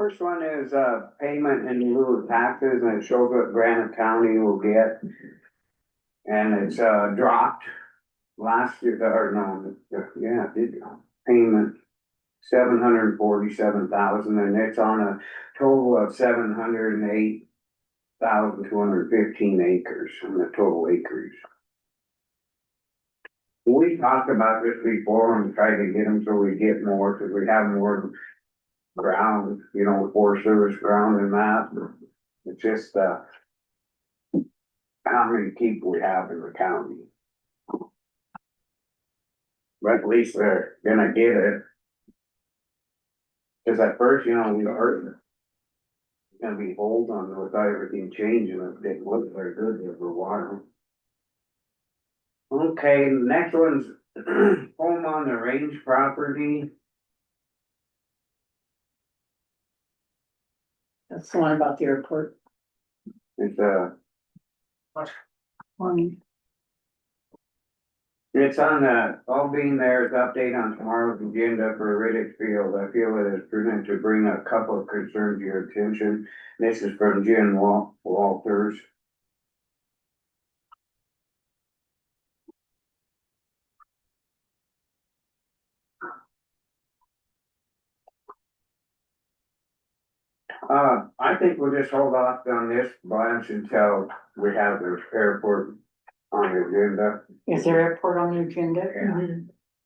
First one is, payment in lieu of taxes, and it shows what Granite County will get. And it's, dropped last year, or no, yeah, it did drop. Payment $747,000, and it's on a total of 708,215 acres in the total acreage. We talked about this before and tried to get them so we get more, cause we have more ground, you know, Forest Service ground and that. It's just, how many people we have in the county. But at least they're gonna get it. Cause at first, you know, we heard it's gonna be hold on without everything changing, it didn't look very good for a while. Okay, next one's home on the range property. That's the one about the airport. It's, One, it's on the, all being there is update on tomorrow's agenda for Riddick Field. I feel it is prudent to bring a couple of concerns to your attention. This is from Jen Walters. I think we'll just hold off on this bunch until we have the airport on the agenda. is there airport on the agenda?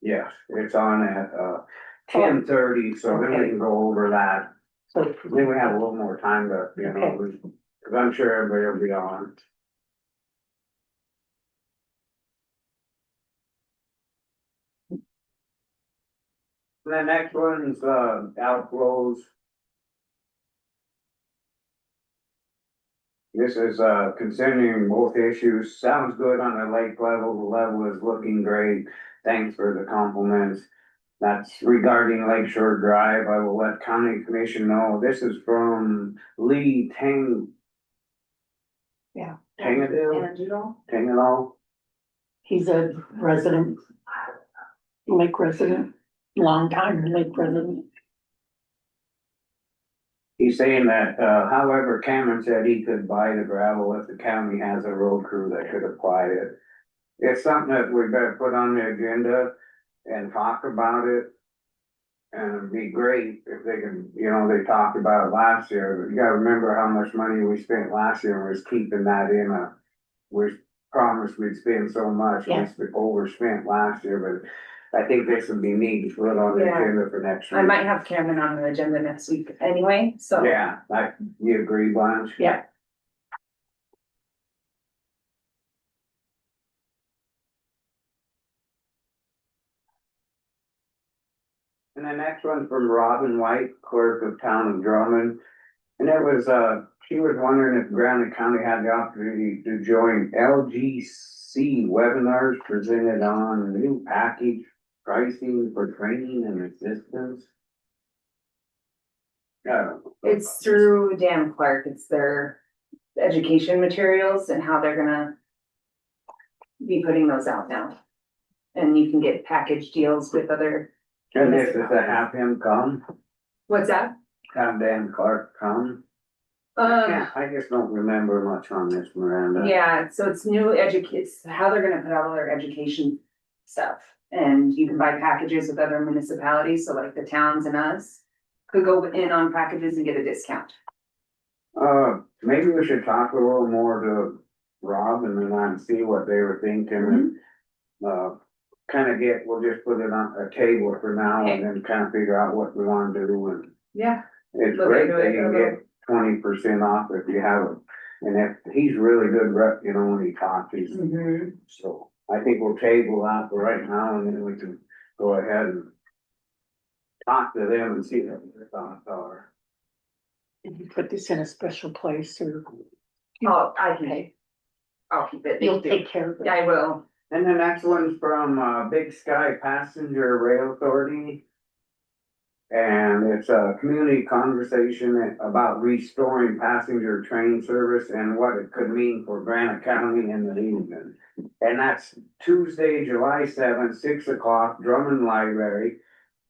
Yeah. Yes, it's on at, 10:30, so then we can go over that. So, Then we have a little more time to, you know, cause I'm sure everybody will be on. The next one's, outflows. This is, considering both issues, sounds good on the lake level, the level is looking great, thanks for the compliments. That's regarding Lake Shore Drive, I will let county commission know, this is from Lee Tang. Yeah. Tangadol, he's a resident, lake resident, long time lake resident. he's saying that, however, Cameron said he could buy the gravel if the county has a road crew that could apply it. It's something that we better put on the agenda and talk about it. And it'd be great if they can, you know, they talked about it last year, but you gotta remember how much money we spent last year and was keeping that in we promised we'd spend so much, we Yeah. overspent last year, but I think this would be neat to put on the Yeah. agenda for next week. I might have Cameron on the agenda next week anyway, so. Yeah, you agree, Blanche? Yeah. And the next one from Robin White, clerk of town of Drummond. And it was, she was wondering if Granite County had the opportunity to join LGC webinars presented on new package pricing for training and assistance. It's through Dan Clark, it's their education materials and how they're gonna be putting those out now. And you can get package deals with other. And this is to have him come, What's that? have Dan Clark come. Yeah, I just don't remember much on this, Miranda. Yeah, so it's new it's how they're gonna put out all their education stuff. And you can buy packages with other municipalities, so like the towns and us could go in on packages and get a discount. Maybe we should talk a little more to Rob and then I see what they were thinking and, kind of we'll just put it on a table for now and then kind of figure out what we want to do and Yeah. it's Look great into that it you a can little. get 20% off if you have it. And if he's really good rep, you know, when he talks, so I think we'll table that for right now and then we can go ahead and talk to them and see what their thoughts are. Did you put this in a special place or? Oh, I'll keep it. You'll take care of it. Yeah, I will. And the next one's from, Big Sky Passenger Rail Authority. And it's a community conversation about restoring passenger train service and what it could mean for Granite County in the evening. And that's Tuesday, July 7th, 6 o'clock, Drummond Library,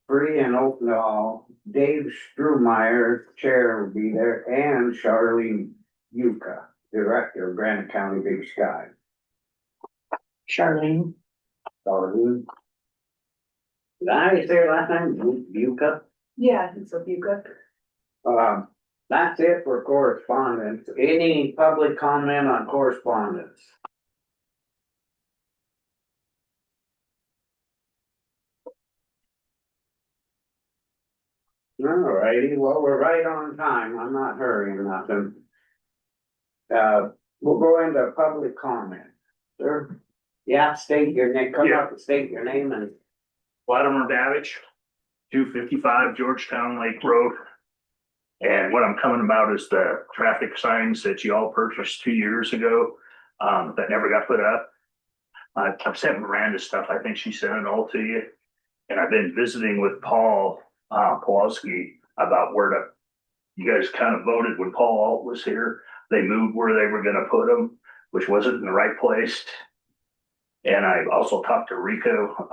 free and open to all. Dave Strumeyer, chair will be there, and Charlene Yuka, director of Granite County Big Sky. Charlene, Charlene. Did I say her last name? Yuka? Yeah, I think so, you good. That's it for correspondence. Any public comment on correspondence? Alrighty, well, we're right on time. I'm not hurrying nothing. We'll go into public comment. Sir? Yeah, state your name, come up and state your name and. Vladimir Davich, 255 Georgetown Lake Road. And what I'm coming about is the traffic signs that you all purchased 2 years ago, that never got put up. I've sent Miranda stuff. I think she sent it all to you. And I've been visiting with Paul, Pawlowski about you guys kind of voted when Paul Alt was here. They moved where they were gonna put them, which wasn't in the right place. And I also talked to Rico,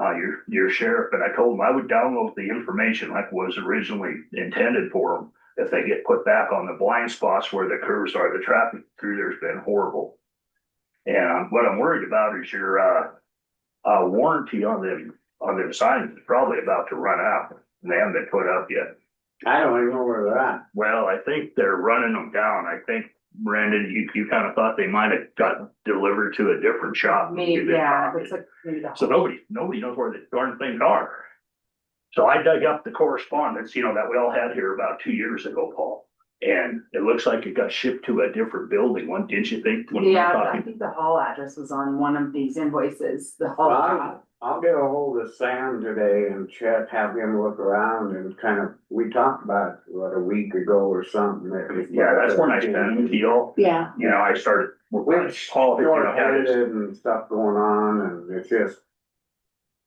your sheriff, and I told him I would download the information like was originally intended for them. If they get put back on the blind spots where the curves are, the traffic through there's been horrible. And what I'm worried about is your warranty on them signs is probably about to run out, and they haven't been put up yet. I don't even know where they're at. Well, I think they're running them down. I think, Miranda, you kind of thought they might have got delivered to a different shop. Maybe, yeah, it's like, maybe the So nobody knows where the darn things are. So I dug up the correspondence, that we all had here about 2 years ago, Paul. And it looks like it got shipped to a different building. Didn't you think? when we were Yeah, I talking? think the hall address was on one of these invoices, the hall. I'll get a hold of Sam today and have him look around and we talked about it, a week ago or something. Yeah, that's when I sent it to y'all. yeah, I started. Which Paul, short-handed and stuff going on, and it's just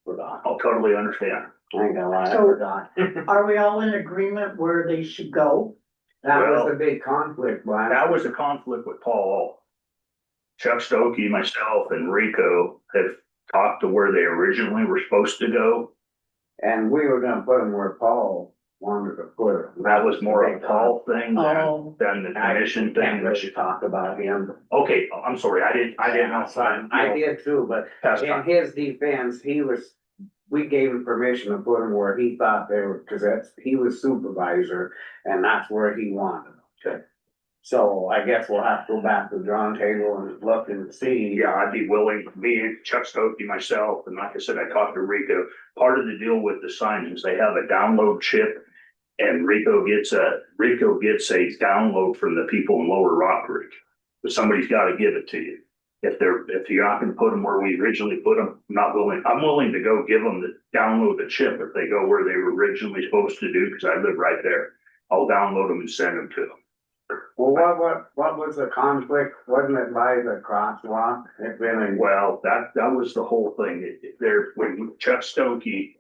forgot. I'll totally understand. I ain't gonna lie, I So- forgot. are we all in agreement where they should go? That was Well, a big conflict, Brian. That was a conflict with Paul. Chuck Stokey, myself, and Rico have talked to where they originally were supposed to go. And we were gonna put them where Paul wanted to put them. That was more a Paul thing Oh. than the commission Can't thing. really talk about him. Okay, I'm sorry, I didn't know. I did too, but Past in time. his defense, we gave him permission to put them where he thought they were, cause he was supervisor and that's where he wanted them. Okay. So I guess we'll have to go back to the drawing table and look and see. Yeah, I'd be willing, me and Chuck Stokey, myself, and like I said, I talked to Rico. Part of the deal with the signs is they have a download chip. And Rico gets a download from the people in Lower Rock Creek. But somebody's gotta give it to you. If you're not gonna put them where we originally put them, I'm willing to go give them download the chip if they go where they were originally supposed to do, cause I live right there. I'll download them and send them to them. Well, what was the conflict? Wasn't it by the crosswalk? It really, Well, that was the whole thing. When Chuck Stokey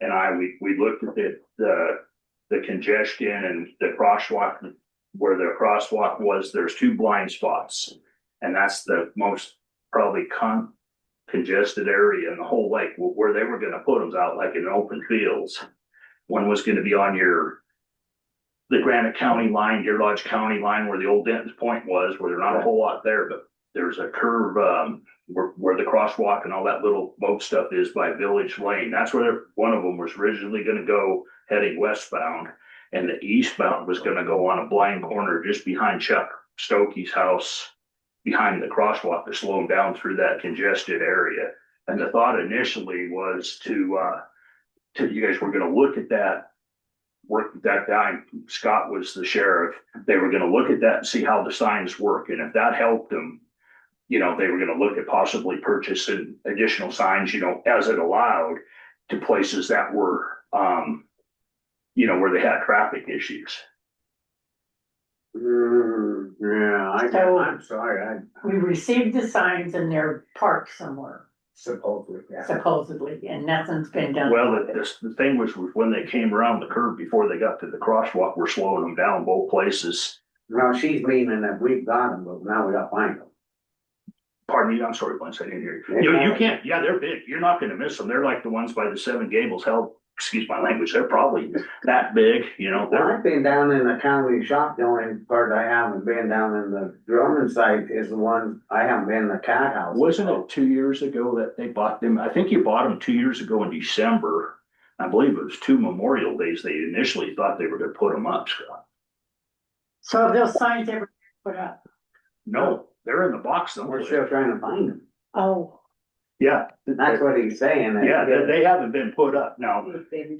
and we looked at the congestion and the crosswalk, where the crosswalk was, there's 2 blind spots. And that's the most probably congested area in the whole lake. Where they were gonna put them out like in open fields. One was gonna be on the Granite County line, Deer Lodge County line, where the old Denton's Point was, where there's not a whole lot there, but there's a curve, where the crosswalk and all that little boat stuff is by Village Lane. That's where one of them was originally gonna go heading westbound. And the eastbound was gonna go on a blind corner just behind Chuck Stokey's house, behind the crosswalk to slow them down through that congested area. And the thought initially was to you guys were gonna look at that. Work at that time, Scott was the sheriff. They were gonna look at that and see how the signs work, and if that helped them, they were gonna look at possibly purchasing additional signs, as it allowed to places that were, where they had traffic issues. yeah, So- I'm sorry, We received the signs and they're parked somewhere, supposedly, yeah. supposedly, and nothing's been done. Well, about it. the thing was when they came around the curve before they got to the crosswalk, we're slowing them down both places. No, she's meaning that we've got them, but now we gotta find them. Pardon me, I'm sorry, Glenn, I didn't hear you. You can't, yeah, they're big. You're not gonna miss them. They're like the ones by the Seven Gables held excuse my language, they're probably that big, you know, Well, they're, I've been down in the county shop, the only part I haven't been down in the Drummond site is the one, I haven't been in the cat house. wasn't it 2 years ago that they bought them? I think you bought them 2 years ago in December. I believe it was 2 Memorial Days. They initially thought they were gonna put them up, Scott. So have those signs ever put up? No, they're in the box We're somewhere. still trying to find them. Oh, Yeah. That's what he's saying. that- Yeah, they haven't been put up. Now,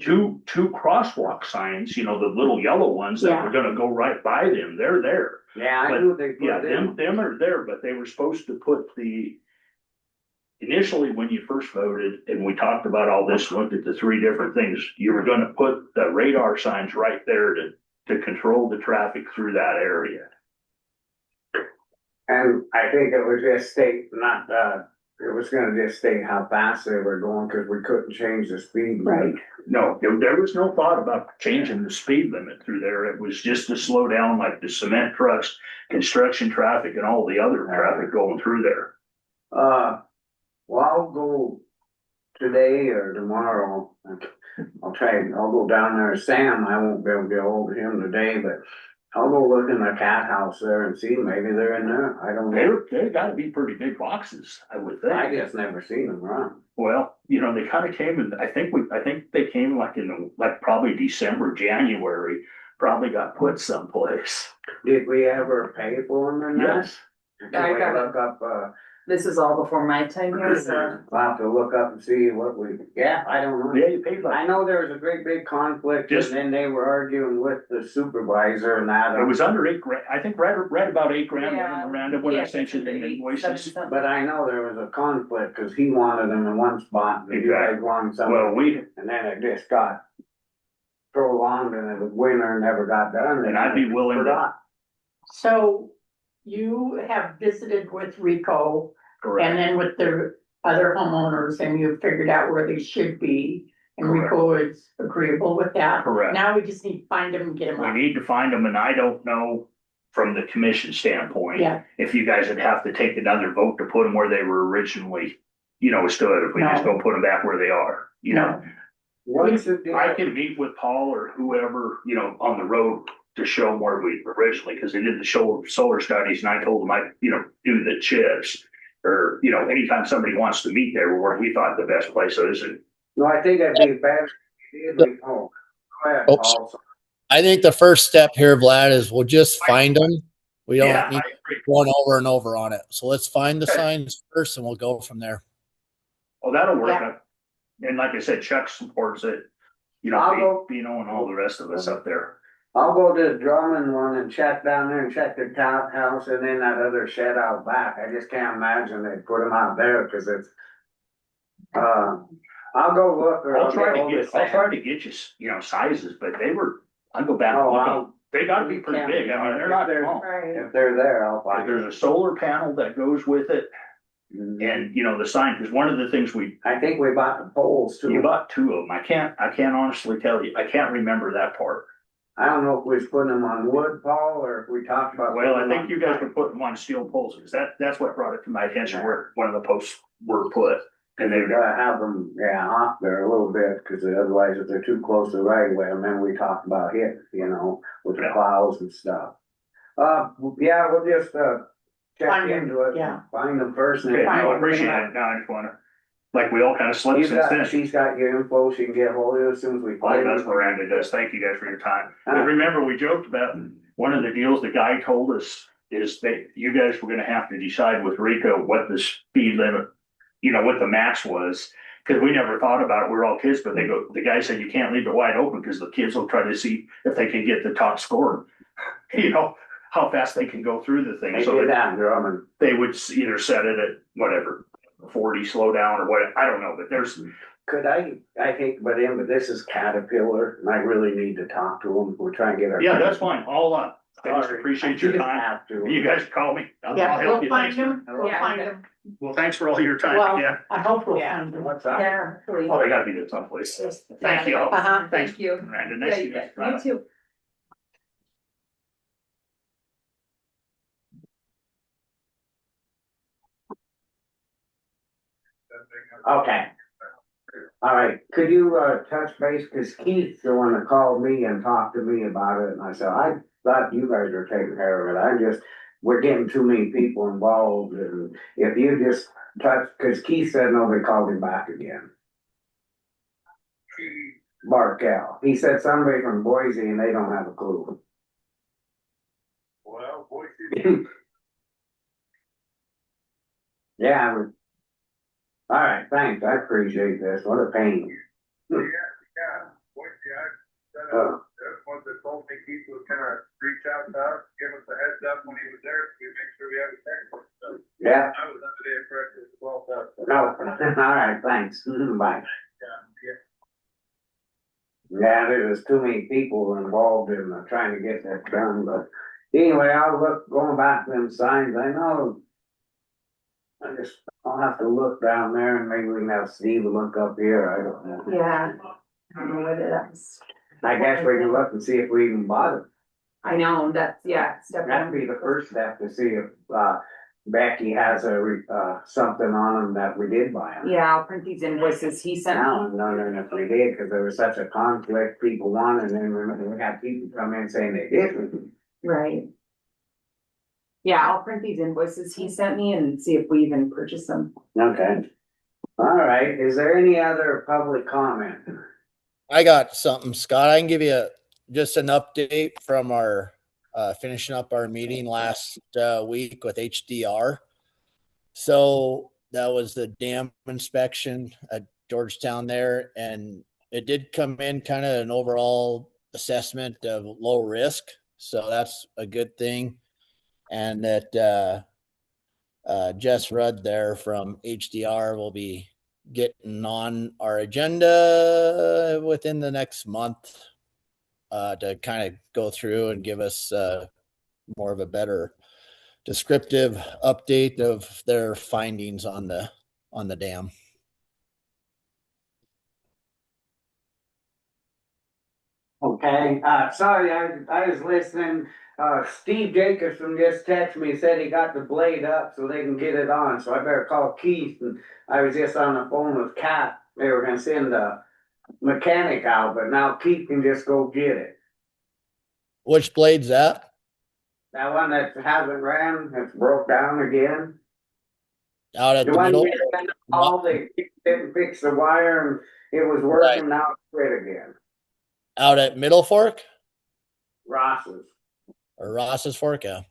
two crosswalk signs, you know, the little yellow ones that Yeah. were gonna go right by them, they're there. Yeah, I But, knew they put Yeah, them. them are there, but they were supposed to put initially, when you first voted and we talked about all this, looked at the three different things, you were gonna put the radar signs right there to control the traffic through that area. And I think it was just state, not, it was gonna just state how fast they were going, cause we couldn't change the speed. right. No, there was no thought about changing the speed limit through there. It was just to slow down like the cement trucks, construction traffic and all the other traffic going through there. Well, I'll go today or tomorrow. I'll go down there. Sam, I won't be able to get hold of him today, but I'll go look in the cat house there and see, maybe they're in there. I don't know. They gotta be pretty big boxes, I would think. I just never seen them run. Well, you know, they kind of came in, I think they came like like probably December, January, probably got put someplace. Did we ever pay for them or not? Yes. Can I we got it. look up, This is all before my time here, so. I'll have to look up and see what yeah, I don't know. Yeah, you paid like, I know there was a great big conflict and Just- then they were arguing with the supervisor and that. it was under $8,000, I think right about $8,000, Yeah. Miranda, when I Yeah, sent you the invoices. But I know there was a conflict, cause he wanted them in one spot, and you guys Exactly. wanted some, Well, and then it just got prolonged and the winter never got done. And I'd be willing to- Forgot. So you have visited with Rico and correct, then with the other homeowners and you've figured out where they should be. And Rico is agreeable with that. correct. Now we just need to find them and get them We up. need to find them, and I don't know from the commission standpoint. Yeah, If you guys would have to take another vote to put them where they were originally, you know, stood, if we just No. don't put them back where they are, you know. no, What's the deal? I can meet with Paul or whoever, you know, on the road to show them where we originally, because they did the solar studies and I told them I, you know, do the chips. Or, you know, anytime somebody wants to meet there, where we thought the best place is, and No, I think it'd be better. Go ahead, Oops. Paul. I think the first step here, Vlad, is we'll just find them. We yeah, don't need I agree. going over and over on it. So let's find the Okay. signs first and we'll go from there. Oh, that'll work. Yeah. And like I said, Chuck supports it, you I'll know, go- Bino and all the rest of us up there. I'll go to the Drummond one and check down there and check the cat house and then that other shed out back. I just can't imagine they put them out there, cause it's. I'll go look or I'll try hold to the get, I'll Sam. try to get you, you know, sizes, but I'll go back and Oh, look. I'll- They gotta be pretty big. I mean, they're not small. Right. If they're there, I'll find them. There's a solar panel that goes with it and, you know, the sign, because one of the things I think we bought the poles you too. bought two of them. I can't honestly tell you. I can't remember that part. I don't know if we was putting them on wood, Paul, or if we talked about. Well, I putting them think on you guys pipe. were putting them on steel poles, because that's what brought it to my attention where one of the posts were put. And We they, gotta have them, yeah, off there a little bit, cause otherwise if they're too close to the right of way, and then we talked about it, you know, with the Yeah. plows and stuff. Yeah, we'll just, check Find them, into it, yeah. find them first. and okay, if I we appreciate can- it. Now I just wanna, like, we all kind of slipped since then. She's got your info, she can get hold of you as soon as we All find that's them. Miranda does. Thank you guys for your time. Huh? But remember, we joked about one of the deals the guy told us is that you guys were gonna have to decide with Rico what the speed limit, you know, what the max was. Cause we never thought about it. We were all kids, but the guy said you can't leave it wide open because the kids will try to see if they can get the top score. You know, how fast they can go through the thing. They So did that that, Drummond. they would either set it at whatever, 40 slow down or what, I don't know, but there's, Could I hate to butt in, but this is Caterpillar, and I really need to talk to them, we're trying to get our. yeah, that's fine. All up. I just Sorry. appreciate your I just time. have to. You guys call me. I'll yeah, help we'll you. find Thanks. them, we'll Yeah. find them. Well, thanks for all your time Well, again. I hope we'll find them. What's that? Yeah, really. Oh, they gotta be there someplace. Thank you all. Uh-huh. Thanks, Thank you. Miranda. Yeah, Nice to you meet bet. you. You too. Okay. All right, could you, touch base, cause Keith's the one that called me and talked to me about it, and I said, I thought you guys were taking care of it, we're getting too many people involved, and if you just touch, cause Keith said nobody called him back again. Barkel, he said somebody from Boise and they don't have a clue. Well, Boise. Yeah, I would. All right, thanks, I appreciate this, what a pain. Yeah, Boise, that's one that told me Keith was gonna reach out to us, give us a heads up when he was there, to make sure we had a technical stuff. Yeah, I was under the impression it's well done. no, all right, thanks, bye. Yeah. Yeah, there was too many people involved in trying to get that done, but anyway, I'll look, going back to them signs, I know. I'll have to look down there and maybe we can have Steve look up here, I don't know. Yeah, I don't know whether that's, I guess we can look and see if we even bother. I know, that's, yeah, step That'd one. be the first step to see if, Becky has something on them that we did buy them. Yeah, I'll print these invoices he sent me. Now, I'm wondering if we did, cause there was such a conflict, people wanted, and then we had people come in saying they didn't. Right. Yeah, I'll print these invoices he sent me and see if we even purchase them. Okay. All right, is there any other public comment? I got something, Scott. I can give you just an update from our finishing up our meeting last week with HDR. So that was the dam inspection at Georgetown there, and it did come in kind of an overall assessment of low risk. So that's a good thing. And that Jess Rudd there from HDR will be getting on our agenda within the next month to kind of go through and give us more of a better descriptive update of their findings on the dam. Okay, sorry, I was listening, Steve Jacobson just texted me, said he got the blade up so they can get it on, so I better call Keith, and I was just on the phone with Kat, they were gonna send a mechanic out, but now Keith can just go get it. Which blade's that? That one that hasn't ran, that's broke down again. Out at The the one middle? you sent all they didn't fix the wire and it was working, now it's quit again. Out at Middle Fork Ross's. or Ross's Fork? Yeah.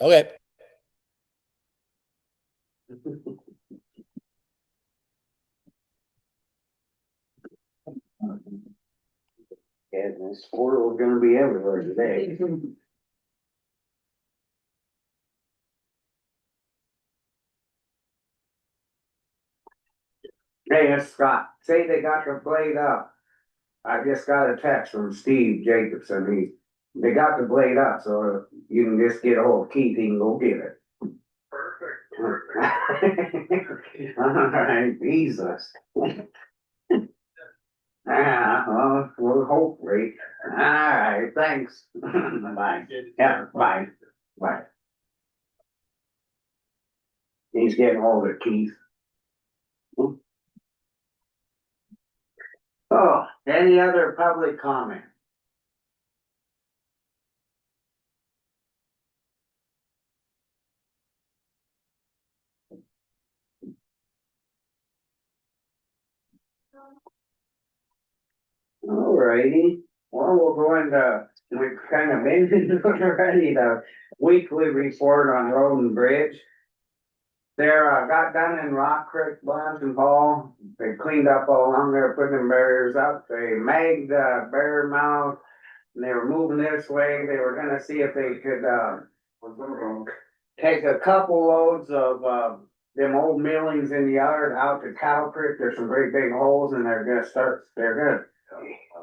Okay. Yeah, this squirrel's gonna be everywhere today. Hey, it's Scott, say they got the blade up. I just got a text from Steve Jacobson, they got the blade up, so you can just get a hold of Keith, he can go get it. Perfect. Alright, Jesus. Well, we'll hope, right? Alright, thanks. Bye. Yeah, bye. Bye. He's getting hold of Keith. Oh, any other public comment? Alrighty, well, we'll go into, we kind of mentioned it already, the weekly report on road and bridge. They're, got done in Rock Creek, Blanton Hall, they cleaned up all along there, putting them barriers up, they magged the barrier mouth. And they were moving this way, they were gonna see if they could, take a couple loads of, them old millings in the yard out to Cow Creek, there's some great big holes and they're gonna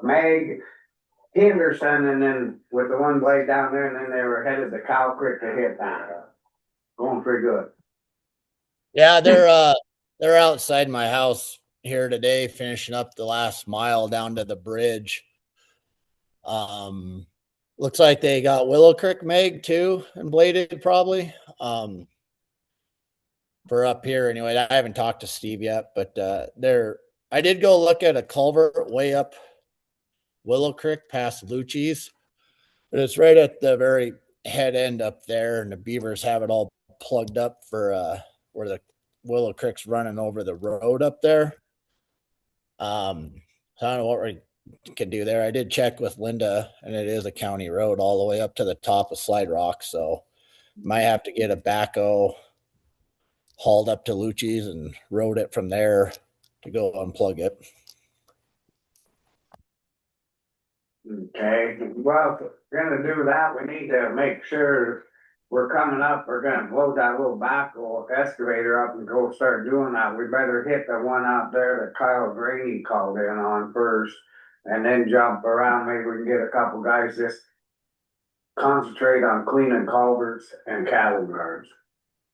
mag Henderson and then with the one blade down there and then they were headed to Cow Creek to hit that. Going pretty good. Yeah, they're outside my house here today, finishing up the last mile down to the bridge. Looks like they got Willow Creek Meg too and bladed probably. for up here anyway. I haven't talked to Steve yet, but I did go look at a culvert way up Willow Creek past Lucci's, but it's right at the very head end up there, and the beavers have it all plugged up for where the Willow Creek's running over the road up there. So I don't know what we can do there. I did check with Linda, and it is a county road all the way up to the top of Slide Rock, so might have to get a backhoe hauled up to Lucci's and rode it from there to go unplug it. Okay, well, if we're gonna do that, we need to make sure we're coming up, we're gonna load that little backhoe excavator up and go start doing that. We better hit the one out there that Kyle Graney called in on first. And then jump around, maybe we can get a couple guys just concentrate on cleaning culverts and cattle guards.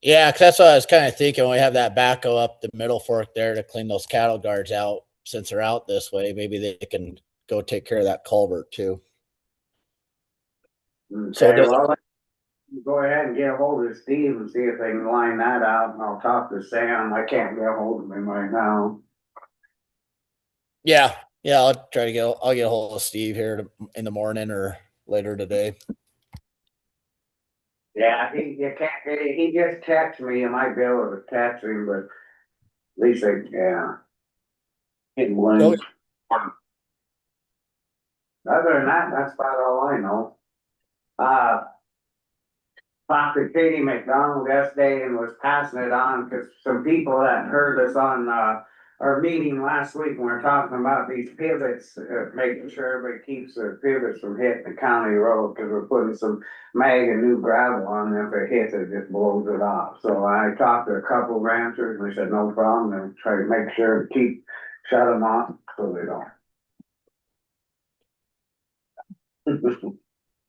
Yeah, because that's what I was kind of thinking. We have that backhoe up the middle fork there to clean those cattle guards out. Since they're out this way, maybe they can go take care of that culvert too. So Okay, well, go ahead and get a hold of Steve and see if they can line that out, and I'll talk to Sam. I can't get a hold of him right now. yeah, I'll get a hold of Steve here in the morning or later today. Yeah, you can't, he just texted me, you might be able to text him, but at least yeah. It was. Other than that, that's about all I know. Talked to Katie McDonald yesterday and was passing it on because some people that heard us on, our meeting last week, when we were talking about these pivots, making sure everybody keeps their pivots from hitting the county road, because we're putting some mag and new gravel on them. If it hits, it just blows it off. So I talked to a couple ranchers and they said, no problem, and try to make sure to shut them off so they don't.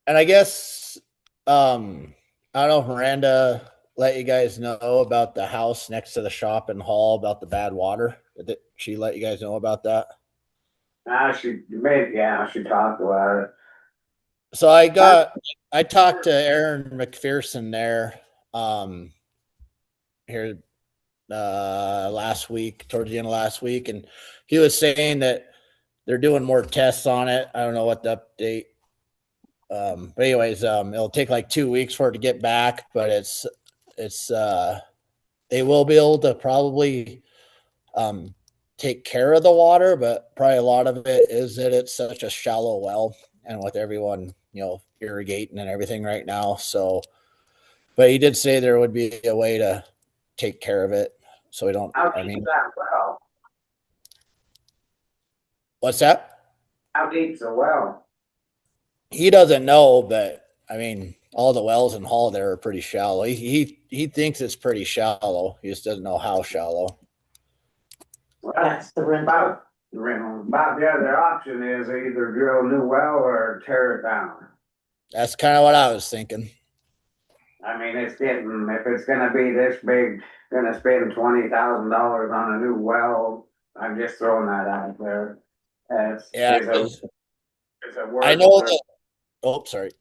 And I guess I don't know if Miranda let you guys know about the house next to the shop and hall about the bad water. Did she let you guys know about that? She talked about it. So I talked to Aaron McPherson there here last week, towards the end of last week, and he was saying that they're doing more tests on it. I don't know what the update. But anyways, it'll take like 2 weeks for it to get back, but it's they will be able to probably take care of the water, but probably a lot of it is that it's such a shallow well, and with everyone, irrigating and everything right now. So, but he did say there would be a way to take care of it. So we don't, How deep's that well? What's that? How deep's the well? He doesn't know, but I mean, all the wells in Hall there are pretty shallow. He thinks it's pretty shallow. He just doesn't know how shallow. Well, That's the rental. About the other option is either drill a new well or tear it down. That's kind of what I was thinking. I mean, if it's gonna be this big, gonna spend $20,000 on a new well, I'm just throwing that out there. Yeah, It's a work. I know that. Oh, sorry.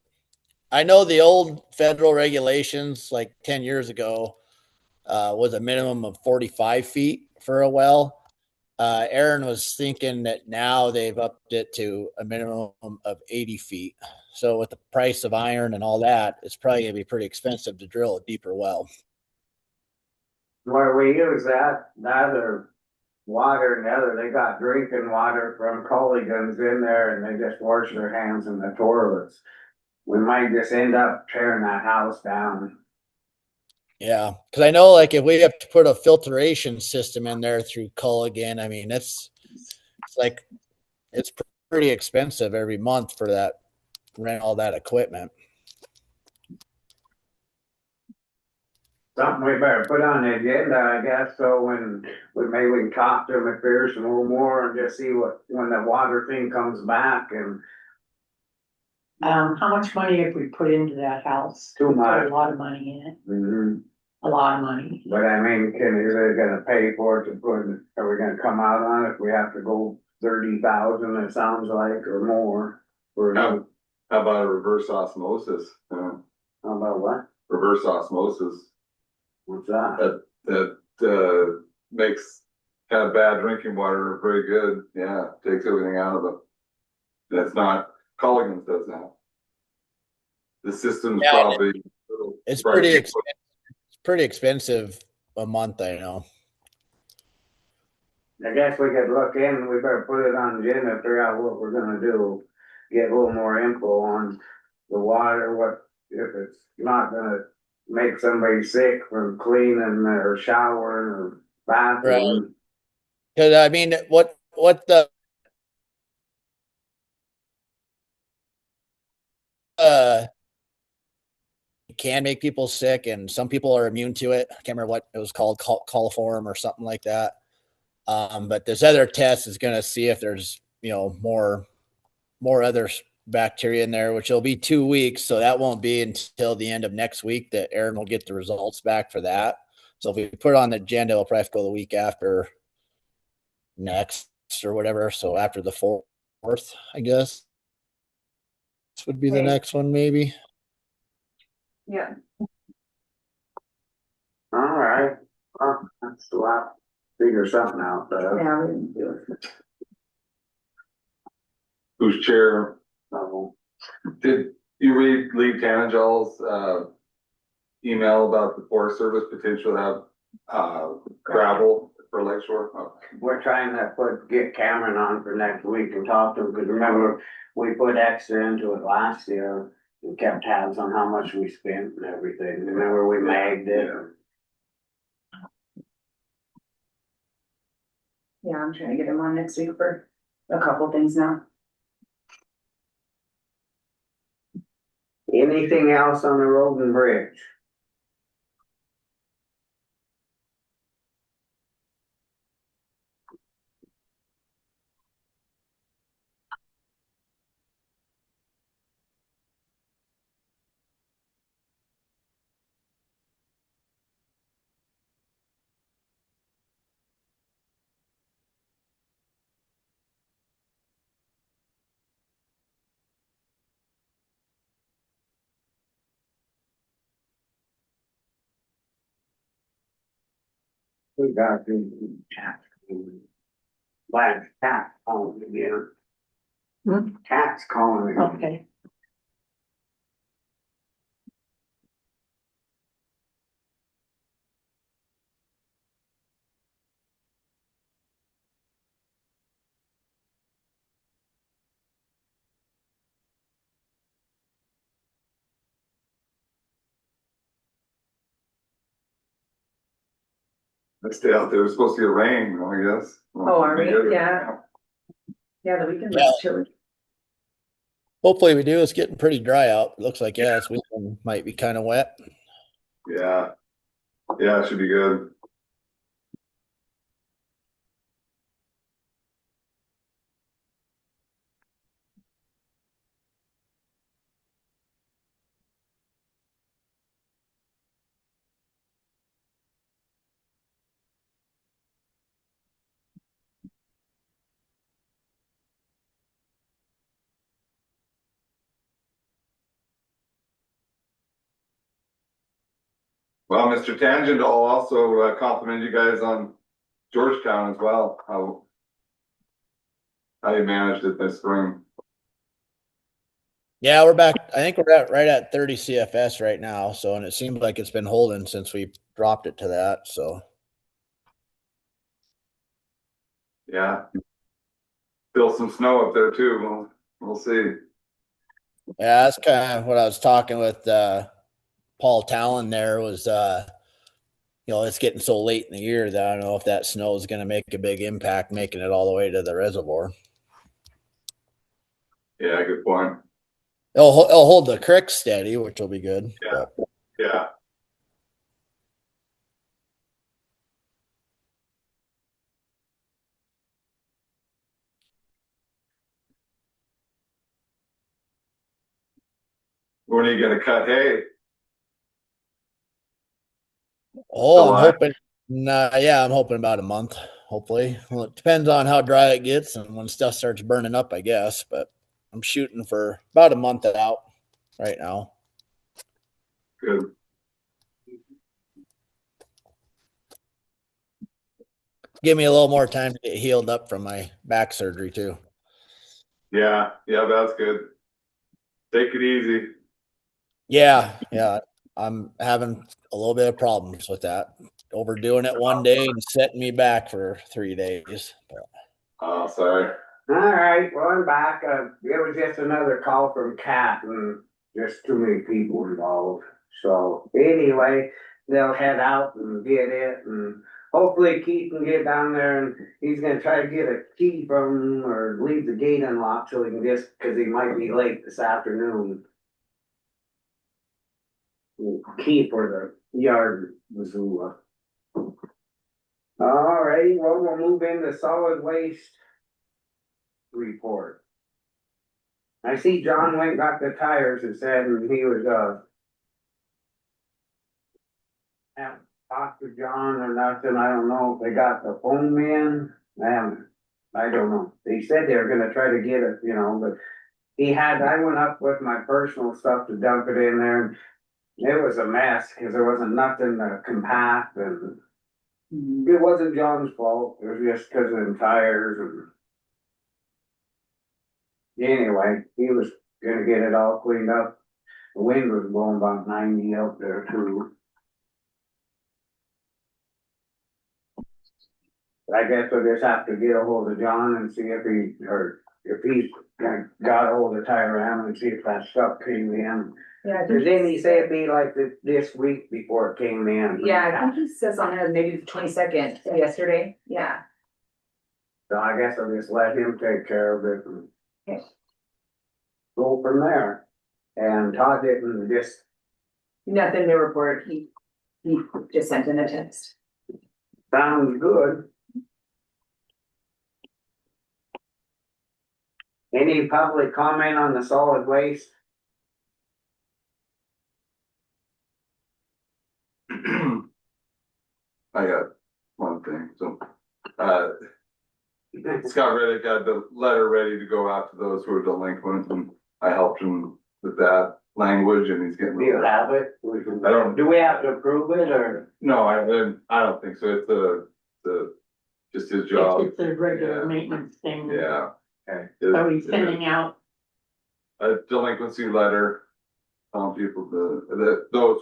I know the old federal regulations, like 10 years ago, was a minimum of 45 feet for a well. Aaron was thinking that now they've upped it to a minimum of 80 feet. So with the price of iron and all that, it's probably going to be pretty expensive to drill a deeper well. Where we use that or water and the other, they got drinking water from Colligans in there and they just wash their hands in the toilets. We might just end up tearing that house down. Yeah, because I know, like, if we have to put a filtration system in there through Culligan, I mean, it's pretty expensive every month for that, rent all that equipment. Something we better put on the agenda, I guess, so when maybe we can talk to McPherson a little more and just see when the water thing comes back. And How much money have we put into that house? Too We put much. A lot of money in it, mhm. a lot of money. But I mean, is they gonna pay for it are we gonna come out on it if we have to go 30,000, it sounds like, or more? How about a reverse osmosis? How about what? Reverse osmosis. What's that? that, makes kind of bad drinking water very good. Yeah, takes everything out of it. That's not, Colligan's does that. The system's Yeah, probably. it's pretty expensive a month, I know. I guess we could look in, we better put it on the agenda, figure out what we're gonna do. Get a little more info on the water, what, if it's not gonna make somebody sick from cleaning or showering or bathroom. Cause I mean, what uh can make people sick, and some people are immune to it. I can't remember what it was called, coliform or something like that. But this other test is going to see if there's, more other bacteria in there, which will be 2 weeks. So that won't be until the end of next week that Aaron will get the results back for that. So if we put it on the agenda, we'll probably have to go the week after next or whatever. So after the 4th, I guess. This would be the Okay. next one, maybe. Yeah, Alright, well, that's a lot, figure something out, yeah, we didn't do it. Who's chair? so. Did you read Lee Tannenjall's, email about the Forest Service potential to have, gravel for Lakeshore? Oh, We're trying to get Cameron on for next week and talk to him, because remember, we put extra into it last year. We kept tabs on how much we spent and everything, remember we magged it? Yeah, I'm trying to get him on next week for a couple things now. Anything else on the road and bridge? We got the tax. Last tax calling again. Hmm? Tax calling again. Okay. Let's stay out there. It's supposed to get rain, I guess. Oh, are we? Good. Yeah. Yeah, the weekend Yeah. was chilly. Hopefully we do. It's getting pretty dry out. It looks like, this weekend might be kind of wet. Yeah. Yeah, it should be good. Well, Mr. Tangent, I'll also compliment you guys on Georgetown as well. How you managed it this spring. Yeah, we're back. I think we're right at 30 CFS right now. So, and it seems like it's been holding since we dropped it to that. So, Yeah. Still some snow up there too. We'll see. yeah, that's kind of what I was talking with Paul Talon there was, it's getting so late in the year that I don't know if that snow is going to make a big impact making it all the way to the reservoir. Yeah, good point. It'll hold the creek steady, which will be good. Yeah. Yeah. When are you gonna cut hay? Oh, I'm July. hoping. Yeah, I'm hoping about a month. Hopefully, well, it depends on how dry it gets and when stuff starts burning up, I guess. But I'm shooting for about a month out right now. Good. give me a little more time to get healed up from my back surgery too. Yeah, that's good. Take it easy. Yeah, I'm having a little bit of problems with that. Overdoing it one day and setting me back for 3 days. But Oh, sorry. Alright, well, I'm back. It was just another call from Cat and just too many people involved. So anyway, they'll head out and get it and hopefully Keith can get down there and he's gonna try to get a key from or leave the gate unlocked so he can just, cause he might be late this afternoon. Key for the yard Missoula. Alrighty, well, we'll move into solid waste report. I see John went and got the tires and said he was, haven't talked to John or nothing. I don't know if they got the foam in. I don't know. They said they were gonna try to get it, but I went up with my personal stuff to dump it in there. And it was a mess because there wasn't nothing to compact and it wasn't John's fault. It was just because of the tires and anyway, he was gonna get it all cleaned up. The wind was blowing about 90 out there too. I guess we'll just have to get a hold of John and see if he's got a hold of Tyram and see if that stuff came in. Yeah, I Cause think then he said it'd be like this week before it came in. yeah, I think he says on there maybe the 22nd, yesterday, yeah. So I guess I'll just let him take care of it and Okay. go from there. And Todd didn't just, Nothing to report, he just sent in a text. sounds good. Any public comment on the solid waste? I got one thing, so, Scott Reddick had the letter ready to go out to those who are delinquent, and I helped him with that language, and he's getting. Do you have it? I don't. Do we have to approve it or? No, I don't think so, it's just his job, It's a regular maintenance thing. yeah. Okay. So he's sending out, A delinquency letter, telling people those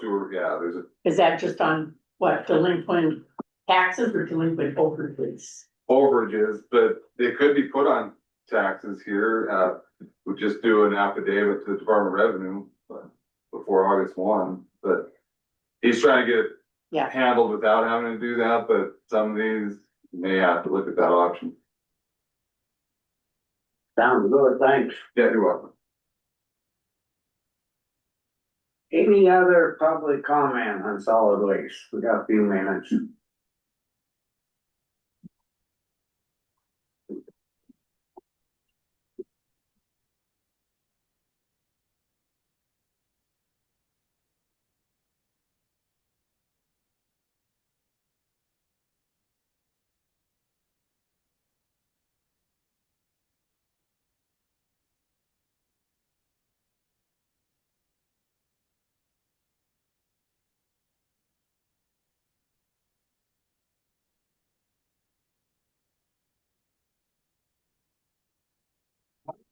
who are, there's a. is that just on what, delinquent taxes or delinquent overages? Overages, but they could be put on taxes here, we just do an affidavit to the Department of Revenue, before August 1, but he's trying to get it Yeah. handled without having to do that, but some of these may have to look at that option. Sounds good, thanks. Yeah, you're welcome. Any other public comment on solid waste? We got a few minutes.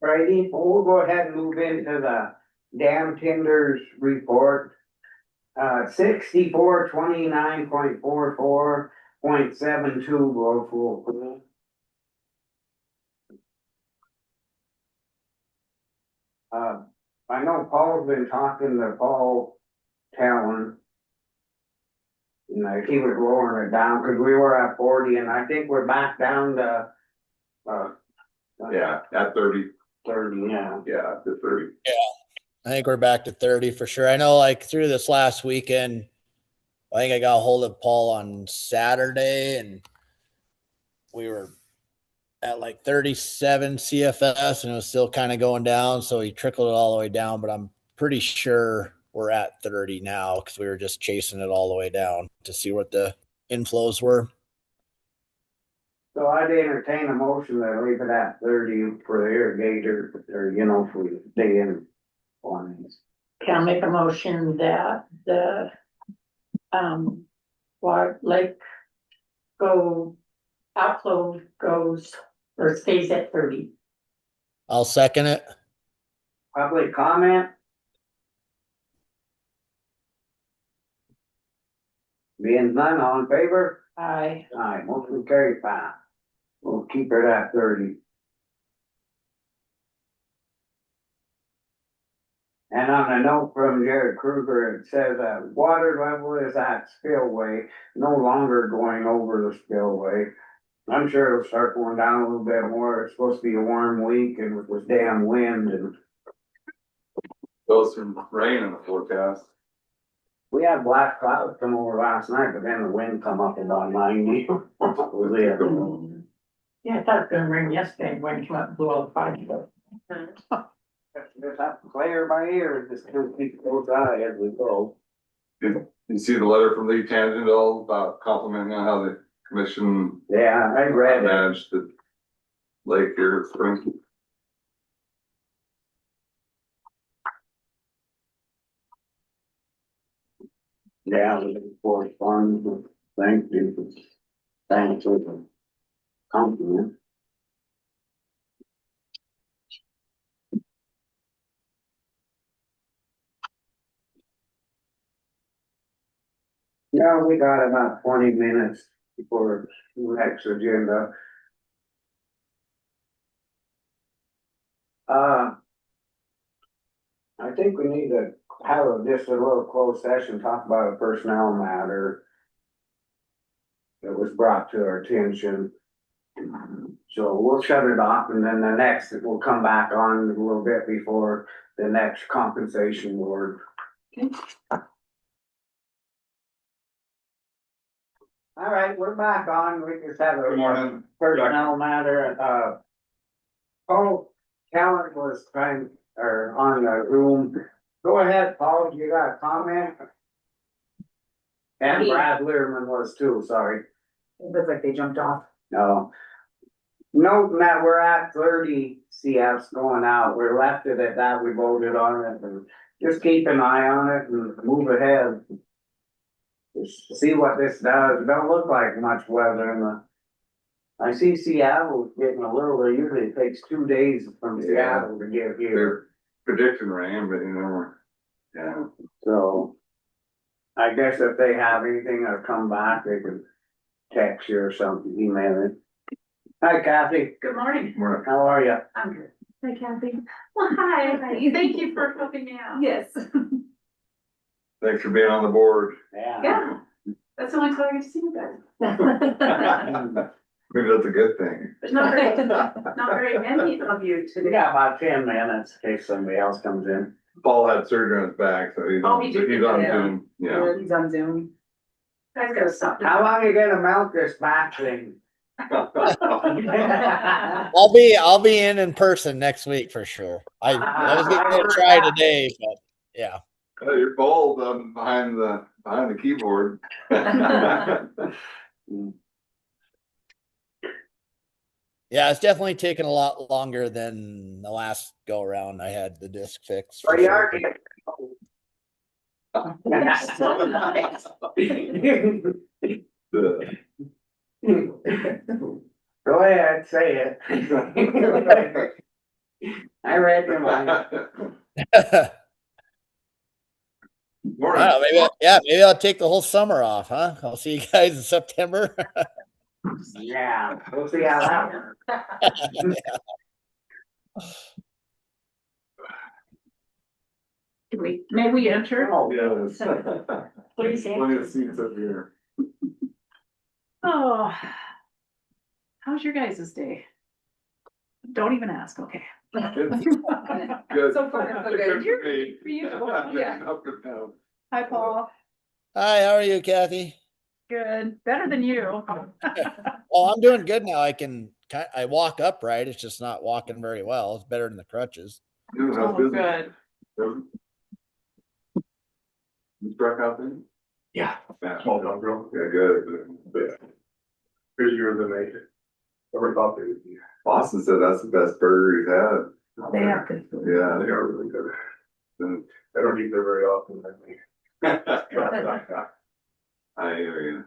Righty, we'll go ahead and move into the dam tenders report. 6429.44.72 local. I know Paul's been talking to Paul Talon. He was lowering it down, cause we were at 40 and I think we're back down to, Yeah, at 30, 30, yeah. yeah, to 30. I think we're back to 30 for sure. I know like through this last weekend, I think I got a hold of Paul on Saturday and we were at like 37 CFS and it was still kind of going down. So he trickled it all the way down, but I'm pretty sure we're at 30 now because we were just chasing it all the way down to see what the inflows were. So I'd entertain a motion to leave it at 30 for the irrigator, or if we stay in on these. Can I make a motion that the, Water Lake go outflow goes or stays at 30. I'll second it. Public comment? Being none, all in favor? I, Aye, motion carried, Pat. We'll keep it at 30. And on a note from Jared Kruger, it says that water level is at spillway, no longer going over the spillway. I'm sure it'll start going down a little bit more. It's supposed to be a warm week and with this damn wind, and Those some rain in the forecast. we had black clouds come over last night, but then the wind come up about 90. Was it? yeah, I thought it was gonna rain yesterday when it came up and blew all the fire. Just have to play her by ear, just kind of keep close eye as we go. Did you see the letter from Lee Tangent about complimenting on how the commission Yeah, I read it. managed the lake here at Spring? Yeah, we correspond with, thank you. Thanks for the compliment. Yeah, we got about 20 minutes before the next agenda. I think we need to have just a little closed session, talk about a personnel matter that was brought to our attention. So we'll shut it off, and then the next, we'll come back on a little bit before the next compensation board. All right, we're back on. We just have Good a morning. personnel matter. Paul Callan was trying, or on the room. Go ahead, Paul, you got a comment? And Brad Learman was too, sorry. It looks like they jumped off. No. Noting that we're at 30 CFs going out, we're left it at that, we voted on it, and just keep an eye on it and move ahead. Just see what this does. It don't look like much weather in the. I see Seattle getting a little, usually it takes 2 days from Yeah. Seattle to get here, They're predicting rain, but you know, yeah. so. I guess if they have anything or come back, they can text you or something, email it. Hi Kathy, Good morning. how are you? I'm good. Hi, Kathy. Well, hi, thank you for helping me out. Yes. Thanks for being on the board. Yeah, that's the only time I get to see you guys. Maybe that's a good thing. There's not very many of you We today. got about 10 minutes in case somebody else comes in. Paul had surgery on his back, so Oh, he did, he's on yeah. Zoom, yeah. He's on Zoom. Guys gotta stop. How long you gonna mount this back thing? I'll be in person next week for sure. I was gonna try today, but yeah. Oh, you're bold behind the keyboard. Yeah, it's definitely taken a lot longer than the last go around. I had the disc fixed. for Well, you sure. are getting That's so nice. Go ahead, say it. I read your mind. I Morning. don't know, maybe I'll take the whole summer off, huh? I'll see you guys in September. Yeah, we'll see how that works. May we enter? Oh, Yes. Please Plenty of enter. seats up here. Oh, how's your guys' day? Don't even ask, okay. Good. So far, so good. Good for me. For you, yeah. Up and down. Hi, Paul. Hi, how are you, Kathy? Good. Better than you. Oh, I'm doing good now. I walk upright. It's just not walking very well. It's better than the crutches. Good, how's Oh, business? good. Good. You struck out there? Yeah. Yeah. Small dog girl. Yeah, good. Yeah. Here's yours that made it. Never thought they would be. Boston said that's the best burger he's had. They have good food. Yeah. They are really good. Then- I don't eat there very often, I think. I hear you.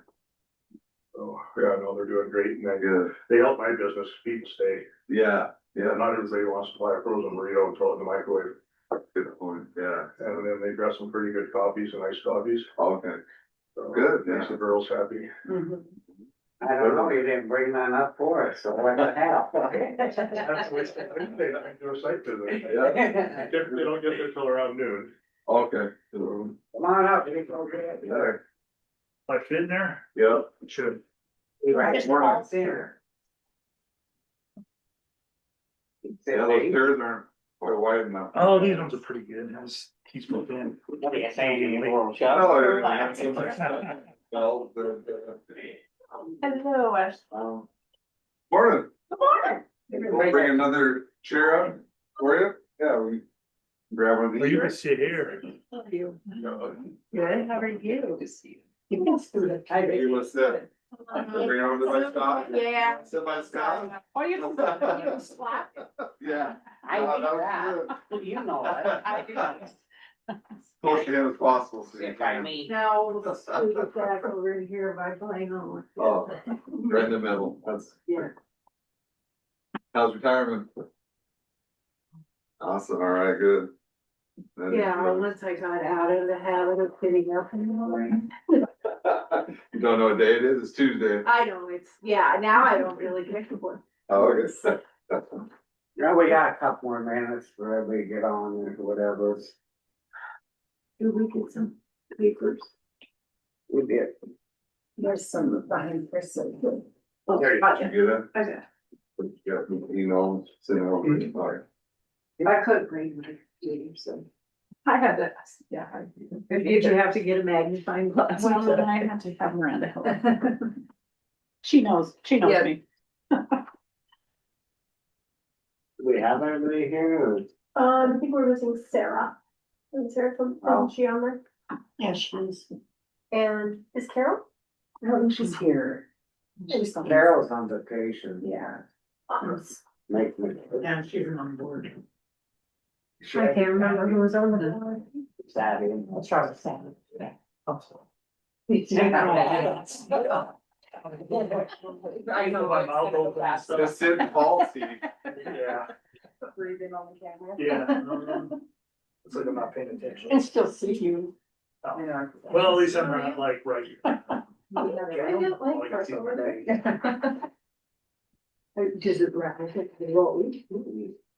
So, Yeah, no, they're doing great, and Good. they help my business, people stay. Yeah, yeah, Not everybody wants to buy a frozen burrito and throw it in the microwave, good point, yeah, and then they dress some pretty good coffees and iced coffees. okay, So Good, Makes yeah. the girls happy. I don't know, you didn't bring none up for us, so what the hell? That's what they do a site visit. yeah, They don't get there till around noon. okay. Come on up, it's okay. There. I fit in there? Yep. Should. Right, Morning. there. Yeah, those stairs aren't quite wide enough. Oh, these ones are pretty good. He's put in. What are you saying, little No, shop? Well, Hello, Ash. morning, Good morning. we'll bring another chair up for you, yeah, we grab one of Well, these. you can sit here. Good, how are you? You can do it. You want to sit? Bring it over to my Scott? Yeah. Sit by Scott? Oh, you can slap. Yeah. I that do was that. good. You know that. I do. Close to him as possible. so you If I can- may. No, we get back over in here by playing on. Oh, right in the middle, that's. Yeah. How's retirement? Awesome, all right, good. Then- Yeah, once I got out of the habit of sitting up in the morning. You don't know what day it is, it's Tuesday. I know, it's, yeah, now I don't really care for. Oh, okay. Yeah, we got a couple more minutes for everybody to get on or whatever. Do we get some papers? We did. There's some behind Chris. There you go. You get it? Okay. You got, you know, sitting over, all right. I couldn't read my reading, so. I had that, yeah. Did you have to get a magnifying glass? Well, then I had to have Miranda help. She knows Yeah. me. Do we have everybody here? I think we're missing Sarah. And Sarah from, Oh. isn't she on there? Yeah, she is. And is Carol? I don't think she's here. Carol's on vacation. Yeah. Make me. Yeah, she's on board. I can't remember who was on the board. Savvy. Let's try with Sam. Yeah. I know my mouth open and stuff. Just sit in Paul's seat. Yeah, Breathing on the camera. yeah. It's like I'm not paying attention. And still see you. Well, at least I'm not like right. I didn't like her over there. Does it represent the road?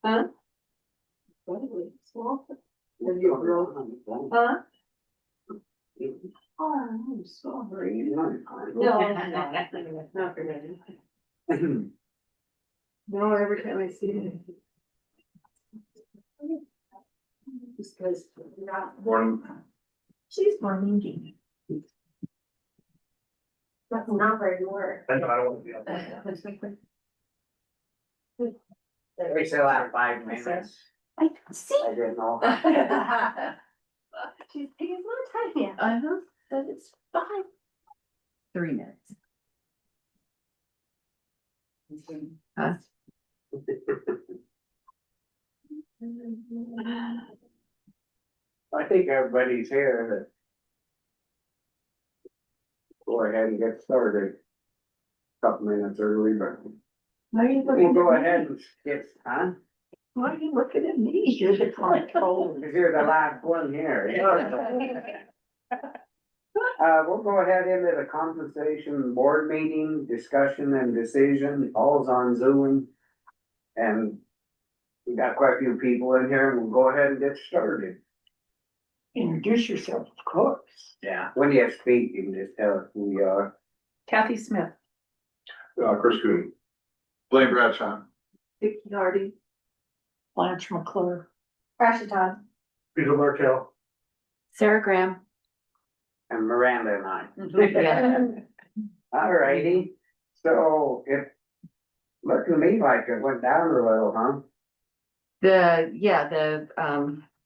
Huh? Small. Then you grow. Huh? Oh, I'm sorry. No. Not for me. No, every time I see it. Just because. Morning. She's more mean. That's not very more. I know, I don't want to be up there. We still have 5 minutes. I see. I didn't know. She's taking some time yet. Uh-huh. But it's 5. 3 minutes. I think everybody's here. Go ahead and get started. Couple minutes early, but Why are you we'll looking go at me? ahead and get, huh? Why are you looking at me? You're the control. Because you're the last one here. We'll go ahead into the compensation board meeting, discussion and decision, all's on Zoom. And we got quite a few people in here and we'll go ahead and get started. Introduce yourself, of course. Yeah. When you speak, you can just tell us who you are. Kathy Smith. Chris Coon. Blaine Bradshaw. Vicky Hardy. Blanche McClure. Rasha Todd. Peter Markel. Sarah Graham. And Miranda and I. All righty. So it looked to me like it went down a little, huh? The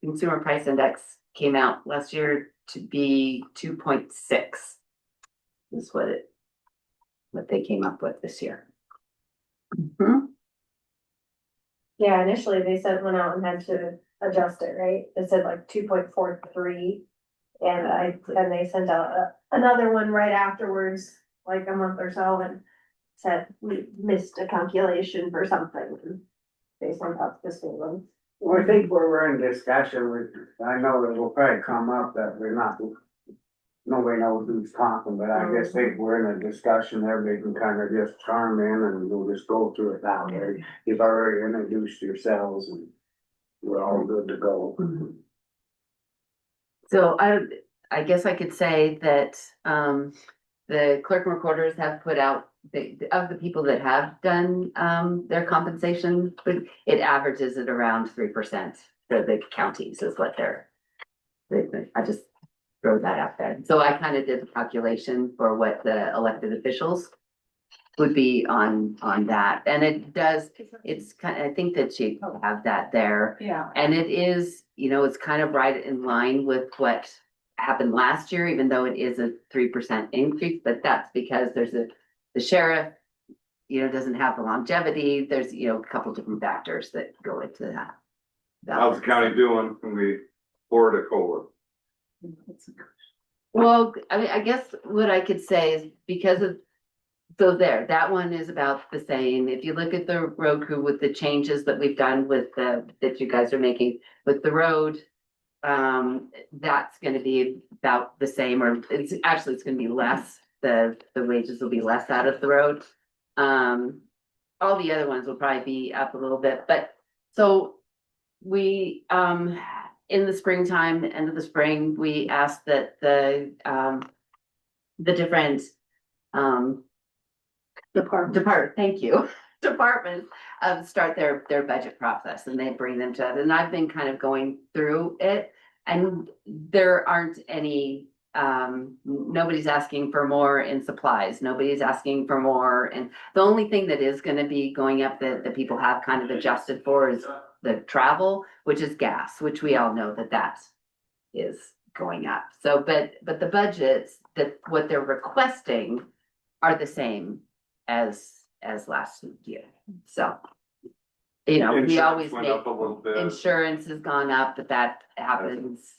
consumer price index came out last year to be 2.6. Is what they came up with this year. Yeah, initially they said went out and had to adjust it, right? It said like 2.43. And they sent out another one right afterwards like a month or so and said we missed a calculation for something. Based on top of this one. Well, I think where we're in discussion with, I know it will probably come up that we're not, nobody knows who's talking, but I just think we're in a discussion, everybody can kind of just chime in and we'll just go through it that way. You've already introduced yourselves and we're all good to go. So I guess I could say that, the clerk and recorders have put out, of the people that have done, their compensation, but it averages at around 3% for the counties is what I just throw that out there. So I kind of did the calculation for what the elected officials would be on that. And it does, it's kind of, I think that you have that there. Yeah. And it is, it's kind of right in line with what happened last year, even though it is a 3% increase, but that's because the sheriff, doesn't have the longevity. There's, a couple different factors that go into that. How's the county doing when we poured a COLA? Well, I mean, I guess what I could say is because of, that one is about the same. If you look at the road crew with the changes that we've done with that you guys are making with the road, that's gonna be about the same, or it's gonna be less. The wages will be less out of the road. All the other ones will probably be up a little bit, but so we, in the springtime, end of the spring, we asked that the different, thank you, departments, start their budget process and they bring them to us. And I've been kind of going through it and there aren't any, nobody's asking for more in supplies. Nobody's asking for more. And the only thing that is going to be going up that people have kind of adjusted for is the travel, which is gas, which we all know that is going up. So, but the budgets that what they're requesting are the same as last year. So, we Insurance always went make up a little bit. insurance has gone up, but that happens,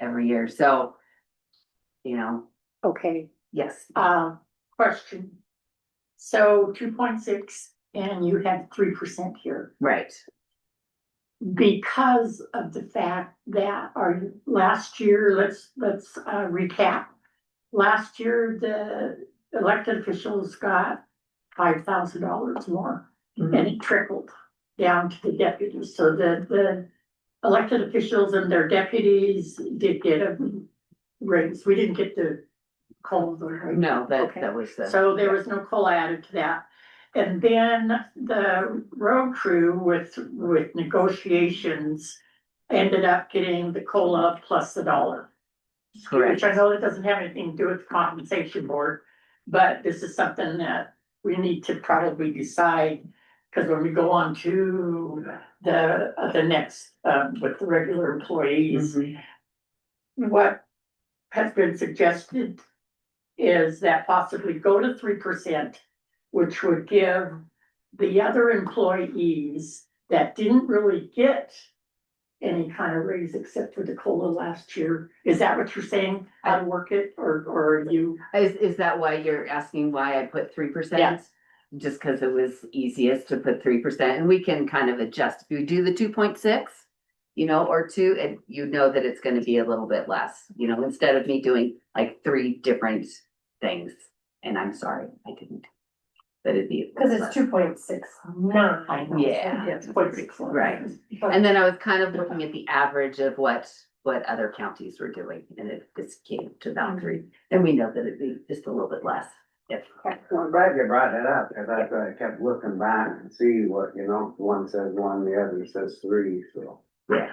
every year. So, Okay, yes. question. So 2.6 and you have 3% here. Right. Because of the fact that last year, let's recap. Last year, the elected officials got $5,000 more and it trickled down to the deputies. So the elected officials and their deputies did get a raise. We didn't get the COLA, right? No, Okay. that was So there was no COLA added to that. And then the road crew with negotiations ended up getting the COLA plus the $1. correct. Which I know that doesn't have anything to do with the compensation board, but this is something that we need to probably decide. Cause when we go on to the next, with the regular employees, what has been suggested is that possibly go to 3%, which would give the other employees that didn't really get any kind of raise except for the COLA last year. Is that what you're saying? How to work it or are you? Is that why you're asking why I put 3%? Yes. Just because it was easiest to put 3% and we can kind of adjust. If you do the 2.6, or 2, and that it's going to be a little bit less, instead of me doing like 3 different things. And I'm sorry, I didn't. But it'd be. Cause it's 2.69. I know. Yeah. It's 0.6. Right. And then I was kind of looking at the average of what other counties were doing, and it just came to about 3. And we know that it'd be just a little bit less. If Well, I'm glad you brought that up, cause I kept looking back and see what, one says 1, the other says 3, so. yeah.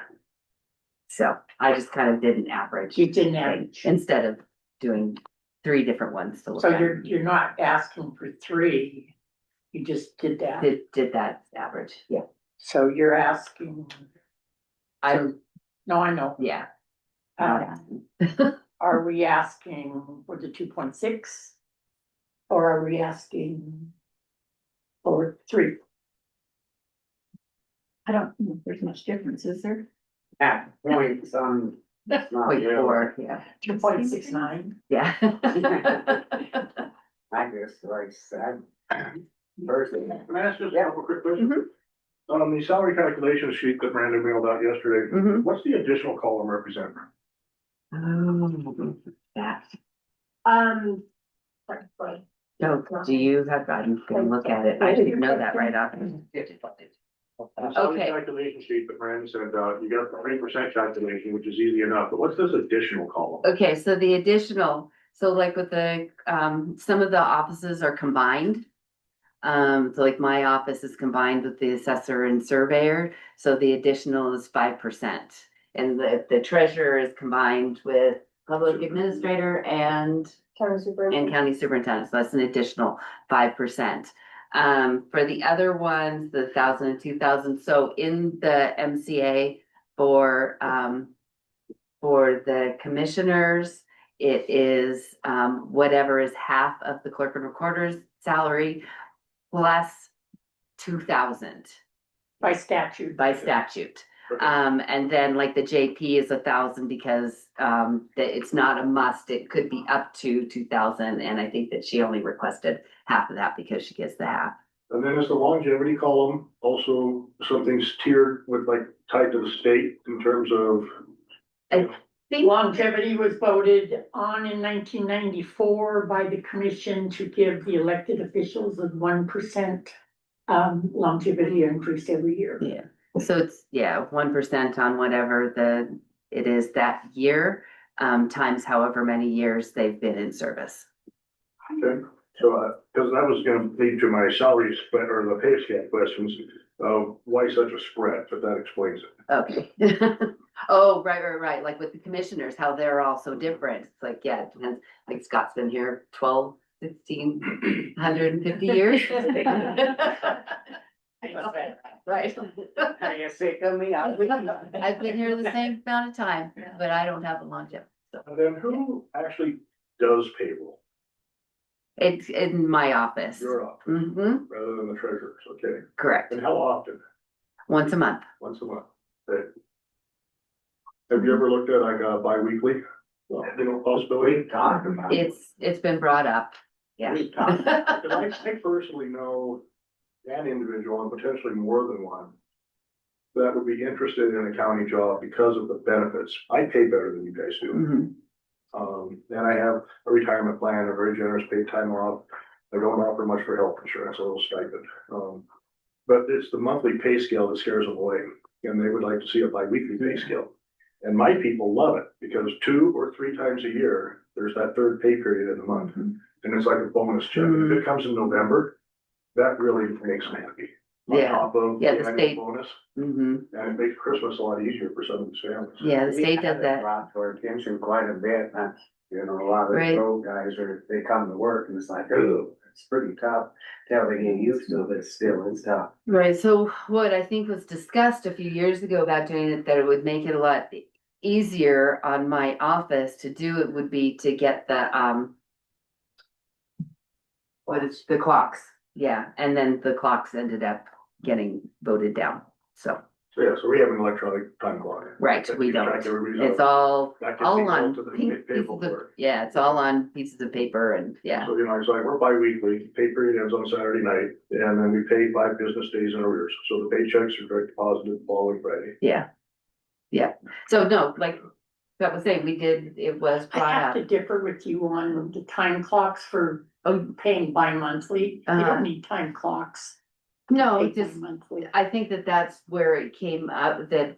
So I just kind of did an average. You didn't average. Instead of doing 3 different ones to look So at. you're not asking for 3, you just did that. Did that average, yeah. So you're asking, I'm, no, I know. yeah. Not Um, asking. Are we asking for the 2.6? Or are we asking for 3? I don't think there's much difference, is there? At points, it's not Wait, really. 4, yeah. 2.69? Yeah. I just like said. Person. Can I ask just a couple quick questions? The salary calculation sheet that Brandon mailed out yesterday, Mhm. what's the additional column represent? That, Sorry. no, do you have, I'm gonna look at it, I should know that right off. The salary Okay. calculation sheet that Brandon sent out, you got the 3% calculation, which is easy enough, but what's this additional column? Okay, so the additional, so like with the, some of the offices are combined. So like my office is combined with the assessor and surveyor, so the additional is 5%. And the treasurer is combined with public administrator and County superintendent. county superintendent, so that's an additional 5%. For the other ones, the 1,000 and 2,000, so in the MCA for the commissioners, it is, whatever is half of the clerk and recorder's salary plus 2,000 By statute. by statute. And then like the JP is 1,000 because, it's not a must, it could be up to 2,000, and I think that she only requested half of that because she gets the half. And then is the longevity column also something's tiered with like tied to the state in terms of? Longevity was voted on in 1994 by the commission to give the elected officials a 1% longevity increase every year. Yeah, so it's, 1% on whatever it is that year, times however many years they've been in service. Okay, so, because that was gonna lead to my salary spread or the pay scale questions, why such a spread, but that explains it. Okay. Oh, right, like with the commissioners, how they're all so different, it's like, yeah, it depends, like Scott's been here 12, 16, 150 years. Right. Are you sick of me? I've been here the same amount of time, but I don't have a longevity, so. And then who actually does payroll? It's in my office. Your office, Mm-hmm, rather than the treasurer's, okay? correct, And how often? once a month. Once a month. Okay. Have you ever looked at like a bi-weekly, possibility? We talked about it. It's been brought up, yeah. We talked about Because I personally know an individual and potentially more than one that would be interested in a county job because of the benefits. I pay better than you guys do. Mhm. And I have a retirement plan, a very generous paid time off. I don't offer much for health insurance, a little stipend. But it's the monthly pay scale that scares them away, and they would like to see a bi-weekly pay scale. And my people love it because 2 or 3 times a year, there's that third pay period in the month. And it's like a bonus check. If it comes in November, that really makes me happy. On Yeah. top of Yeah, the the annual state- bonus, Mhm. and it makes Christmas a lot easier for some of these families. Yeah, the We state had does it that. brought to our attention quite a bit, a lot of Right. the road guys they come to work and it's like, oh, it's pretty tough. Till they get used to it, still it's tough. Right, so what I think was discussed a few years ago about doing it, that it would make it a lot easier on my office to do it would be to get the, what is the clocks? Yeah, and then the clocks ended up getting voted down, so, So yeah, so we have an electronic time clock. right, That we keeps track don't. of everybody's It's hours. all, That gets all emailed on to the pieces payroll of, clerk. yeah, it's all on pieces of paper and, yeah, So, it's like, we're bi-weekly, pay period ends on Saturday night, and then we pay 5 business days in arrears. So the paychecks are direct deposited the following Friday. yeah. Yeah, so no, like, that was saying, we did, it was I brought have up. to differ with you on the time clocks for paying bi-monthly. You Uh-huh. don't need time clocks. No, Pay just, bi-monthly. I think that that's where it came up, that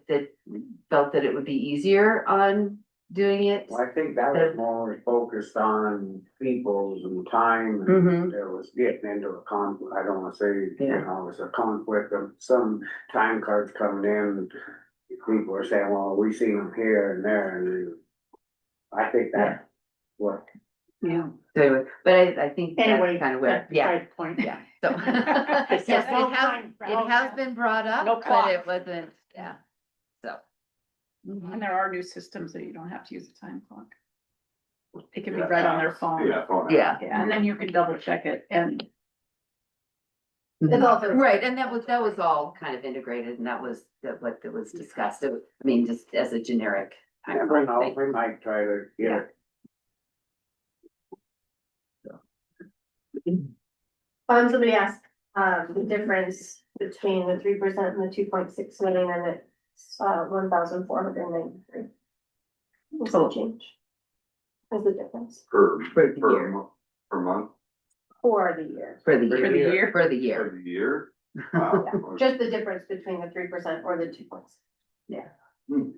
felt that it would be easier on doing it. Well, I think that was more focused on people's and time. Mhm. And there was getting into a conflict, I don't wanna say, you Yeah. know, it was a conflict of some time cards coming in. People are saying, well, we seen them here and there, and I think that, what, Yeah. So anyway, but I think Anyway, that's kind of where, that's yeah, beside the point. yeah, so. Yes, Yes, no it has, time. it has been brought up, No but clock. it wasn't, yeah, so. And there are new systems that you don't have to use a time clock. It can be Yeah, right on their phone. Yeah, phone. Yeah. Yeah, and then you can double check it and It's all for- Right, and that was all kind of integrated, and that was what was discussed, I mean, just as a generic. I time never clock know, thing. we might try to get it. Somebody asked, the difference between the 3% and the 2.6 million, and it's, 1,493. What's the change? What's the difference Per, For the per, year. per month, for the year? For the For the year, year. for the per year. year. Yeah, Wow. just the difference between the 3% or the 2.6.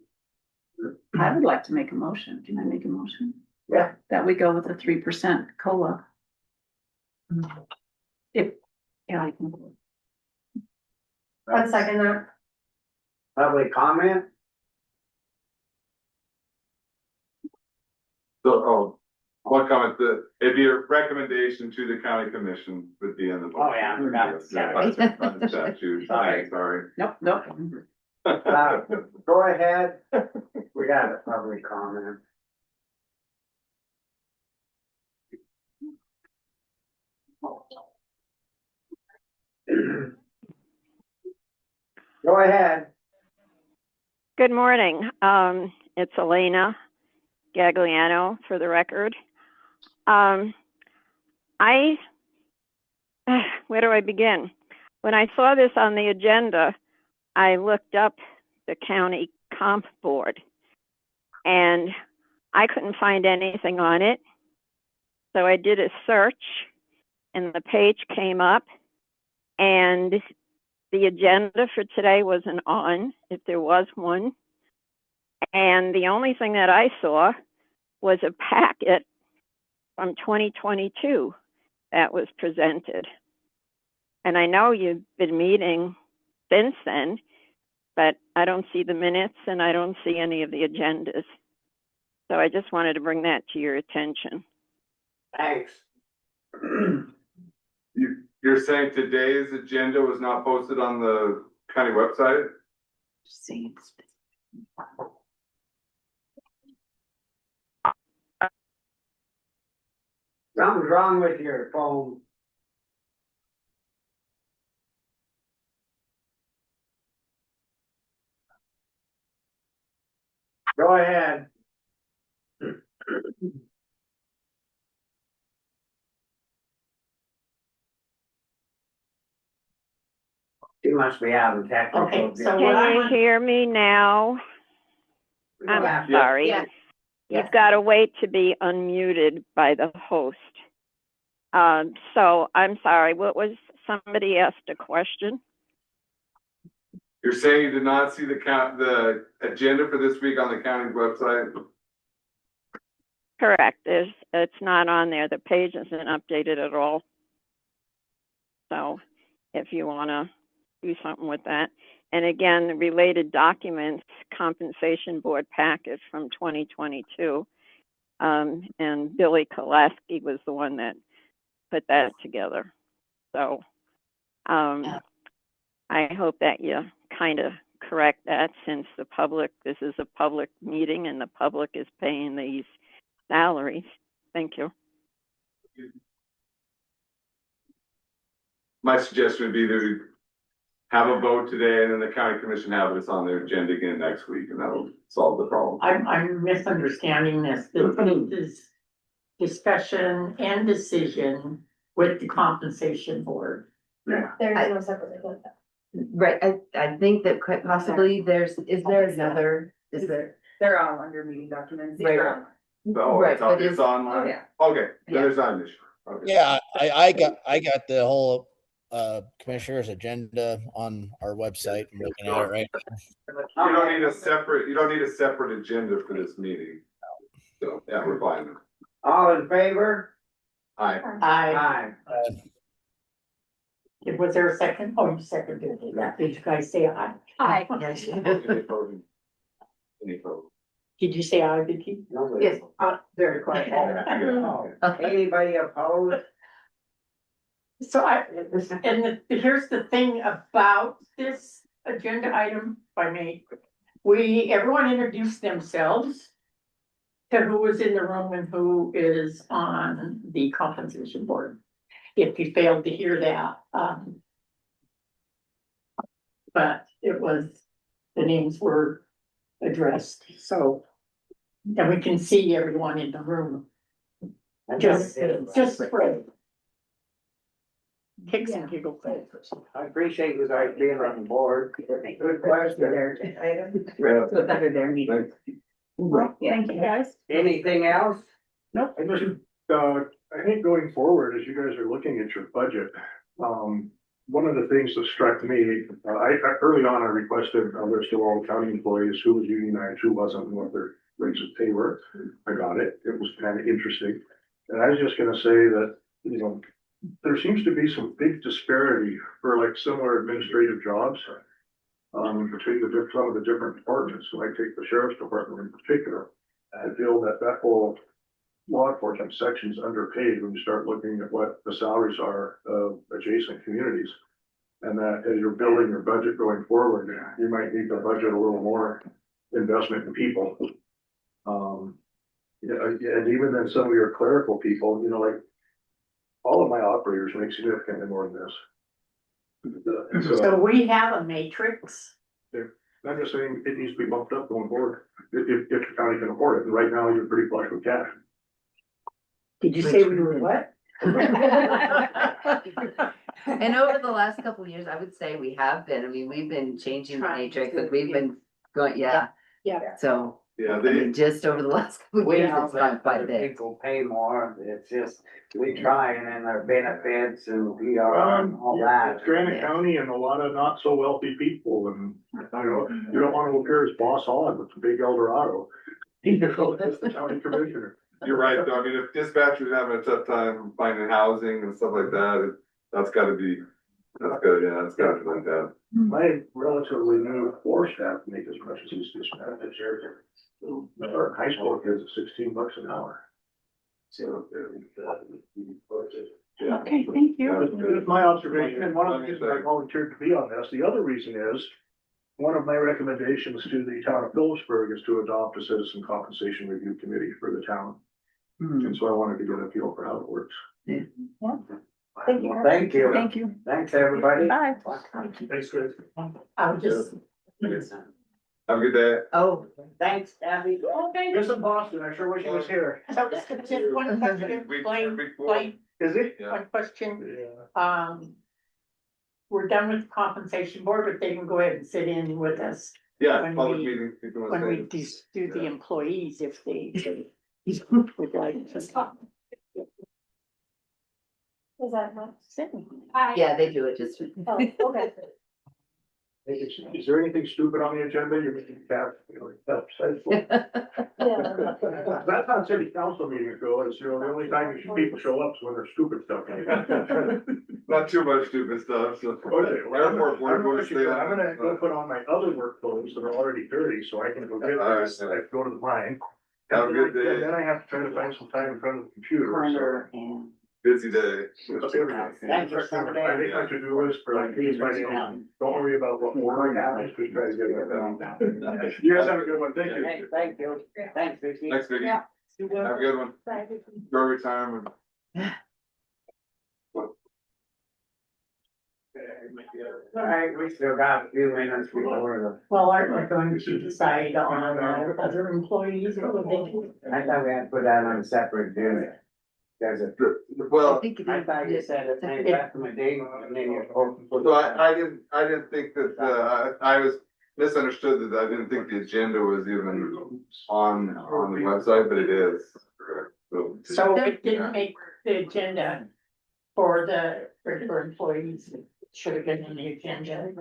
I would like to make a motion. Can I make a motion? Yeah. That we go with the 3% COLA. If, yeah, I can. One second, that. Public comment? So, oh, one comment, it'd be a recommendation to the county commission would be in the. Oh, yeah, I forgot. By statute, Sorry. sorry. Nope, nope. Go ahead. We got a public comment. Go ahead. Good morning. It's Elena Gagliano for the record. Where do I begin? When I saw this on the agenda, I looked up the county comp board and I couldn't find anything on it. So I did a search and the page came up and the agenda for today wasn't on, if there was one. And the only thing that I saw was a packet from 2022 that was presented. And I know you've been meeting since then, but I don't see the minutes and I don't see any of the agendas. So I just wanted to bring that to your attention. Thanks. You're saying today's agenda was not posted on the county website? Something's wrong with your phone. Go ahead. You must be having technical. Okay, so Can what I you want, hear me now? I'm Yeah. sorry. Yeah. You've got to wait to be unmuted by the host. So I'm sorry, what was, somebody asked a question? You're saying you did not see the agenda for this week on the county's website? Correct, it's not on there, the page isn't updated at all. So if you want to do something with that. And again, the related documents, compensation board packet from 2022. And Billy Kolaski was the one that put that together. So I hope that you kind of correct that, since the public, this is a public meeting and the public is paying these salaries. Thank you. My suggestion would be to have a vote today and then the county commission have this on their agenda again next week, and that'll solve the problem. I'm misunderstanding this. This is discussion and decision with the compensation board. Yeah. There's no separate agenda. Right, I think that quite possibly is there another, is there? They're all under meeting documents. Right. Oh, Right, it's on, but it's online? Oh, yeah. Okay, then Yeah. there's not an issue. Okay. Yeah, I got the whole commissioner's agenda on our website. I'm looking at it right now. You don't need a separate agenda for this meeting. So, yeah, we're fine. All in favor? Aye. I, Aye. was there a second? Oh, you seconded it. Yeah, did you guys say aye? Aye. Yes. Any opposed? Any opposed? Did you say aye, Vicky? Nobody. Yes, very quiet. Anybody opposed? So here's the thing about this agenda item, if I may. Everyone introduced themselves to who was in the room and who is on the compensation board. If you failed to hear that, but the names were addressed, so. And we can see everyone in the room. Just for kicks and giggles. I appreciate you guys being on the board. Good question. Yeah. So it's under their meeting. Well, thank you, guys. Anything else? I just, I think going forward, as you guys are looking at your budget, one of the things that struck me, early on, I requested a list of all county employees, who was unionized, who wasn't, and what their rates of pay were. I got it. It was kind of interesting. And I was just gonna say that, you know, there seems to be some big disparity for like similar administrative jobs. Between some of the different departments, so I take the sheriff's department in particular. I feel that whole law enforcement section is underpaid when you start looking at what the salaries are of adjacent communities. And that as you're building your budget going forward, you might need to budget a little more investment in people. And even then some of your clerical people, you know, like all of my operators make significantly more than this. And So we have a matrix. I'm just saying it needs to be bumped up going forward, if the county can afford it. And right now, you're pretty flush with cash. Did you say we were what? And over the last couple of years, I would say we have been, I mean, we've been changing the matrix, but we've been going, yeah. Yeah. So, Yeah, I mean, just over the last couple of We years, know it's gone that quite a other bit. people pay more, it's just, we try and then their benefits and PR and all that. It's Granite County and a lot of not so wealthy people, and I know, you don't want to appear as Boss Hog with the big Eldorado. You know, that's the county commissioner. you're right, though. I mean, if dispatcher's having a tough time finding housing and stuff like that, that's gotta be like that. My relatively new floor staff make as much as these dispatchers. Our high school kids are $16 an hour. So. Okay, thank you. That's my observation, and one of the reasons I volunteered to be on this, the other reason is, one of my recommendations to the town of Phillipsburg is to adopt a citizen compensation review committee for the town. And so I wanted to get a feel for how it works. Thank you. Well, thank you. Thank you. Thanks, everybody. Bye. Thanks, Chris. I was just. Have a good day. Oh, Thanks, Abby. This is Boston, I sure wish he was here. So just one question, Blaine, Blaine, Is it? Yeah. one question. Yeah. We're done with the compensation board, but they can go ahead and sit in with us Yeah, When public we- meeting. if you wanna when say we it. do the Yeah. employees if they would like to talk. Is that what? Sit. yeah, they do it just. Oh, okay. Is there anything stupid on the agenda? You're making cap, you know, that's. Yeah. That's how city council meetings go, is, you know, the only time people show up is when there's stupid stuff. Not too much stupid stuff, so. Okay, well, Airport board I'm wouldn't say that. gonna go put on my other work clothes that are already dirty, so I can go get All right. this, I have to go to the mine. Have a good day. Then I have to try to find some time in front of the computer, so. Busy day. Thanks for coming in. I think my to-do list for like, these might don't worry about what more happens, just try to get it done. You guys have a good one, thank you. Hey, thank you. Thanks, Vicky. Thanks, Vicky. Yeah. Have a good one. Bye. Enjoy retirement. All right, we still got a few minutes before Well, aren't we going to decide on other employees or what they do? I thought we had to put that on a separate agenda. There's a, I Well, think it I thought you is. said it, made recommendation, and then you're supposed to put. so I didn't think that, I was misunderstood that I didn't think the agenda was even on the website, but it is. So it didn't make the agenda for the regular employees. It should have been on the agenda.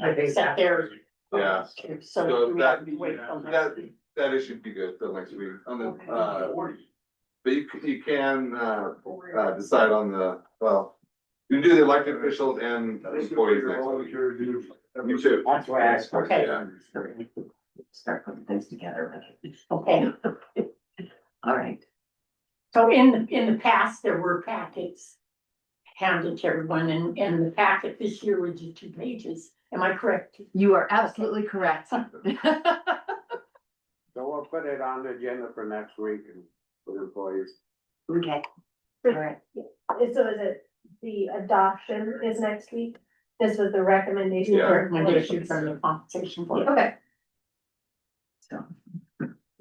I think Sat there. Yeah. So So we have to wait till that next week. issue should be good till next week on the, but you can, decide on the, well, you can do the elected officials and employees next week. You too. That's why I asked. Okay. Yeah. Start putting things together. Okay, All right. so in the past, there were packets handed to everyone and the packet this year was just 2 pages. Am I correct? You are absolutely correct. So we'll put it on the agenda for next week and for employees. Okay. All right. So is it the adoption is next week? This was the recommendation. Yeah. Recommendation from the compensation board. Okay. So.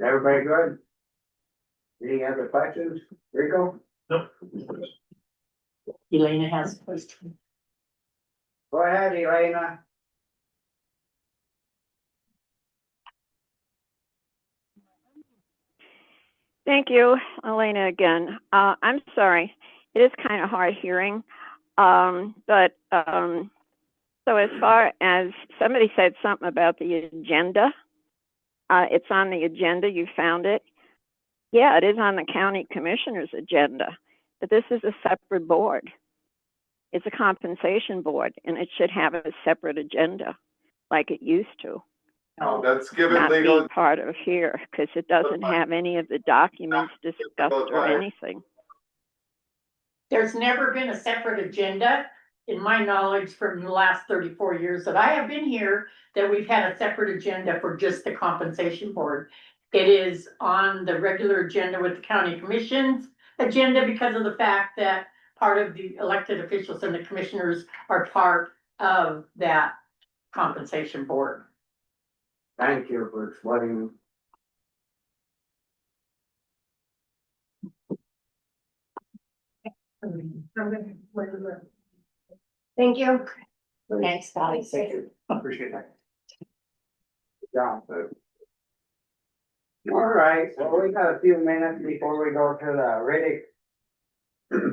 Everybody good? Any other questions? Rico? Nope. Elena has a question. Go ahead, Elena. Thank you, Elena again. I'm sorry. It is kind of hard hearing. So as far as somebody said something about the agenda, it's on the agenda, you found it. Yeah, it is on the county commissioner's agenda, but this is a separate board. It's a compensation board and it should have a separate agenda like it used to. Oh, that's given Not legal. be part of here because it doesn't have any of the documents discussed or anything. There's never been a separate agenda, in my knowledge, from the last 34 years that I have been here, that we've had a separate agenda for just the compensation board. It is on the regular agenda with the county commission's agenda because of the fact that part of the elected officials and the commissioners are part of that compensation board. Thank you for explaining. Thank you. Thanks, guys. Thank you. Appreciate that. Yeah. All right, well, we got a few minutes before we go to the Riddick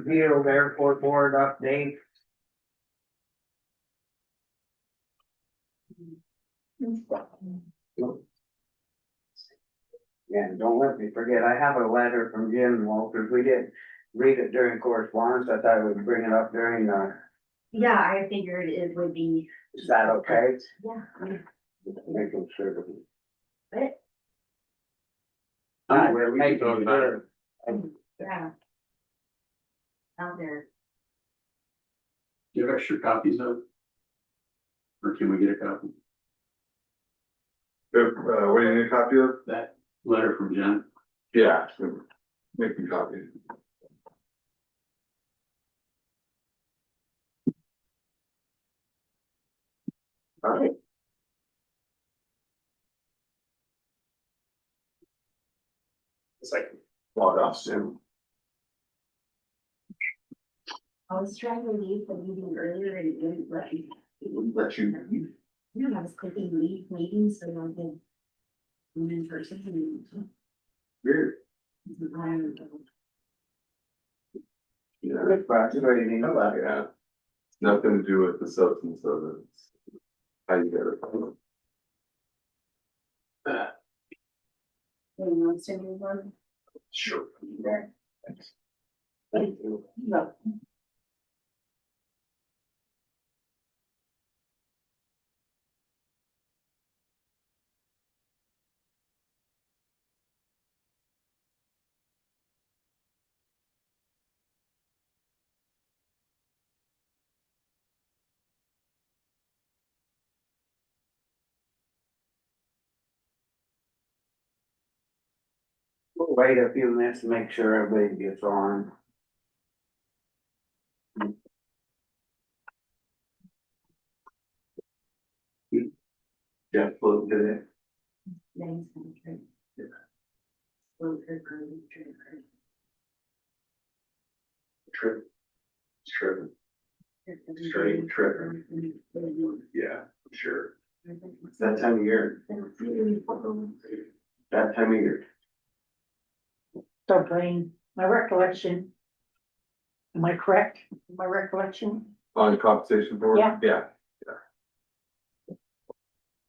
Field Airport Board update. Yeah, don't let me forget, I have a letter from Jim Walters. We didn't read it during correspondence. I thought I would bring it up during Yeah, I figured it would be, is that okay? yeah. Making sure. But, Making sure. yeah. Out there. Do you have extra copies of? Or can we get a copy? What do you need a copy of? That letter from Jen? Yeah, make me copy. All right. It's like log off soon. I was trying to leave the meeting earlier and it didn't let me. It wouldn't let you. You know, I was clicking leave meetings so I could. In person and. Weird. Yeah. Frustrating. Yeah. Nothing to do with the substance of it. It's how you get it. Anyone else send you one? Sure. There. Thank you. No. We'll wait a few minutes to make sure everybody gets on. Jeff flew today. Name's gonna try. Yeah. Well, trip. Trip. Trip. Straight trip. Yeah, sure. It's that time of year. That time of year. So Blaine, my recollection. Am I correct? My recollection? On the compensation board? Yeah. Yeah.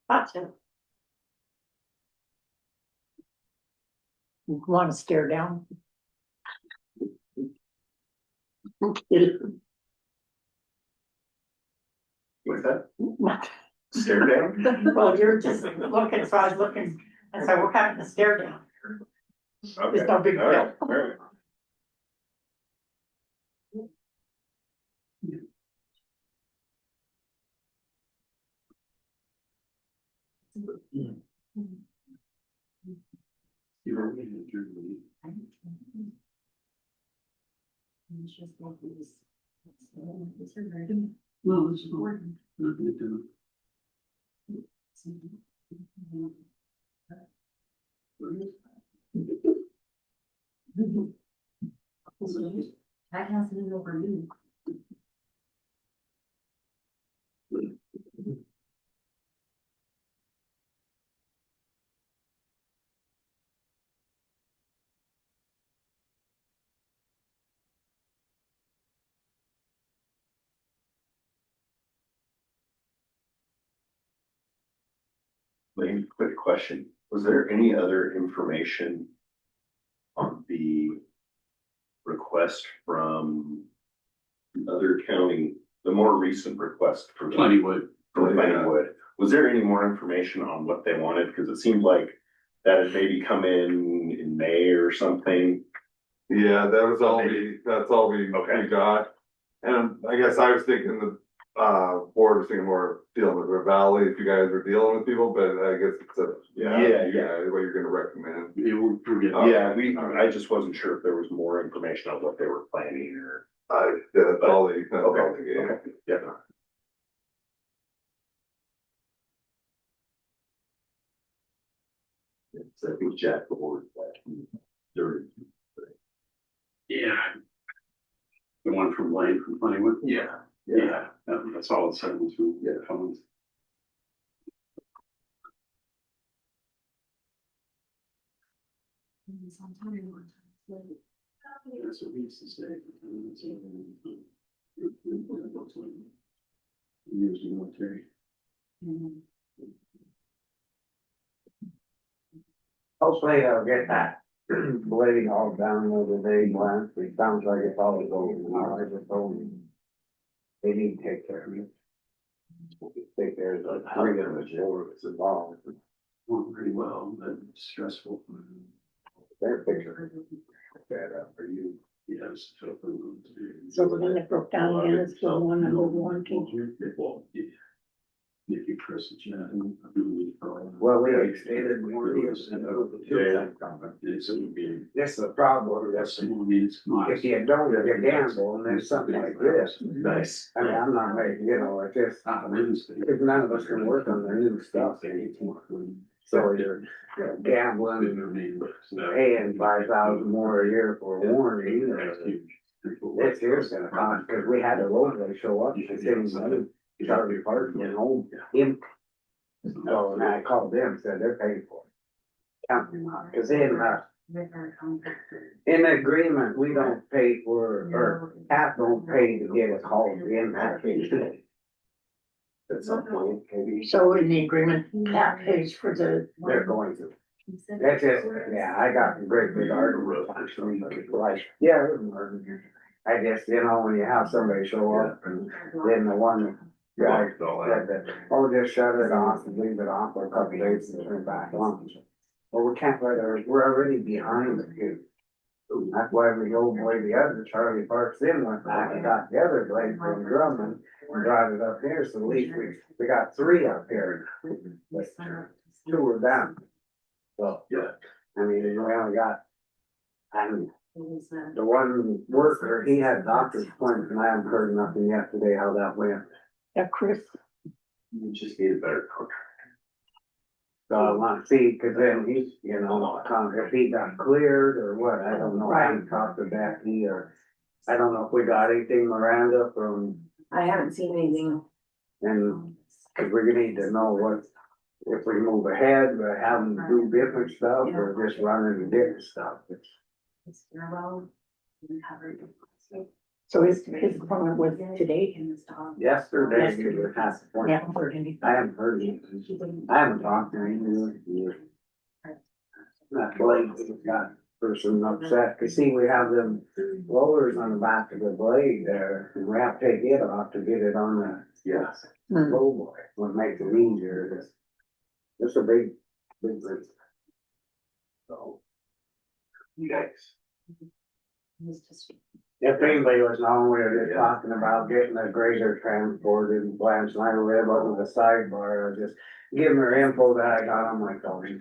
Gotcha. You want to stare down? What's that? Stare down? Well, you're just looking, so I was looking, and so we're having to stare down. Okay. It's no big All right, deal. all right. You don't need to adjourn the meeting. It's just like these. It's already. No, this is important. Not gonna do That hasn't been over me. Lane, quick question. Was there any other information on the request from other county, the more recent request for Plentywood. Plentywood? Was there any more information on what they wanted? Because it seemed like that had maybe come in May or something. Yeah, that's all we got. And I guess I was thinking the, board was thinking more dealing with the valley, if you guys are dealing with people, but I guess it's a. Yeah. What you're gonna recommend. We'll get. I just wasn't sure if there was more information on what they were planning or. That's all they gave. Okay. Yeah. So I think Jack Ford, during. Yeah. The one from Lane from Plentywood? Yeah. Yeah, that's all it said was from phones. That's what we used to say. Years in the military. Hopefully I'll get that blade all down the other day, Glenn. It sounds like it's all over now. I just told him. They need to take care of it. I think there's a three of us more that's involved. Went pretty well, but stressful. Their picture. That up for you. Yes. So the one that broke down again is the one number one, can you? If you press the chat. Well, we extended more years than the two time comment. It's gonna be. This is the problem. That's if you don't, you gamble, and there's something like this. Nice. I mean, I'm not making, it's just, if none of us can work on the new stuff anymore. So you're gambling and paying 5,000 more a year for a warranty. This here's gonna cost, cause we had a local show up, and they Charlie Park went home, him. So, and I called them, said they're paying for it. Count them out, cause in the agreement, we don't pay for, or CAP don't pay to get a call in that case. At some point, maybe. So in the agreement, that pays for the. They're going to. That's just, I got a great big argument. Like, yeah, it was murder. I guess, when you have somebody show up and then the one guy said that, just shut it off and leave it off for a couple days and turn it back on. Well, we can't we're already behind the queue. That's why the old boy, the other Charlie Parks in went back and got the other blade from Drummond and brought it up here, so at least we got three up here. But two are down. So, I mean, we only got, the one worker, he had doctor's appointment, and I haven't heard nothing yet today how that went. Yeah, Chris. You just need a better contract. So I want to see, cause then he's, if he got cleared or what, I don't know, I haven't talked to Becky or. I don't know if we got anything, Miranda, from, I haven't seen anything. and, cause we need to know what. If we move ahead, but have them do different stuff or just run into different stuff. So his appointment was today. Yesterday, we were half the point. I haven't heard anything. I haven't heard anything. I haven't talked to him. That blade got person upset, cause see, we have them rollers on the back of the blade there, and we have to take it off to get it on the, low boy, what makes it easier. It's a big risk. So. Yikes. If anybody was known, we were just talking about getting a grader transported, and Blanche and I live over the sidebar, I just give them her info that I got on my phone.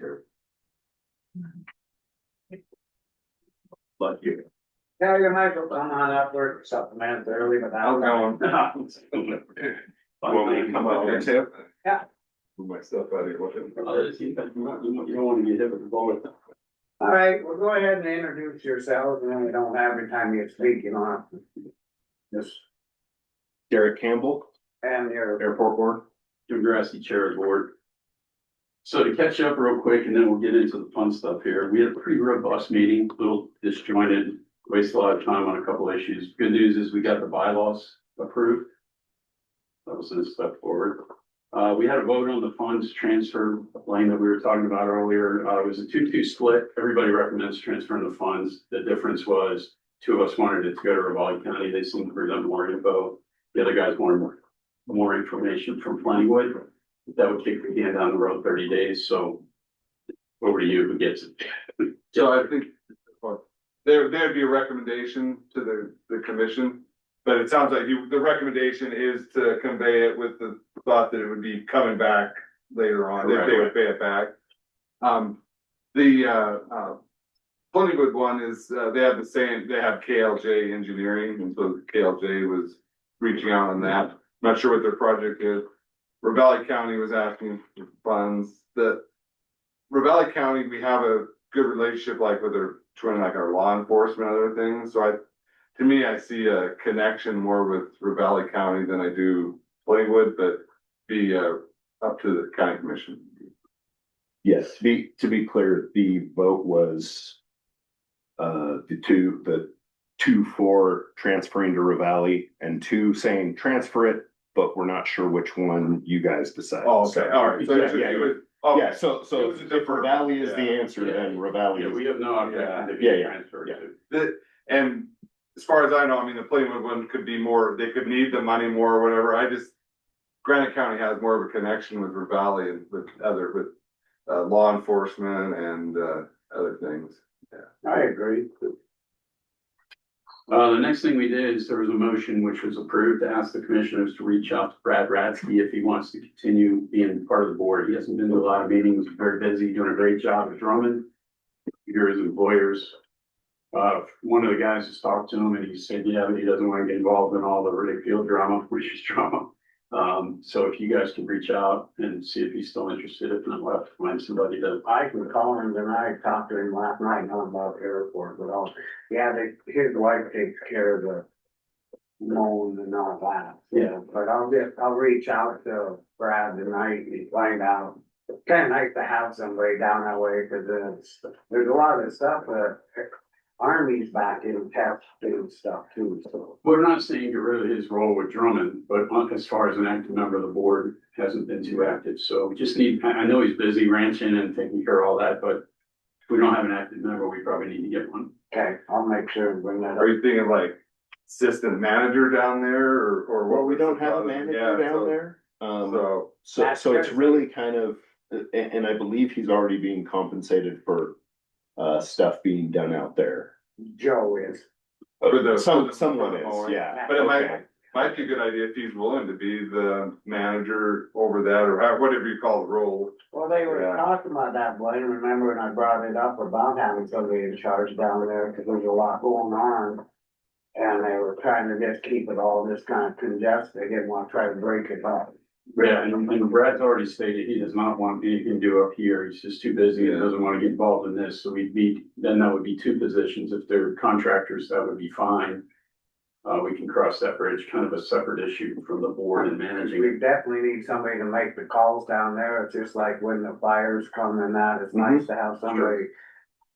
But you. Yeah, you might go come on up, work supplements early, but I'll I'll go on. Want me to come up here too? Yeah. Move my stuff out of here. You don't want to get hit with the bullet. All right, well, go ahead and introduce yourselves, and then we don't have every time you speak, just, Derek Campbell, and your. Airport Board. Jim Grassi, Chair of the Board. So to catch up real quick, and then we'll get into the fun stuff here. We had a pretty robust meeting, a little disjointed, wasted a lot of time on a couple of issues. Good news is we got the bylaws approved. That was a step forward. We had a vote on the funds transfer line that we were talking about earlier. It was a 2-2 split. Everybody recommends transferring the funds. The difference was two of us wanted it to go to Ravalli County. They seemed to present more info. The other guys wanted more information from Plentywood. That would kick the can down the road 30 days. So over to you, who gets it? So I think there'd be a recommendation to the commission, but it sounds like the recommendation is to convey it with the thought that it would be coming back later on, if they would pay it back. The Plentywood one is, they have KLJ Engineering, and so KLJ was reaching out on that. I'm not sure what their project is. Ravalli County was asking for funds. Ravalli County, we have a good relationship like with our law enforcement, and other things. So to me, I see a connection more with Ravalli County than I do Plentywood, but be up to the county commission. Yes, to be clear, the vote was the two for transferring to Ravalli and two saying transfer it, but we're not sure which one you guys decide. Oh, okay, all right. So Yeah, so if Ravalli is the answer, then Ravalli Yeah, is. we have no objection to Yeah, being yeah, transferred. yeah. And as far as I know, I mean, the Plentywood one could be more, they could need the money more or whatever. Granite County has more of a connection with Ravalli and with law enforcement and other things. Yeah, I agree. The next thing we did is there was a motion which was approved to ask the commissioners to reach out to Brad Radsky if he wants to continue being part of the board. He hasn't been to a lot of meetings, very busy, doing a great job at Drummond. Here his employers. One of the guys just talked to him and he said, yeah, but he doesn't want to get involved in all the Riddick Field drama, which is drama. So if you guys could reach out and see if he's still interested, if not, we'll have to find somebody to. I can call him tonight, talked to him last night, not about the airport, but his wife takes care of the mowing and all that. Yeah. But I'll reach out to Brad tonight and find out. It's kind of nice to have somebody down that way, cause there's a lot of stuff that Army's back in test doing stuff too, so. We're not saying get rid of his role with Drummond, but as far as an active member of the board, hasn't been too active, so we just need, I know he's busy ranching and taking care of all that, but if we don't have an active member, we probably need to get one. Okay, I'll make sure and bring that up. Are you thinking like assistant manager down there or what? Well, we don't have a manager down there. So it's really kind of, and I believe he's already being compensated for stuff being done out there. Joe is. Someone is, yeah. But it might be a good idea if he's willing to be the manager over that or whatever you call the role. Well, they were talking about that, Blaine, remember when I brought it up about having somebody in charge down there, cause there's a lot going on. And they were trying to just keep it all just kind of congested, they didn't want to try to break it up. Yeah, and Brad's already stated he does not want anything to do up here, he's just too busy and doesn't want to get involved in this, so then that would be two positions, if they're contractors, that would be fine. We can cross that bridge, kind of a separate issue from the board and managing. We definitely need somebody to make the calls down there, it's just like when the fires come and that, it's nice to have somebody.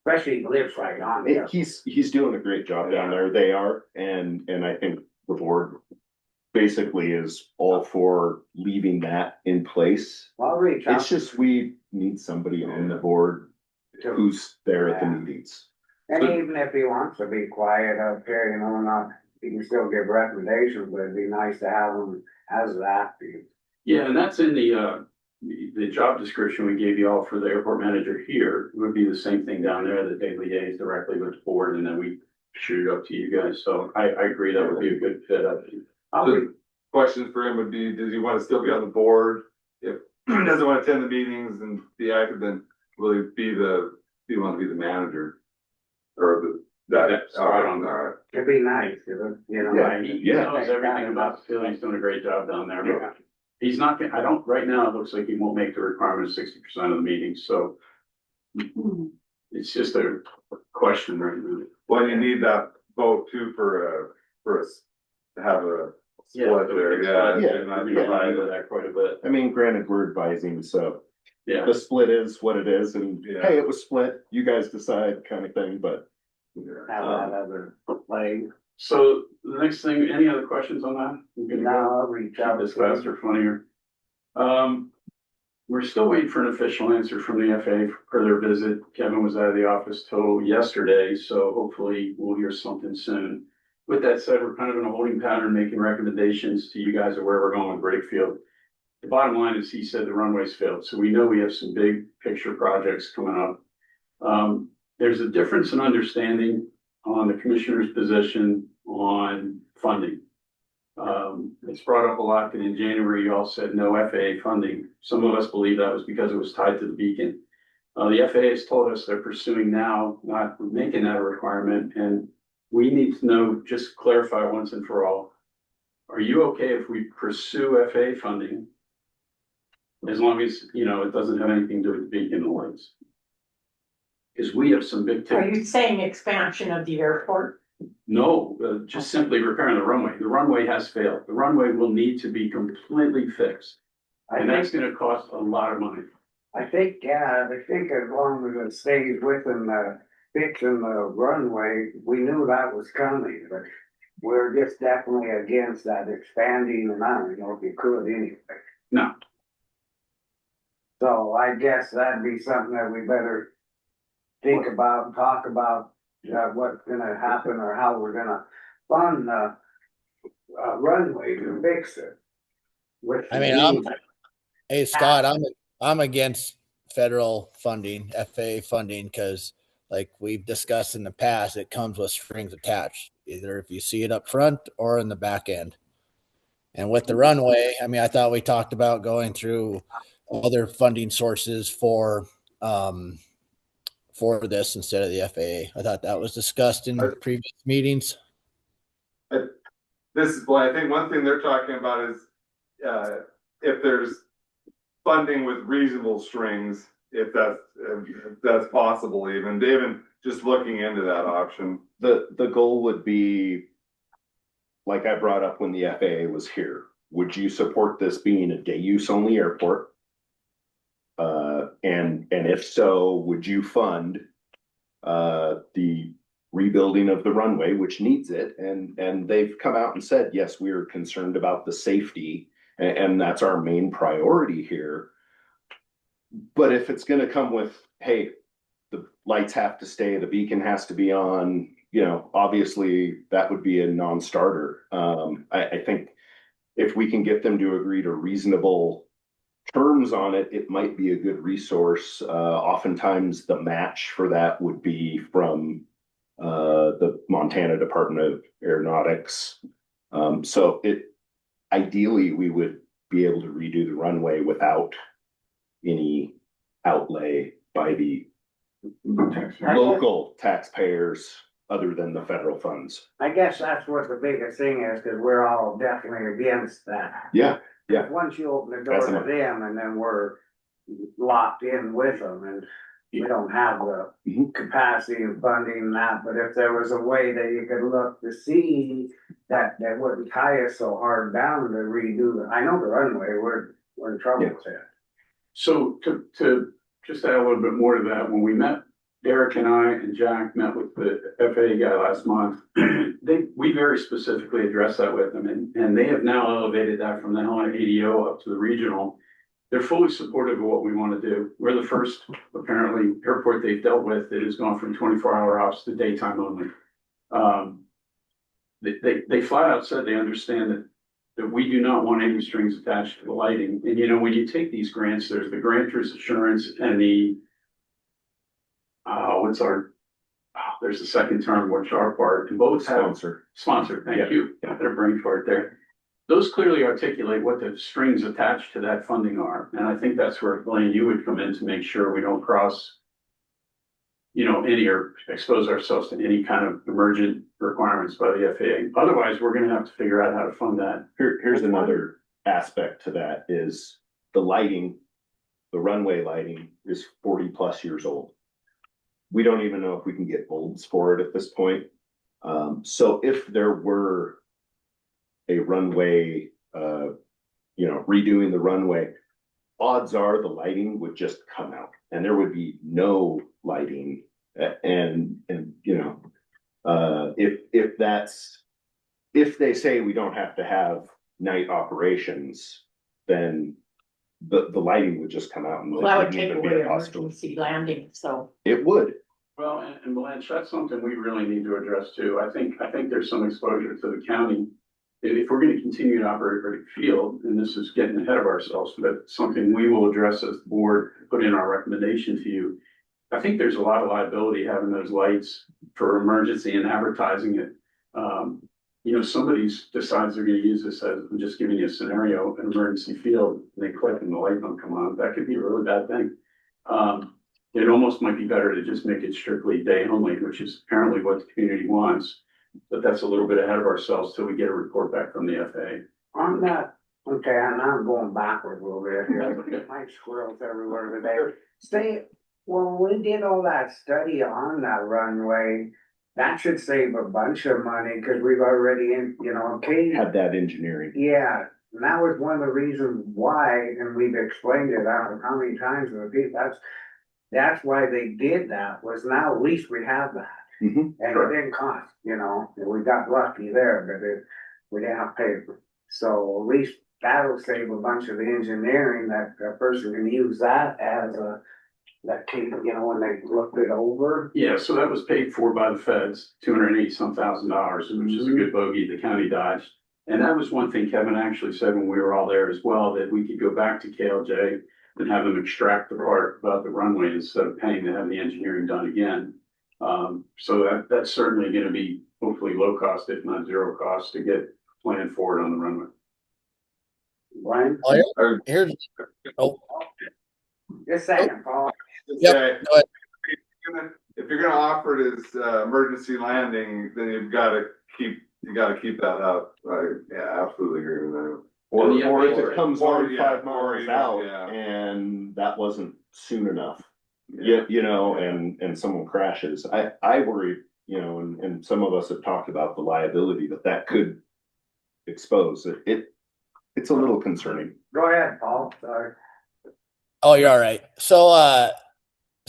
Especially he lives right on there. He's doing a great job down there, they are, and I think the board basically is all for leaving that in place. I'll reach out. It's just, we need somebody on the board who's there at the meetings. And even if he wants to be quiet up here, he can still give recommendations, but it'd be nice to have him as that. Yeah, and that's in the job description we gave you all for the airport manager here, it would be the same thing down there, that they liaise directly with the board and then we shoot it up to you guys, so I agree that would be a good fit, I think. The question for him would be, does he want to still be on the board? If he doesn't want to attend the meetings and be active, then will he do you want to be the manager? Or It'd be nice, He knows everything about the field, he's doing a great job down there, but he's not, right now, it looks like he won't make the requirement of 60% of the meetings, so. It's just a question right now. Well, you need that vote too for us to have a split there, that quite a bit. I mean, granted, we're advising, so. Yeah. The split is what it is, and hey, it was split, you guys decide kind of thing, but. Have that other play. So the next thing, any other questions on that? Now I'll reach out. This faster, funnier. We're still waiting for an official answer from the FAA for their visit. Kevin was out of the office till yesterday, so hopefully we'll hear something soon. With that said, we're kind of in a holding pattern, making recommendations to you guys of where we're going with Brakefield. The bottom line is he said the runways failed, so we know we have some big picture projects coming up. There's a difference in understanding on the commissioner's position on funding. It's brought up a lot that in January, you all said no FAA funding. Some of us believe that was because it was tied to the beacon. The FAA has told us they're pursuing now, not making that a requirement, and we need to know, just clarify once and for all. Are you okay if we pursue FAA funding? As long as, you know, it doesn't have anything to do with the beacon and lights. Because we have some big Are tickets. you saying expansion of the airport? No, just simply repairing the runway. The runway has failed. The runway will need to be completely fixed. And that's gonna cost a lot of money. I think as long as it stays within the fixing the runway, we knew that was coming, but we're just definitely against that expanding, and I don't know if you could anyway. No. So I guess that'd be something that we better think about and talk about, what's gonna happen or how we're gonna fund the runway to fix it. I mean, hey, Scott, I'm against federal funding, FAA funding, because like we've discussed in the past, it comes with strings attached, either if you see it up front or in the back end. And with the runway, I mean, I thought we talked about going through other funding sources for this instead of the FAA. I thought that was discussed in previous meetings. This is, well, I think one thing they're talking about is, if there's funding with reasonable strings, if that's possible even. David, just looking into that option. The goal would be, like I brought up when the FAA was here, would you support this being a day use only airport? And if so, would you fund the rebuilding of the runway, which needs it? And they've come out and said, yes, we are concerned about the safety, and that's our main priority here. But if it's going to come with, hey, the lights have to stay, the beacon has to be on, you know, obviously that would be a non-starter. I think if we can get them to agree to reasonable terms on it, it might be a good resource. Oftentimes the match for that would be from the Montana Department of Aeronautics. So ideally we would be able to redo the runway without any outlay by the local taxpayers other than the federal funds. I guess that's what the biggest thing is, because we're all definitely against that. Yeah. Once you open the door to them, and then we're locked in with them, and we don't have the capacity and funding and that, but if there was a way that you could look to see that wouldn't tie us so hard down to redo it. I know the runway, we're in trouble with that. So to just add a little bit more to that, when we met, Derek and I and Jack met with the FAA guy last month, we very specifically addressed that with them, and they have now elevated that from the Helena ADO up to the regional. They're fully supportive of what we want to do. We're the first, apparently, airport they've dealt with that has gone from 24-hour ops to daytime only. They flat out said they understand that we do not want any strings attached to the lighting. And, you know, when you take these grants, there's the grantor's assurance and the, there's the second term, which our part, and both have sponsor, thank you. Yeah, they're brain fart there. Those clearly articulate what the strings attached to that funding are. And I think that's where, Blaine, you would come in to make sure we don't cross, you know, any or expose ourselves to any kind of emergent requirements by the FAA. Otherwise, we're gonna have to figure out how to fund that. Here's another aspect to that is the lighting, the runway lighting is 40+ years old. We don't even know if we can get bulbs for it at this point. So if there were a runway, redoing the runway, odds are the lighting would just come out and there would be no lighting. And if they say we don't have to have night operations, then the lighting would just come out and. Well, that would wouldn't take even be away a possibility. emergency landing, so. It would. Well, and Blanche, that's something we really need to address too. I think there's some exposure to the county. If we're gonna continue to operate Riddick Field, and this is getting ahead of ourselves, but something we will address as the board, put in our recommendation to you. I think there's a lot of liability having those lights for emergency and advertising it. Somebody decides they're gonna use this as, I'm just giving you a scenario, an emergency field, and they click and the light don't come on. That could be a really bad thing. It almost might be better to just make it strictly day only, which is apparently what the community wants. But that's a little bit ahead of ourselves till we get a report back from the FAA. On that, okay, and I'm going backwards a little bit here. My squirrels everywhere today. Say, when we did all that study on that runway, that should save a bunch of money, cause we've already okay. Had that engineering. Yeah, and that was one of the reasons why, and we've explained it, I don't know how many times, that's why they did that, was now at least we have that. Mhm. And it didn't cost, and we got lucky there, but we didn't have paper. So at least that'll save a bunch of the engineering, that a person can use that as when they looked it over. Yeah, so that was paid for by the feds, $280-some thousand, which is a good bogey the county dodged. And that was one thing Kevin actually said when we were all there as well, that we could go back to KLJ and have them extract the part about the runway instead of paying to have the engineering done again. So that's certainly gonna be hopefully low cost, if not zero cost, to get planned for it on the runway. Brian? Here's, Just saying, Paul. Yep, go ahead. If you're gonna offer it as emergency landing, then you've gotta keep that up. Yeah, absolutely agree with that. Or if it comes or, on yeah, 5 miles or, out yeah. and that wasn't soon enough. Yeah. And someone crashes. I worry, and some of us have talked about the liability that could expose it. It's a little concerning. Go ahead, Paul, sorry. Oh, you're all right. So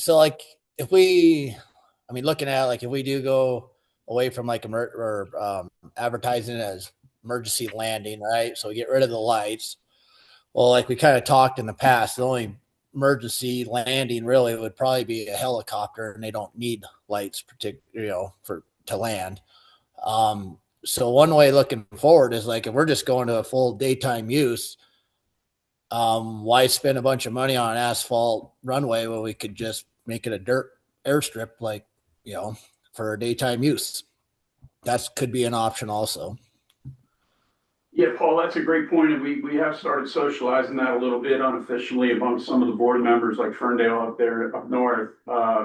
like if we, looking at like if we do go away from like advertising it as emergency landing, right? So we get rid of the lights. Well, like we kind of talked in the past, the only emergency landing really would probably be a helicopter, and they don't need lights, to land. So one way looking forward is like if we're just going to a full daytime use, why spend a bunch of money on an asphalt runway when we could just make it a dirt airstrip, for daytime use? That could be an option also. Yeah, Paul, that's a great point, and we have started socializing that a little bit unofficially among some of the board members like Ferndale up there up north.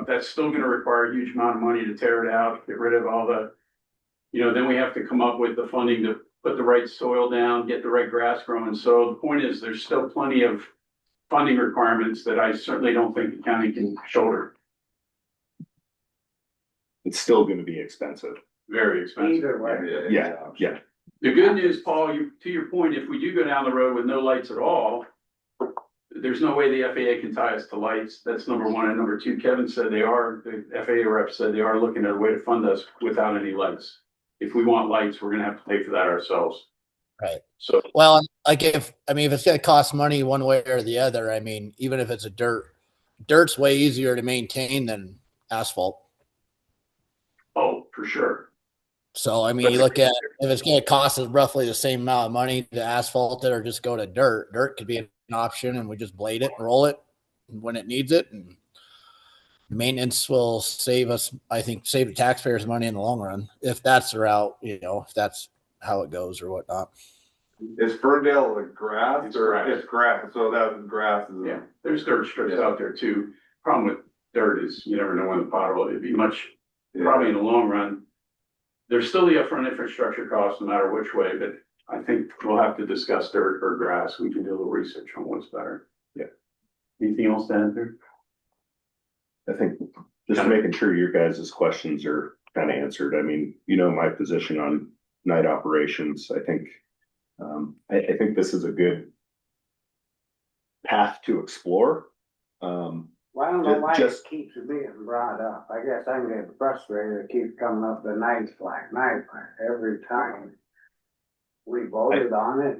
That's still gonna require a huge amount of money to tear it out, get rid of all the, then we have to come up with the funding to put the right soil down, get the right grass growing. So the point is, there's still plenty of funding requirements that I certainly don't think the county can shoulder. It's still going to be expensive. Very expensive. Either way. Yeah. The good news, Paul, to your point, if we do go down the road with no lights at all, there's no way the FAA can tie us to lights. That's number one. And number two, Kevin said the FAA rep said they are looking at a way to fund us without any lights. If we want lights, we're gonna have to pay for that ourselves. Right. So, well, like if it's gonna cost money one way or the other, even if it's dirt's way easier to maintain than asphalt. Oh, for sure. So, you look at if it's going to cost us roughly the same amount of money to asphalt it or just go to dirt. Dirt could be an option, and we just blade it, roll it when it needs it, and maintenance will save us. I think save the taxpayers money in the long run if that's the route. If that's how it goes or whatnot. Is Ferndale a grass It's or grass. it's grass? So that grass is. Yeah, there's dirt strips out there too. Problem with dirt is you never know when the pothole. It'd be much probably in the long run. There's still the upfront infrastructure cost no matter which way, but I think we'll have to discuss dirt or grass. We can do a little research on what's better. Yeah. Anything else to add there? I think just making sure your guys' questions are kind of answered. My position on night operations, I think this is a good path to explore. Well, I don't know why Just- it keeps being brought up. I guess I'm getting frustrated. It keeps coming up the night flag every time we voted on it.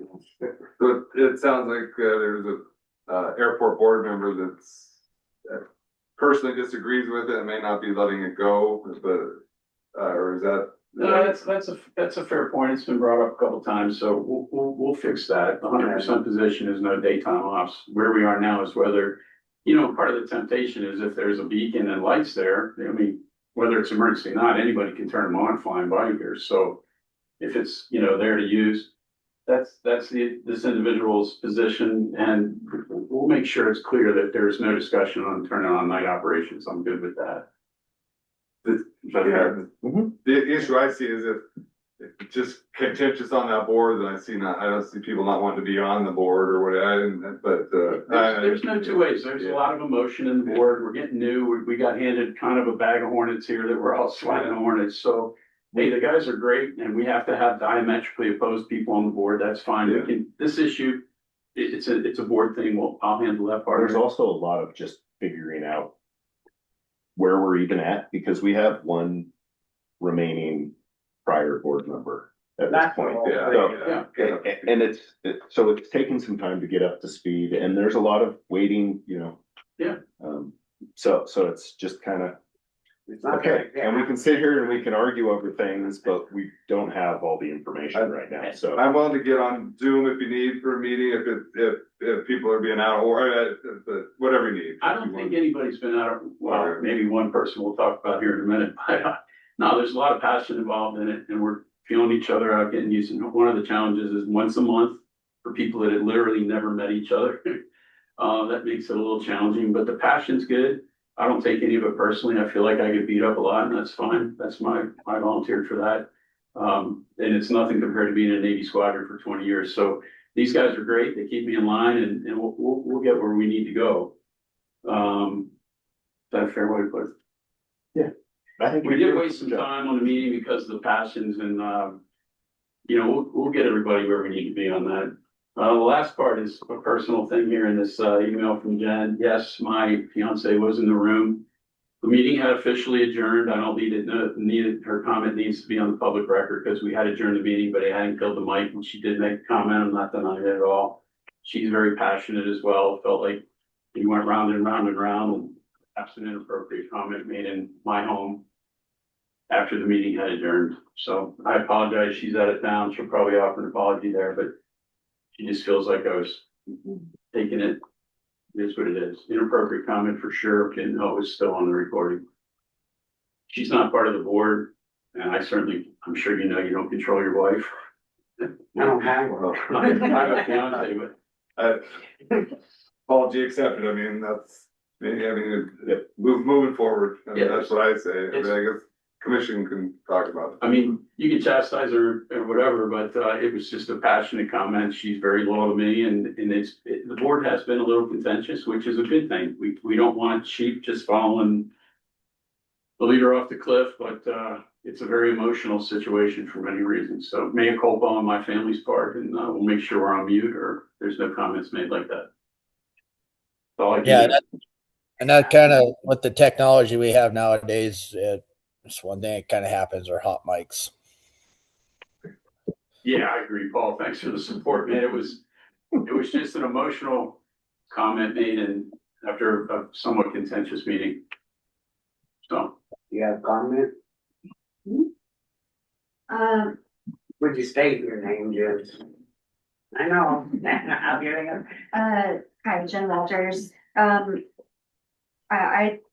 So it sounds like there's airport board member that's personally disagrees with it and may not be letting it go, but, or is that? No, that's a fair point. It's been brought up a couple times, so we'll fix that. The 100% position is no daytime offs. Where we are now is whether, part of the temptation is if there's a beacon and lights there, I mean, whether it's emergency or not, anybody can turn them on flying by here. So if it's, there to use, that's this individual's position, and we'll make sure it's clear that there's no discussion on turning on night operations. I'm good with that. The issue I see is if it's just contentious on that board, then I don't see people not wanting to be on the board or whatever, but, There's no two ways. There's a lot of emotion in the board. We're getting new. We got handed kind of a bag of hornets here that we're all swatting hornets. So, hey, the guys are great, and we have to have diametrically opposed people on the board. That's fine. We can, this issue, it's a board thing. I'll handle that part. There's also a lot of just figuring out where we're even at, because we have one remaining prior board member at this That's the point. whole So, thing. and it's taking some time to get up to speed, and there's a lot of waiting, Yeah. So it's just kind of, It's not okay, like- and we can sit here and we can argue over things, but we don't have all the information right now, so. I'm willing to get on Zoom if you need for a meeting, if people are being out, or, but whatever you need. I don't think anybody's been out of, well, maybe one person we'll talk about here in a minute, but no, there's a lot of passion involved in it, and we're feeling each other out, getting used to it. One of the challenges is once a month for people that had literally never met each other. That makes it a little challenging, but the passion's good. I don't take any of it personally. I feel like I get beat up a lot, and that's fine. That's I volunteered for that. And it's nothing compared to being in a Navy squadron for 20 years. So these guys are great. They keep me in line, and we'll get where we need to go. Is that a fair way to put it? Yeah. I think We did waste some time on the meeting because of the passions, and we'll get everybody where we need to be on that. The last part is a personal thing here in this email from Jen. Yes, my fiance was in the room. The meeting had officially adjourned. I don't her comment needs to be on the public record because we had adjourned the meeting, but I hadn't killed the mic, and she did make a comment. I'm not denying it at all. She's very passionate as well. Felt like we went round and round and round, and that's an inappropriate comment made in my home after the meeting had adjourned. So I apologize. She's out of town. She'll probably offer an apology there, but she just feels like I was taking it. It is what it is. Inappropriate comment for sure. Didn't know it was still on the recording. She's not part of the board, and I'm sure you don't control your wife. I don't have one. I have a fiance, but Apology accepted. I mean, moving forward. I mean, Yeah. that's what I say. I guess commission can talk about it. I mean, you can chastise her or whatever, but it was just a passionate comment. She's very loyal to me, and the board has been a little contentious, which is a good thing. We don't want sheep just following the leader off the cliff, but it's a very emotional situation for many reasons. So mea culpa on my family's part, and we'll make sure we're on mute or there's no comments made like that. That's all I can Yeah, do. and that kind of, with the technology we have nowadays, it's one thing that kind of happens are hot mics. Yeah, I agree, Paul. Thanks for the support, man. It was just an emotional comment made and after a somewhat contentious meeting. So, You have a comment? Would you state your name, Jen? I know. I'm getting it. Hi, Jen Walters. I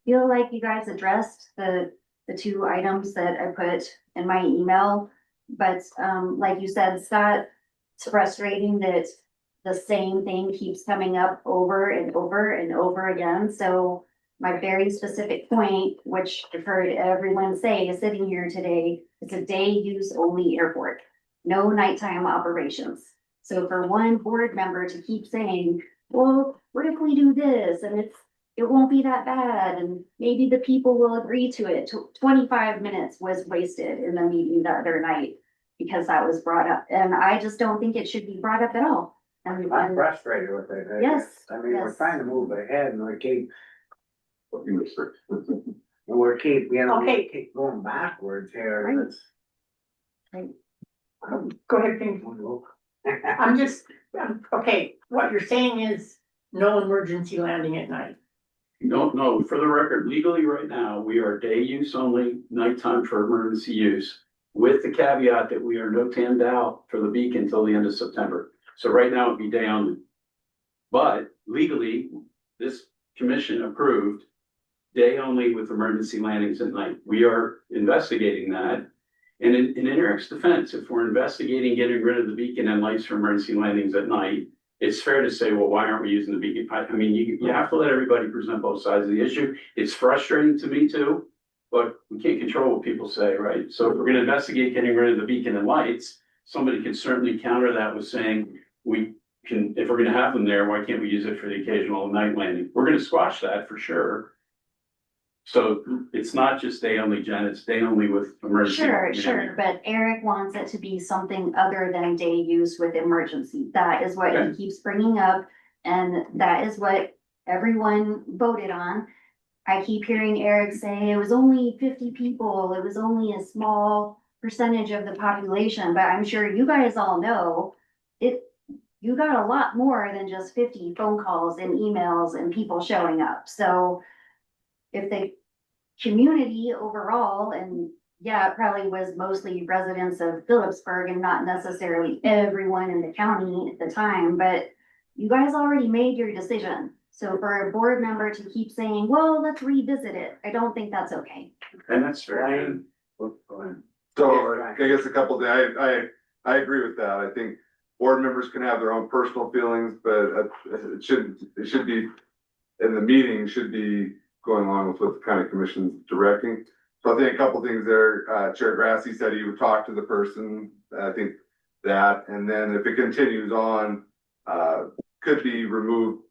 feel like you guys addressed the two items that I put in my email. But, like you said, Scott, it's frustrating that the same thing keeps coming up over and over and over again. So my very specific point, which I've heard everyone say sitting here today, it's a day use only airport, no nighttime operations. So for one board member to keep saying, well, what if we do this? And it won't be that bad, and maybe the people will agree to it. 25 minutes was wasted in the meeting the other night because that was brought up, and I just don't think it should be brought up at all. I'm frustrated with it. Yes, I mean, we're yes. trying to move ahead and we keep, keep going backwards here. Right. It's- Go ahead, Pam. I'm just, okay, what you're saying is no emergency landing at night. No, for the record, legally right now, we are day use only, nighttime for emergency use. With the caveat that we are no tanned out for the beacon until the end of September. So right now it'd be day only. But legally, this commission approved day only with emergency landings at night. We are investigating that. And in Eric's defense, if we're investigating getting rid of the beacon and lights for emergency landings at night, it's fair to say, well, why aren't we using the beacon? I mean, you have to let everybody present both sides of the issue. It's frustrating to me too, but we can't control what people say, right? So if we're gonna investigate getting rid of the beacon and lights, somebody can certainly counter that with saying, we can, if we're gonna have them there, why can't we use it for the occasional night landing? We're gonna squash that for sure. So it's not just day only, Jen, it's day only with emergency. Sure, but Eric wants it to be something other than day use with emergency. That is what he keeps bringing up, and that is what everyone voted on. I keep hearing Eric say it was only 50 people, it was only a small percentage of the population, but I'm sure you guys all know you got a lot more than just 50 phone calls and emails and people showing up. So if the community overall, and yeah, it probably was mostly residents of Phillipsburg and not necessarily everyone in the county at the time, but you guys already made your decision. So for a board member to keep saying, well, let's revisit it, I don't think that's okay. And that's fair. So I guess a couple of things, I agree with that. I think board members can have their own personal feelings, but it should be, in the meeting, should be going along with what the county commission's directing. So I think a couple of things there, Chair Grassi said he would talk to the person, I think that, and then if it continues on, could be removed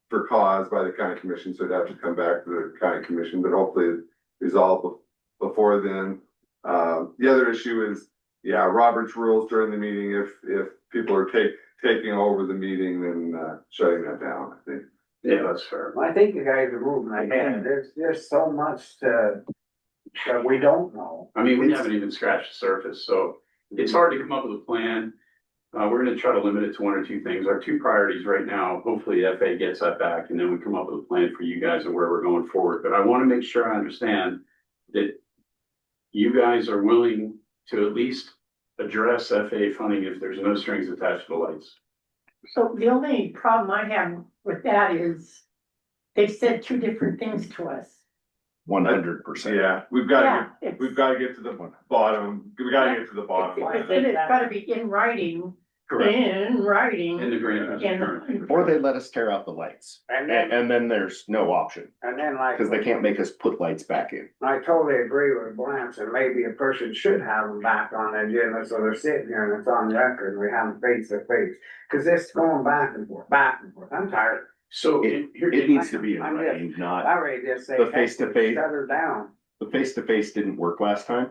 for cause by the county commission, so it'd have to come back to the county commission, but hopefully resolved before then. The other issue is, yeah, Robert's rules during the meeting, if people are taking over the meeting, then shutting that down, I think. Yeah, that's fair. I think you guys are moving ahead. There's so much that we don't know. I mean, we haven't even scratched the surface, so it's hard to come up with a plan. We're gonna try to limit it to one or two things. Our two priorities right now, hopefully FA gets that back, and then we come up with a plan for you guys and where we're going forward. But I wanna make sure I understand that you guys are willing to at least address FA funding if there's no strings attached to the lights. So the only problem I have with that is they've said two different things to us. 100%. Yeah, we've got Yeah, to it's- get to the bottom. We got to get to the bottom line. It's gotta be in writing, in writing. In the grant. Or they let us tear out the lights. And And then there's no option, like. because they can't make us put lights back in. I totally agree with Lance, and maybe a person should have them back on the agenda, so they're sitting here and it's on record, and we have them face to face. Cause this going back and forth, I'm tired. So It needs to be in writing, not, I already just say. The face-to-face. Shut her down. the face-to-face didn't work last time.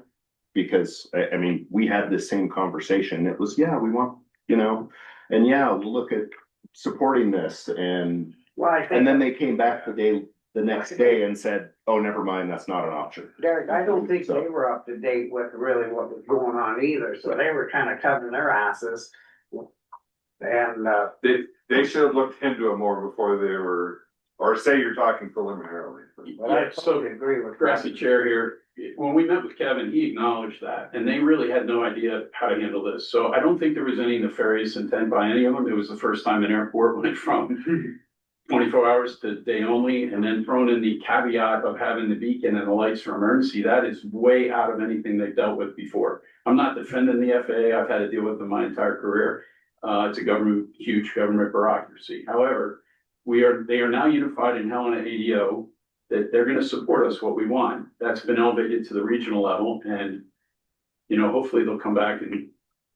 Because, I mean, we had this same conversation. It was, yeah, we want, and yeah, we'll look at supporting this and Well, I think. And then they came back the next day and said, oh, never mind, that's not an option. Derek, I don't think they were up to date with really what was going on either, so they were kind of covering their asses. And, They should have looked into it more before they were, or say you're talking preliminarily. but I Yeah, so totally agree with. Grassy chair here, when we met with Kevin, he acknowledged that, and they really had no idea how to handle this. So I don't think there was any nefarious intent by any of them. It was the first time an airport went from 24 hours to day only, and then thrown in the caveat of having the beacon and the lights for emergency. That is way out of anything they've dealt with before. I'm not defending the FAA. I've had to deal with them my entire career. It's a huge government bureaucracy. However, they are now unified in Helena ADO, that they're gonna support us what we want. That's been elevated to the regional level, and, hopefully they'll come back and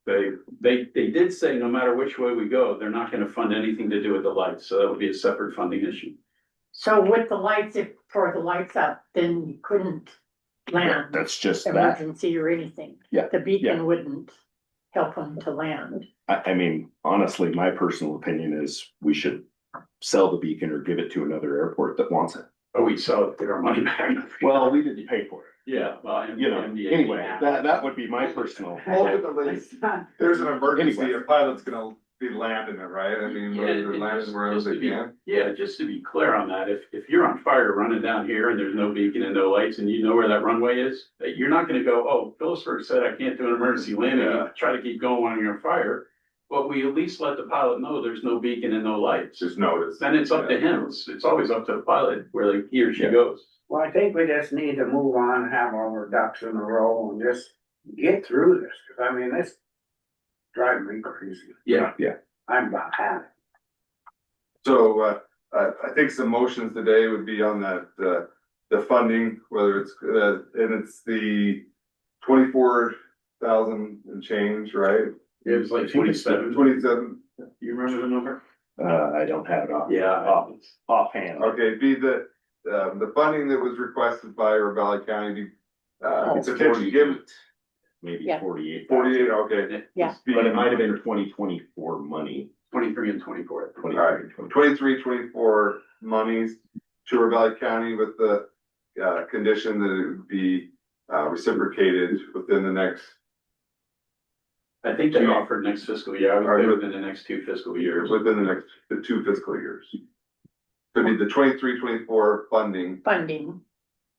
they did say no matter which way we go, they're not gonna fund anything to do with the lights, so that would be a separate funding issue. So with the lights, if tore the lights up, then you couldn't land That's just that. emergency or anything. Yeah, The beacon yeah. wouldn't help them to land. I mean, honestly, my personal opinion is we should sell the beacon or give it to another airport that wants it. Oh, we sell it, get our money back. Well, we didn't pay for it. Yeah, well, MDA. Anyway, that would be my personal. Ultimately, there's an emergency, Anyway. a pilot's gonna be landing it, right? I mean, Yeah, they're and landing wherever just to they be- can. Yeah, just to be clear on that, if you're on fire running down here and there's no beacon and no lights and you know where that runway is, you're not gonna go, oh, Phillipsburg said I can't do an emergency landing, Yeah. and try to keep going when you're on fire. But we at least let the pilot know there's no beacon and no lights. Just notice. Then it's up to him. It's always up to the pilot where he or she goes. Well, I think we just need to move on, have all our ducks in a row and just get through this, cause I mean, it's driving me crazy. Yeah. I'm about had it. So, I think some motions today would be on that, the funding, whether it's, and it's the 24,000 and change, right? It was like 27. 27, You remember the number? I don't have it off. Yeah. Offhand. okay, be the funding that was requested by Ravalli County, potentially given Maybe Yeah. 48. 48, okay. Yeah. But it might have been 2024 money. 23 and 24. All right, 23, 24 monies to Ravalli County with the, condition that it would be, reciprocated within the next, I think they offered next fiscal year. I would say within the next 2 fiscal years. within the 2 fiscal years. Could be the 23, 24 funding, Funding.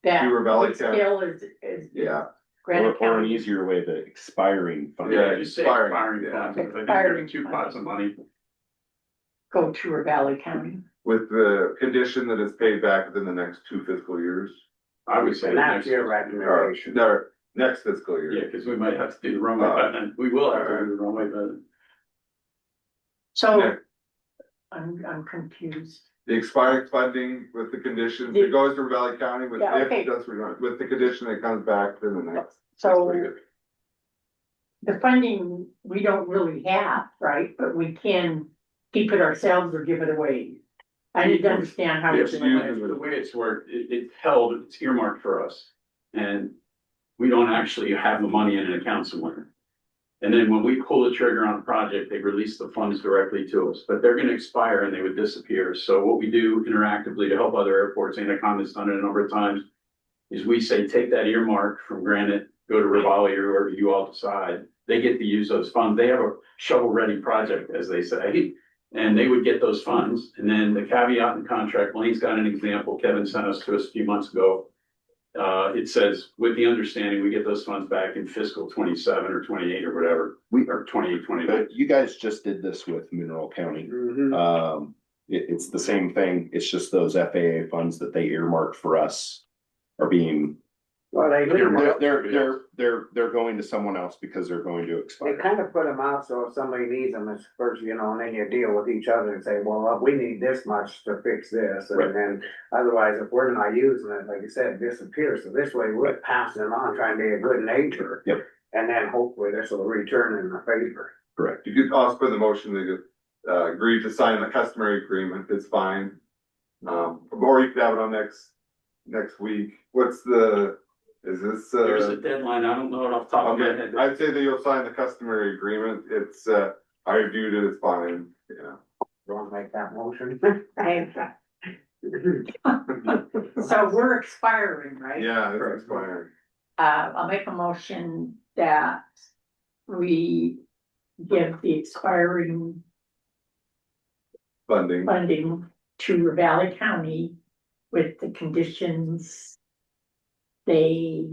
That To Ravalli which County. scale is yeah. Granite Or an County. easier way, the expiring fund. Yeah, Just say expiring, expiring yeah. funds. I think Expiring there's 2 pots of money. Go to Valley County. With the condition that it's paid back within the next 2 fiscal years. I would say And the that's next. your Or, recommendation. no, next fiscal year. Yeah, because we might have to do the runway, and we will have to do the runway, but So Yeah. I'm confused. The expiring funding with the conditions, it goes to Valley County with, Yeah, if okay. it does, with the condition it comes back in the next. So fiscal year. the funding, we don't really have, right? But we can keep it ourselves or give it away. I need to understand how Yes, it's you- doing it. the way it's worked, it's held, it's earmarked for us. And we don't actually have the money in an account somewhere. And then when we pull the trigger on a project, they release the funds directly to us, but they're gonna expire and they would disappear. So what we do interactively to help other airports, Anacom has done it a number of times, is we say, take that earmark from Granite, go to Rivali or wherever you all decide. They get to use those funds. They have a shovel-ready project, as they say. And they would get those funds. And then the caveat in the contract, Lane's got an example Kevin sent us to us a few months ago. It says, with the understanding, we get those funds back in fiscal 27 or 28 or whatever, or 28, 29. But you guys just did this with Mineral County. Mhm. It's the same thing. It's just those FAA funds that they earmarked for us are being, Well, they they're going to someone else because they're going to They expire. kind of put them out, so if somebody needs them, it's first, and then you deal with each other and say, well, we need this much to fix this, Right. and then otherwise, if we're not using it, like you said, it disappears, so this way we're passing them on, trying to be a good neighbor. Yep. And then hopefully this will return in our favor. Correct. You could also put in the motion to, agree to sign the customary agreement, it's fine. Or you could have it on next week. Is this, There's a deadline. I don't know it off the top of my okay, head. I'd say that you'll sign the customary agreement, it's, I reviewed it, it's fine, yeah. You wanna make that motion? So we're expiring, right? Yeah, it's expiring. I'll make a motion that we give the expiring Funding, funding to Valley County with the conditions they,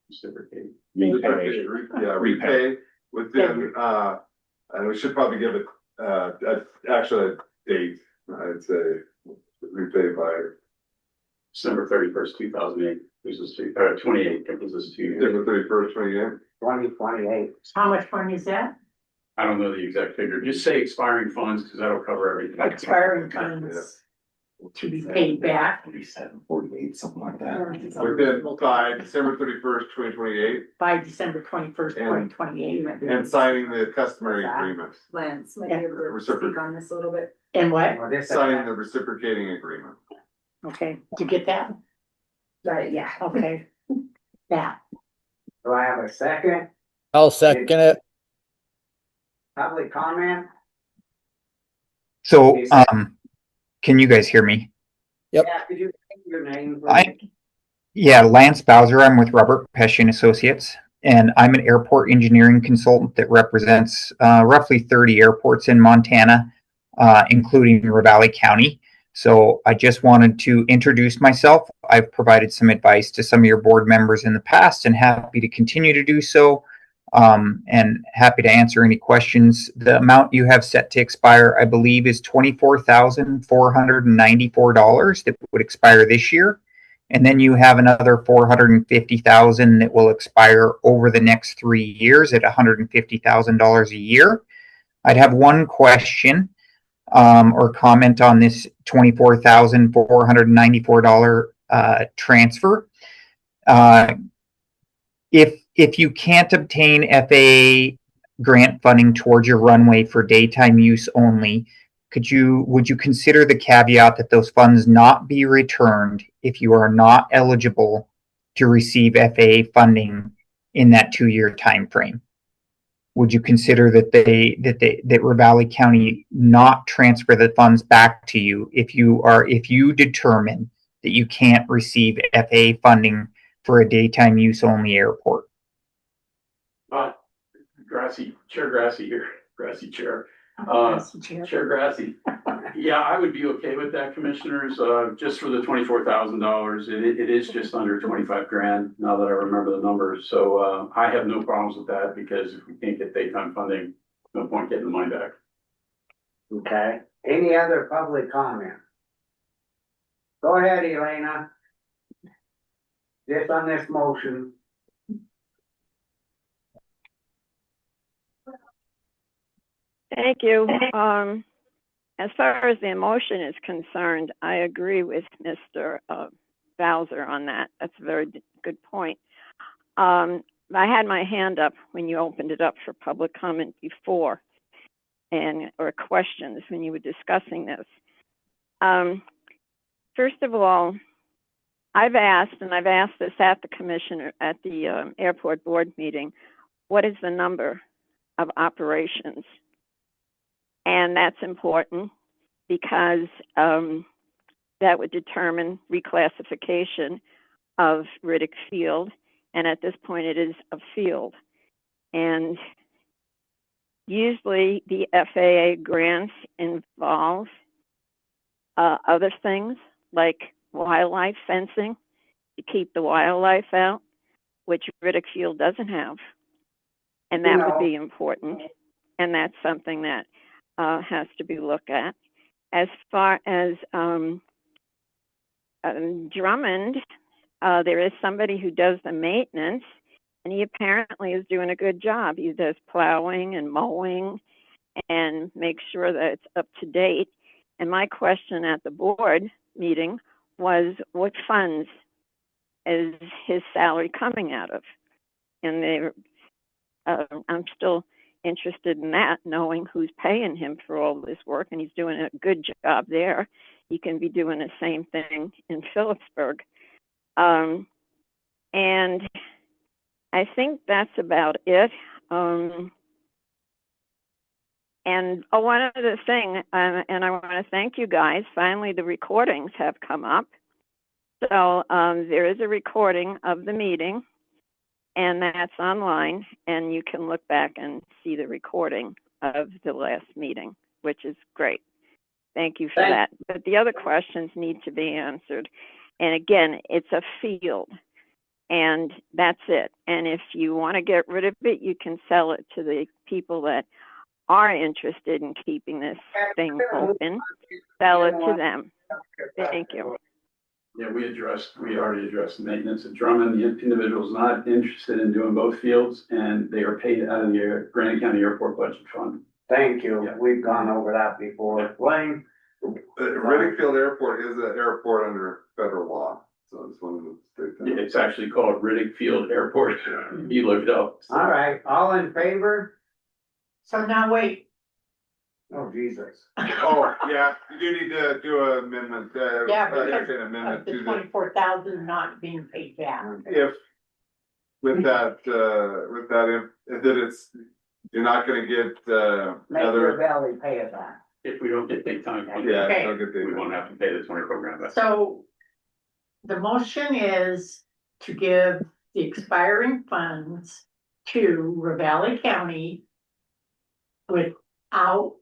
Reciprocate. Repay. yeah, repay within, and we should probably give it, actually a date, I'd say, repay by December 31st, 2008. This is 28. This is 2 years. December 31st, 28th. 2028. how much money is that? I don't know the exact figure. Just say expiring funds because that'll cover everything. Expiring funds to be paid back 47, 48, something like that. Within by December 31st, 2028, by December 21st, 2028. and signing the customary agreement, Lance, might be able to speak on this a little bit. And what? Well, this- signing the reciprocating agreement. Okay, did you get that? Yeah. Okay. That, Do I have a second? I'll second it. Public comment? So, can you guys hear me? Yep. Yeah, could you say your name? I- please? Yeah, Lance Bowser. I'm with Robert Pesci and Associates. and I'm an airport engineering consultant that represents roughly 30 airports in Montana, including Ravalli County. So I just wanted to introduce myself. I've provided some advice to some of your board members in the past and happy to continue to do so. And happy to answer any questions. The amount you have set to expire, I believe, is $24,494 that would expire this year. And then you have another $450,000 that will expire over the next 3 years at $150,000 a year. I'd have one question or comment on this $24,494 transfer. If you can't obtain FAA grant funding towards your runway for daytime use only, would you consider the caveat that those funds not be returned if you are not eligible to receive FAA funding in that 2-year time frame? Would you consider that Ravalli County not transfer the funds back to you if you determine that you can't receive FAA funding for a daytime use only airport? Chair Grassy here, Grassy Chair. Chair. Chair Grassy. Yeah, I would be okay with that, commissioners, just for the $24,000. It is just under 25 grand now that I remember the numbers. So I have no problems with that because if we can't get daytime funding, no point getting the money back. Okay, any other public comment? Go ahead, Elena. Just on this motion. Thank you. As far as the motion is concerned, I agree with Mr. Bowser on that. That's a very good point. I had my hand up when you opened it up for public comment before, or questions when you were discussing this. First of all, I've asked this at the commissioner at the airport board meeting, what is the number of operations? And that's important because that would determine reclassification of Riddick Field. And at this point, it is a field. And usually the FAA grants involve other things like wildlife fencing to keep the wildlife out, which Riddick Field doesn't have. And that would be important. And that's something that has to be looked at. As far as Drummond, there is somebody who does the maintenance, and he apparently is doing a good job. He does plowing and mowing and makes sure that it's up to date. And my question at the board meeting was, what funds is his salary coming out of? And I'm still interested in that, knowing who's paying him for all this work, and he's doing a good job there. He can be doing the same thing in Phillipsburg. And I think that's about it. And one other thing, and I want to thank you guys, finally the recordings have come up. So there is a recording of the meeting, and that's online, and you can look back and see the recording of the last meeting, which is great. Thank you for that. But the other questions need to be answered. And again, it's a field, and that's it. And if you want to get rid of it, you can sell it to the people that are interested in keeping this thing open. Sell it to them. Thank you. Yeah, we already addressed maintenance at Drummond. The individual is not interested in doing both fields, and they are paid out of the Granite County Airport budget fund. Thank you. Yeah. We've gone over that before. Wayne? Riddick Field Airport is an airport under federal law, so it's one of the state things. It's actually called Riddick Field Airport. You look it up. All right, all in favor? So now wait. Oh, Jesus. Oh, yeah, you do need to do an amendment, Yeah, because an amendment of the to the, 24,000 not being paid back. if, with that, that it's, you're not gonna get, Make your belly pay it back. If we don't get daytime funding, yeah, Okay. don't get the. we won't have to pay the 24 grand back. So the motion is to give the expiring funds to Ravalli County without,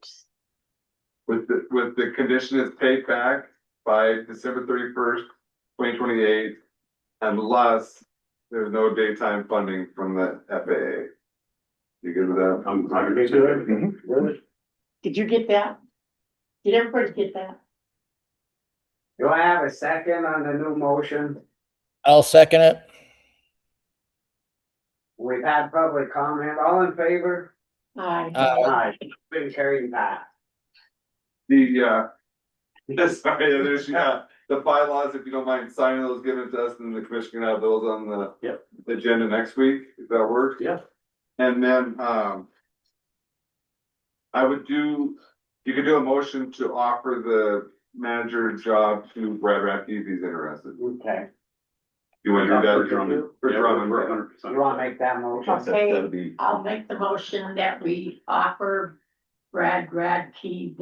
With the condition it's paid back by December 31st, 2028, unless there's no daytime funding from the FAA. You good with that? I'm did you get that? Did everybody get that? Do I have a second on the new motion? I'll second it. We've had public comment, all in favor? Aye. Aye. Been carried back. Sorry, there's, the bylaws, if you don't mind signing those, giving it to us, and the commission can have those on the agenda next week, if that works. Yeah. And then, you could do a motion to offer the manager job to Brad Radke if he's interested. Okay, You wanna do that? For Drummond. For Yeah, Drummond. we're 100%. you wanna make that motion? Okay, I'll make the motion that we offer Brad Radke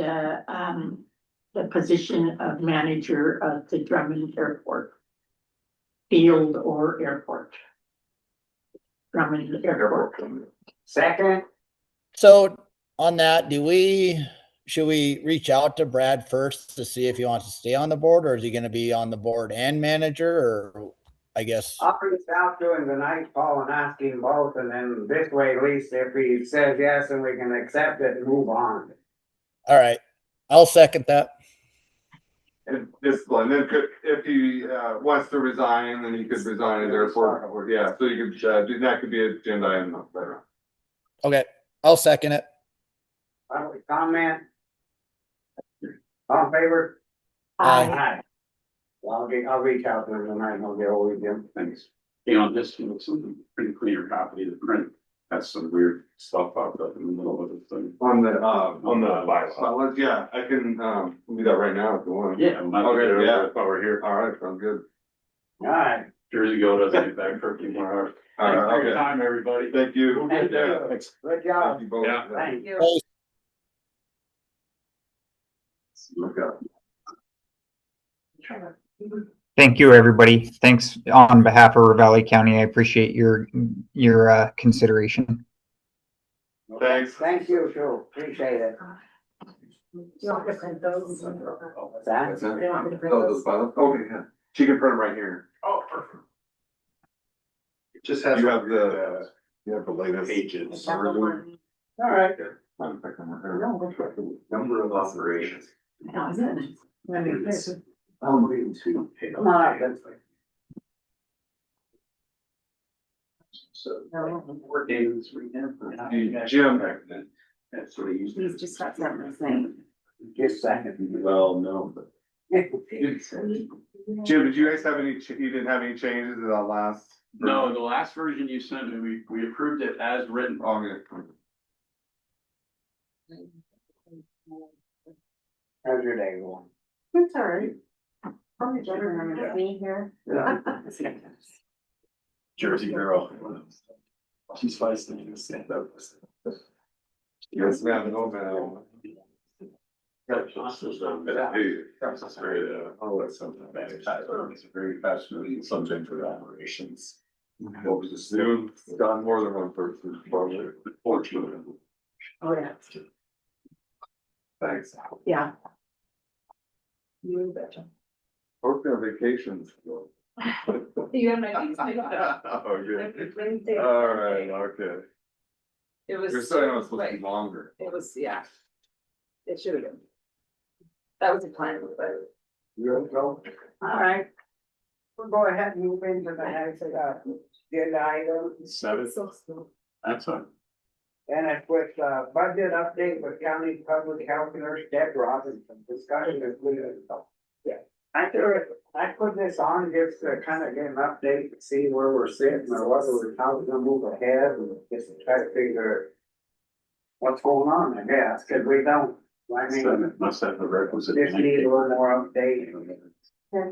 the position of manager of the Drummond Airport. Field or airport. Drummond Airport. Second, So on that, should we reach out to Brad first to see if he wants to stay on the board, or is he gonna be on the board and manager, or I guess? I'll reach out to him tonight, Paul, and ask him both, and then this way, at least if he says yes, then we can accept it and move on. All right, I'll second that. And then if he, wants to resign, then he could resign as airport, or, yeah, so you could, that could be an agenda item later. Okay, I'll second it. Public comment? All in favor? Aye. Well, I'll reach out to him tonight, and I'll get over with him. Thanks. Hey, on this, you know, some pretty cleaner copy of the print. That's some weird stuff popped up in the middle of the thing. On the bylaws, yeah, I can, do that right now if you want. Yeah. Okay, yeah. While we're here. All right, sounds good. All right. Jersey Go doesn't get back for a few more hours. All Thanks right, for your okay. time, everybody. Thank you. Thank you. Thanks. Good job. Thank you both. Yeah. Thank you. Hey, Look up. Thank you, everybody. Thanks on behalf of Ravalli County. I appreciate your consideration. Thanks. Thank you, Joe. Appreciate it. You want me to print those? What's that? That's it. You want me to print Oh, those? those bylaws? Okay, yeah. She can print them right here. Oh, perfect. It just has. You have the latest. Pages. All right. Number of operations. How is it? I'm reading to. Come on up, that's fine. So. We're dating this weekend. Jim. That's what he used He's just got something to say. Just a second. Well, no, but. Jim, did you guys have any, you didn't have any changes to that last? No, the last version you sent me, we approved it as written. Okay. How's your day going? It's all right. Probably better than me here. Jersey girl. She's feisty. Yes, ma'am, no, ma'am. Oh, that's something bad. It's a very fascinating subject for operations. What was this? Soon, done more than one person, probably 14. Oh, yeah. Thanks. Yeah. You betcha. Hope your vacations. You have my. Oh, good. All right, okay. It was. You're saying it was supposed to be longer. It was, yeah. It should have been. That was a plan, but. You're go. All right. We'll go ahead and move into the next, agenda item. 7. That's fine. And it's with, budget update with county public health nurse Deb Robinson, discussion included. Yeah, I put this on just to kind of get an update, and see where we're sitting or what we're, how we're gonna move ahead and just try to figure what's going on, I guess, cause we don't, I mean, Must have the requisite. just need a little more update and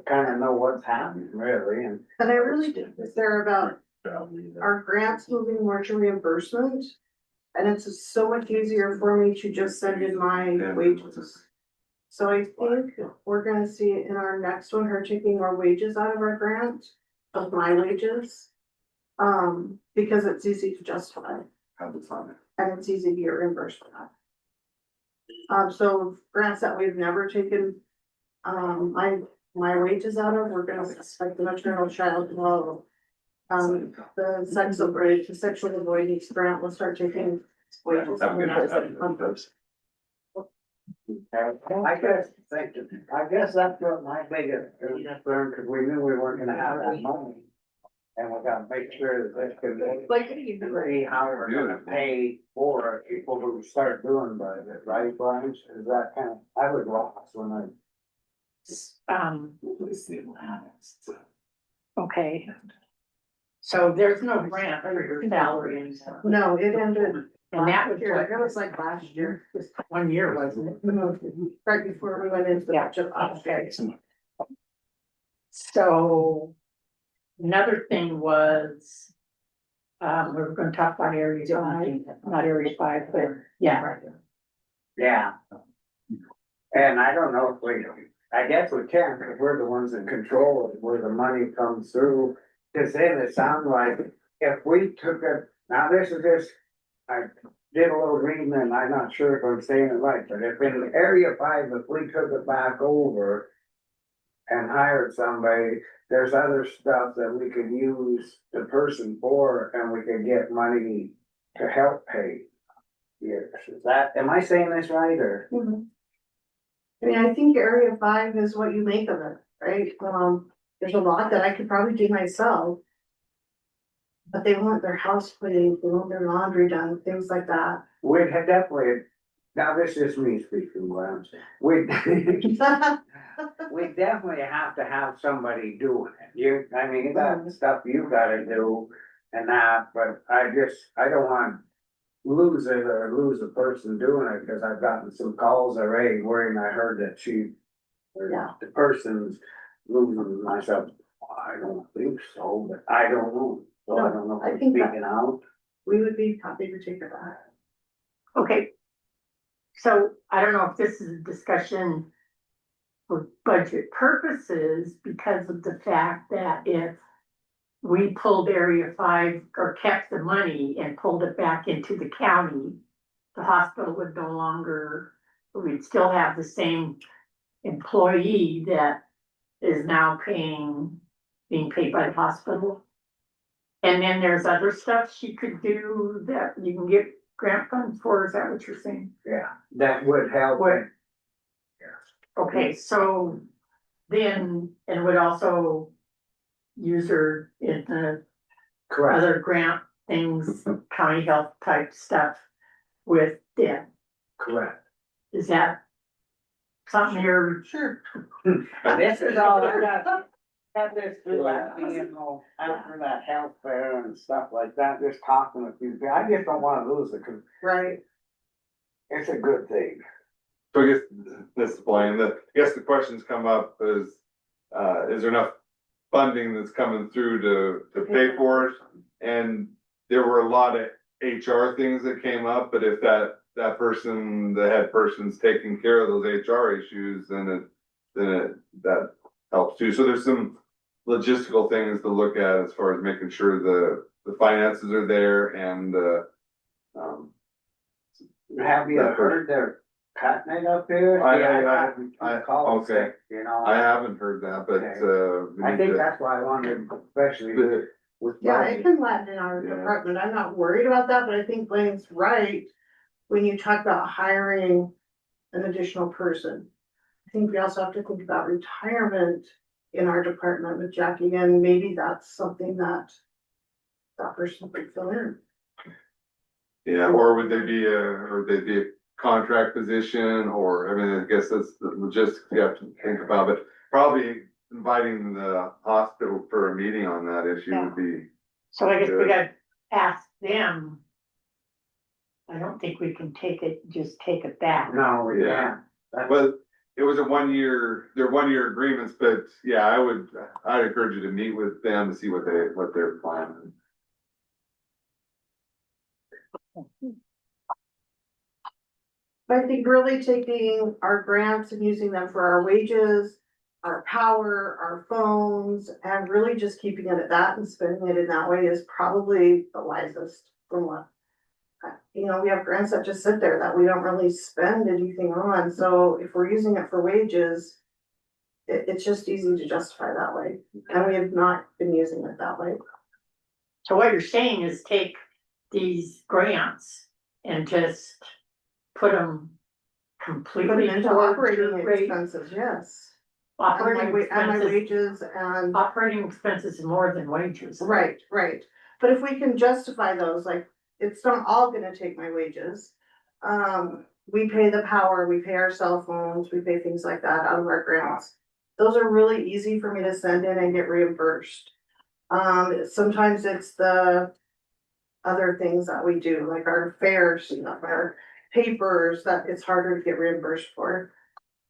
kind of know what's happening really and. But I really did, is there about our grants moving more to reimbursement? And it's so much easier for me to just send in my wages. So I think we're gonna see in our next one, her taking more wages out of our grant, of my wages. because it's easy to justify Have it on it. and it's easy to get reimbursed for that. So grants that we've never taken, my wages out of, we're gonna, like the maternal child development. The sexual avoidance grant will start taking wages. Have a good night. I guess that's what my biggest concern, because we knew we weren't gonna have that money. And we gotta make sure that this can, Like, see how we're gonna pay for people who start doing budget, right, Brian? Is that kind of, I was lost when I. Okay. So there's no grant for your salary and stuff. no, it ended. And that was last year. what- It was like last year, Just 1 year, wasn't it? right before we went into the budget. Okay. So another thing was, we were gonna talk about area five, not area five, but yeah. Yeah. And I don't know if I guess we can, because we're the ones in control of where the money comes through. Cause then it sounds like if we took it, now this is just, I did a little reading and I'm not sure if I'm saying it right, but if in area five, if we took it back over and hired somebody, there's other stuff that we could use the person for and we could get money to help pay. Yes, is that, am I saying this right or? I mean, I think area five is what you make of it, right? There's a lot that I could probably do myself. But they want their house cleaned, they want their laundry done, things like that. We'd have definitely, now this is me speaking, what I'm saying, we definitely have to have somebody doing it. I mean, you got stuff you gotta do and that, but I don't want to lose it or lose a person doing it, because I've gotten some calls already wherein I heard that the person's losing myself. I don't think so, but I don't know. So I don't know I if I'm think that- speaking out. We would be happy to take it back. Okay. So I don't know if this is a discussion for budget purposes because of the fact that if we pulled area five or kept the money and pulled it back into the county, the hospital would no longer, we'd still have the same employee that is now being paid by the hospital. And then there's other stuff she could do that you can get grant funds for, is that what you're saying? Yeah, that would help. What? Okay, so then, and would also use her in the Correct. other grant things, county health type stuff with Deb. Correct. Is that something you're? Sure. This is all I got. Had this through that, after that health fair and stuff like that, just talking with you, I just don't wanna lose it, cause Right. it's a good thing. So I guess this is Blaine, I guess the questions come up is there enough funding that's coming through to pay for it? And there were a lot of HR things that came up, but if that person, the head person's taking care of those HR issues, then that helps too. So there's some logistical things to look at as far as making sure the finances are there and Have you heard they're cutting it up there? I called okay. sick, you know. I haven't heard that, but we I need think to- that's why I wanted, especially with. Yeah, it can land in our Yeah. department. I'm not worried about that, but I think Blaine's right. When you talk about hiring an additional person. I think we also have to think about retirement in our department with Jackie, and maybe that's something that person could fill in. Yeah, or would they be a contract position, or, I mean, I guess that's the logistics you have to think about, but probably inviting the hospital for a meeting on that issue would be. So I guess we Good. gotta ask them. I don't think we can take it back. No, we Yeah. can't. But it was they're 1-year agreements, but yeah, I'd encourage you to meet with them to see what they're planning. I think really taking our grants and using them for our wages our power, our phones, and really just keeping it at that and spending it in that way is probably the wisest from what. You know, we have grants that just sit there that we don't really spend anything on, so if we're using it for wages, it's just easy to justify that way, and we have not been using it that way. So what you're saying is take these grants and just put them Put completely them into towards operating your rate. expenses, yes. Operating And my expenses, wages and. operating expenses is more than wages. Right, right. But if we can justify those, like, it's not all gonna take my wages. We pay the power, we pay our cell phones, we pay things like that out of our grants. Those are really easy for me to send in and get reimbursed. Sometimes it's the other things that we do, like our fairs, our papers, that it's harder to get reimbursed for.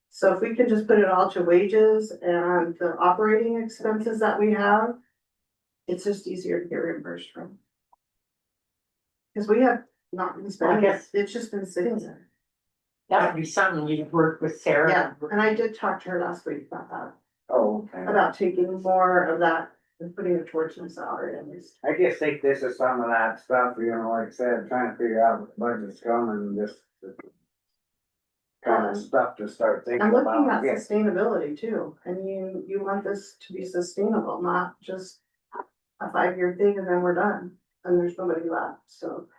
So if we can just put it all to wages and the operating expenses that we have, it's just easier to get reimbursed from. Cause we have not been spending, guess- it's just been sitting there. That would be something you'd work with Sarah. Yeah, and I did talk to her last week about that, Oh, okay. about taking more of that and putting it towards my salary at least. I just think this is some of that stuff, you know, like I said, trying to figure out what the budget's coming, just kind of stuff to start thinking I'm looking about. at Yeah. sustainability too, and you want this to be sustainable, not just a 5-year thing and then we're done, and there's nobody left, so.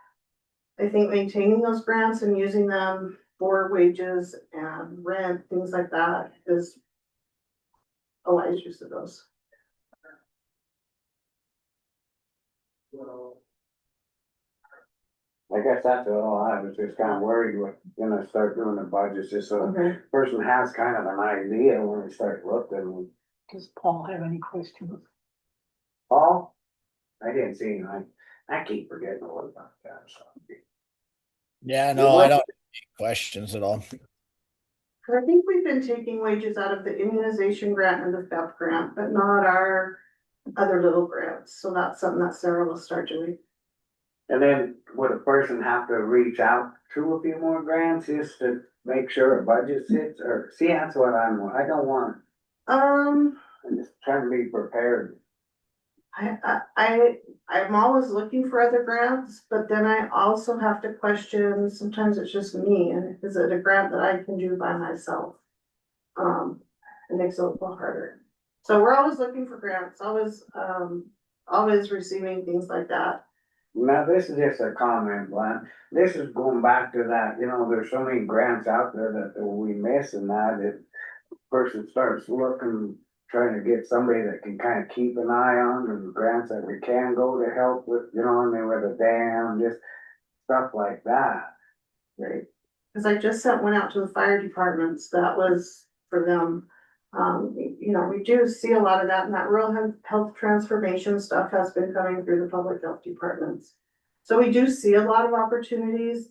I think maintaining those grants and using them for wages and rent, things like that, is a wise use of those. I guess that's all I was just kind of worried with, gonna start doing the budgets, just so Okay. the person has kind of an idea when we start looking. Does Paul have any questions? Paul? I didn't see him, I keep forgetting all about that, so. Yeah, no, I don't have any questions at all. Cause I think we've been taking wages out of the immunization grant and the FEP grant, but not our other little grants, so that's something that Sarah will start doing. And then would a person have to reach out to a few more grants just to make sure a budget sits, or, see, that's what I don't want, I'm just trying to be prepared. I'm always looking for other grants, but then I also have to question, sometimes it's just me, and is it a grant that I can do by myself? It makes it a little harder. So we're always looking for grants, always receiving things like that. Now, this is just a comment, Glenn. This is going back to that, you know, there's so many grants out there that we miss, and that if person starts looking, trying to get somebody that can kind of keep an eye on, and grants that we can go to help with, you know, I mean, with a dam, just stuff like that. Right. Cause I just sent one out to the fire departments, that was for them. You know, we do see a lot of that, and that rural health transformation stuff has been coming through the public health departments. So we do see a lot of opportunities.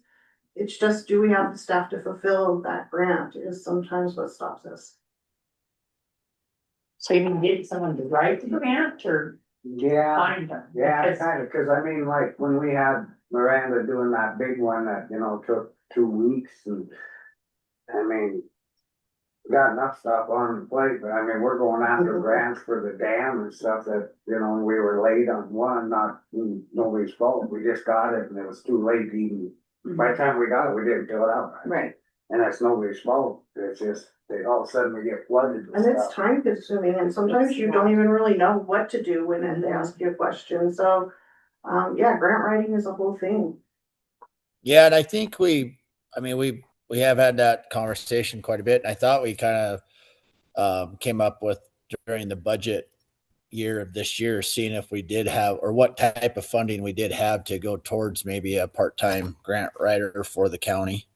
It's just, do we have the staff to fulfill that grant is sometimes what stops us. So you can get someone to write the grant or Yeah, find them? yeah, Because- kind of, cause I mean, like, when we had Miranda doing that big one that, you know, took 2 weeks, and I mean, we got enough stuff on the plate, but I mean, we're going after grants for the dam and stuff that, you know, we were late on one, not nobody's fault, we just got it and it was too late to even, by the time we got it, we didn't fill it out. Right. And that's nobody's fault, it's just, all of a sudden we get flooded with And it's stuff. time consuming, and sometimes you don't even really know what to do when they ask you a question, so. Yeah, grant writing is a whole thing. Yeah, and I think we have had that conversation quite a bit. I thought we kind of came up with during the budget year of this year, seeing if we did have, or what type of funding we did have to go towards maybe a part-time grant writer for the county.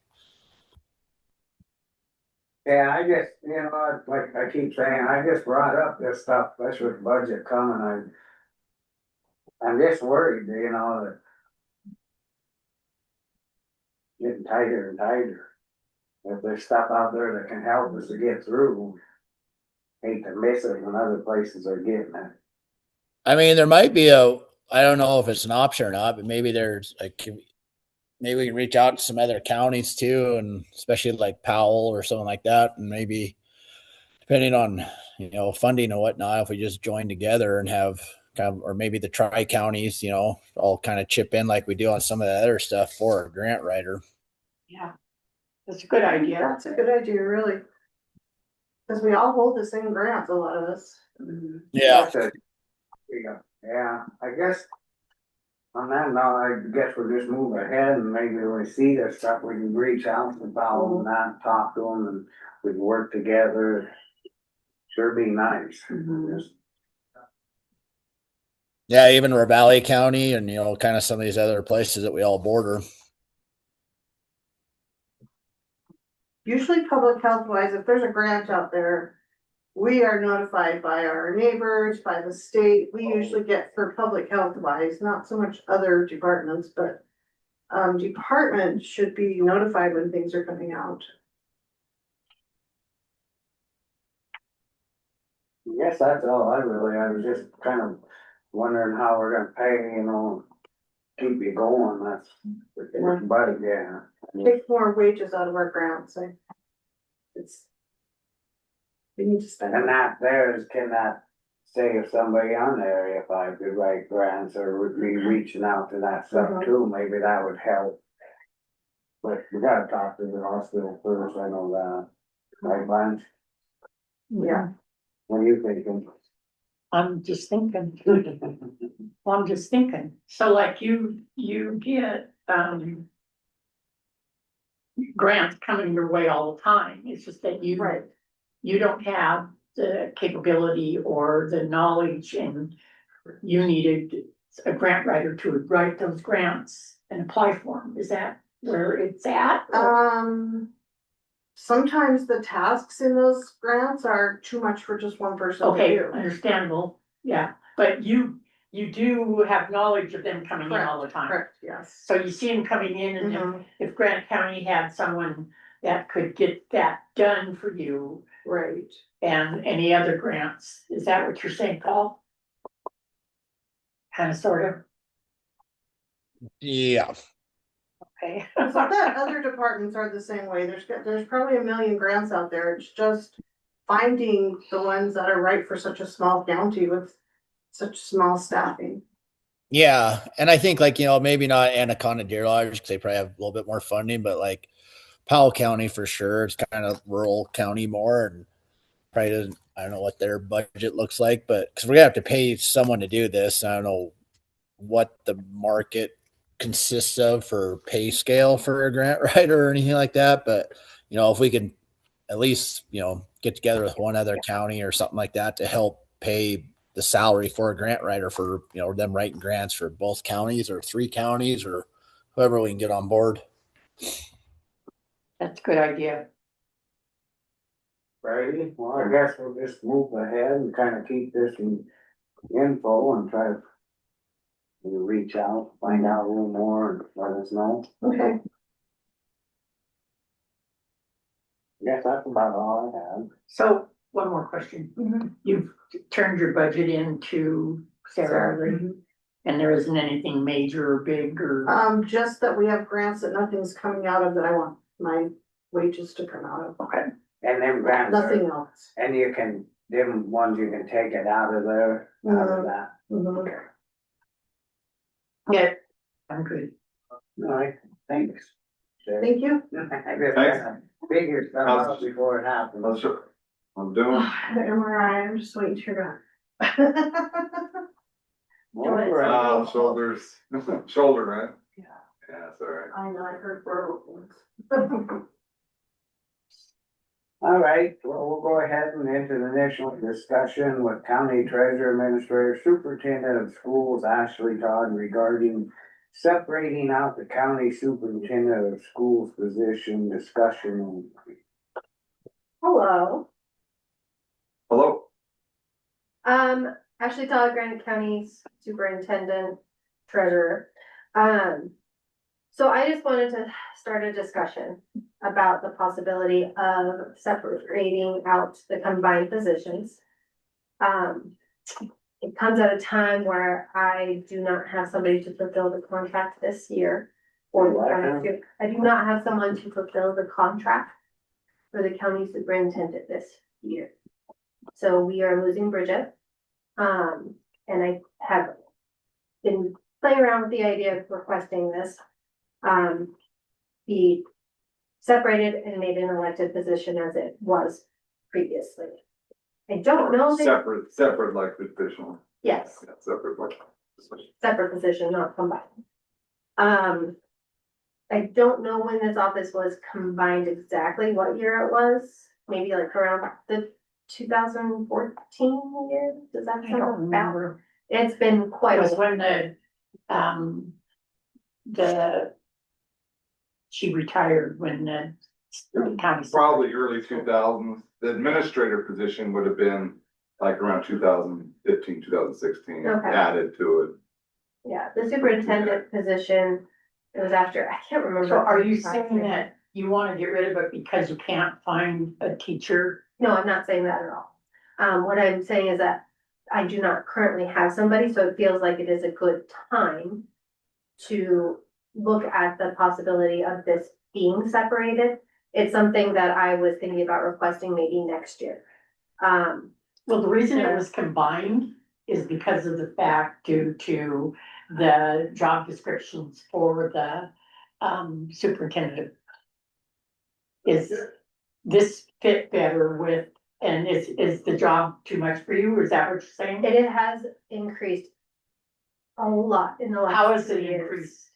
Yeah, I just, you know, like I keep saying, I just brought up this stuff, especially with budget coming, I'm just worried, you know, that getting tighter and tighter. If there's stuff out there that can help us to get through, hate to miss it when other places are getting it. I mean, there might be I don't know if it's an option or not, but maybe there's like, maybe we can reach out to some other counties too, and especially like Powell or something like that, and maybe depending on, you know, funding and whatnot, if we just join together and have kind of, or maybe the tri-counties, you know, all kind of chip in like we do on some of the other stuff for a grant writer. Yeah, that's a good idea. That's a good idea, really. Cause we all hold the same grants, a lot of us. Yeah. Yeah, I guess. On that note, I guess we'll just move ahead and maybe when we see this stuff, we can reach out to Powell and that, talk to them and we can work together. Sure be nice. Just Yeah, even Ravalli County and, you know, kind of some of these other places that we all border. Usually public health wise, if there's a grant out there, we are notified by our neighbors, by the state. We usually get for public health wise, not so much other departments, but departments should be notified when things are coming out. I guess that's all I was just kind of wondering how we're gonna pay, you know, keep you going, that's, but yeah. Take more wages out of our grants, it's. We need to spend. And that theirs, can that say if somebody on the area 5 could write grants or would be reaching out to that stuff too, maybe that would help. But we gotta talk to the hospital first, I know that, right, Blanche? Yeah. What are you thinking? I'm just thinking. Well, I'm just thinking, so like you get, grants coming your way all the time, it's just that you. Right. You don't have the capability or the knowledge and you needed a grant writer to write those grants and apply for them, is that where it's at? Sometimes the tasks in those grants are too much for just one person to Okay, do. understandable, yeah, but you do have knowledge of them coming in all the time. Correct, yes. So you see them coming in and Mhm. if Grant County had someone that could get that done for you Right. and any other grants, is that what you're saying, Paul? Kind of, sort of, Yeah. okay. So that other departments are the same way. There's probably a million grants out there. It's just finding the ones that are right for such a small county with such small staffing. Yeah. And I think like, you know, maybe not Anaconda Deer Lodge because they probably have a little bit more funding, but like Powell County for sure. It's kind of rural county more and probably doesn't, I don't know what their budget looks like, but because we're gonna have to pay someone to do this. I don't know what the market consists of for pay scale for a grant writer or anything like that. But you know, if we can at least, you know, get together with one other county or something like that to help pay the salary for a grant writer for, you know, them writing grants for both counties or 3 counties or whoever we can get on board. That's a good idea. Righty, well, I guess we'll just move ahead and kind of keep this in info and try to reach out, find out a little more and let us know. Okay. I guess that's about all I have. So, one more question. You've turned your budget into Sarah, and there isn't anything major or big or, Just that we have grants that nothing's coming out of that I want my wages to come out of. okay, And them grants are, Nothing else. and you can, them ones you can take it out of there, out of that. Mhm. yeah, I'm good. All right, thanks. Thank you. I just kinda figured stuff out before it happened. I'm doing. The MRI, I'm just waiting to hear back. Shoulders, shoulder, right? Yeah. Yeah, that's all right. I know, I heard verbal ones. All right, well, we'll go ahead and into the initial discussion with County Treasurer Administrator Superintendent of Schools Ashley Todd regarding separating out the County Superintendent of Schools position discussion. Hello. Hello. Ashley Todd, Granite County's Superintendent Treasurer. So I just wanted to start a discussion about the possibility of separating out the combined positions. It comes at a time where I do not have somebody to fulfill the contract this year. I do not have someone to fulfill the contract for the county superintendent this year. So we are losing Bridget. And I have been playing around with the idea of requesting this. Be separated and made an elected position as it was previously. I don't know that, Separate elected official. yes, Yeah, separate like. separate position, not combined. I don't know when this office was combined exactly, what year it was, maybe like around the 2014 year, does that I don't sound about? remember. It's been quite It a was while. when the she retired when the county. Probably early 2000s. The administrator position would have been like around 2015, 2016, Okay. added to it. Yeah, the superintendent position, it was after, I can't remember. So are you saying that you wanna get rid of it because you can't find a teacher? No, I'm not saying that at all. What I'm saying is that I do not currently have somebody, so it feels like it is a good time to look at the possibility of this being separated. It's something that I was thinking about requesting maybe next year. Well, the reason it was combined is because of the fact due to the job descriptions for the superintendent. Is this fit better with, and is the job too much for you? Is that what you're saying? It has increased a lot in the last. How has 2 it years. increased?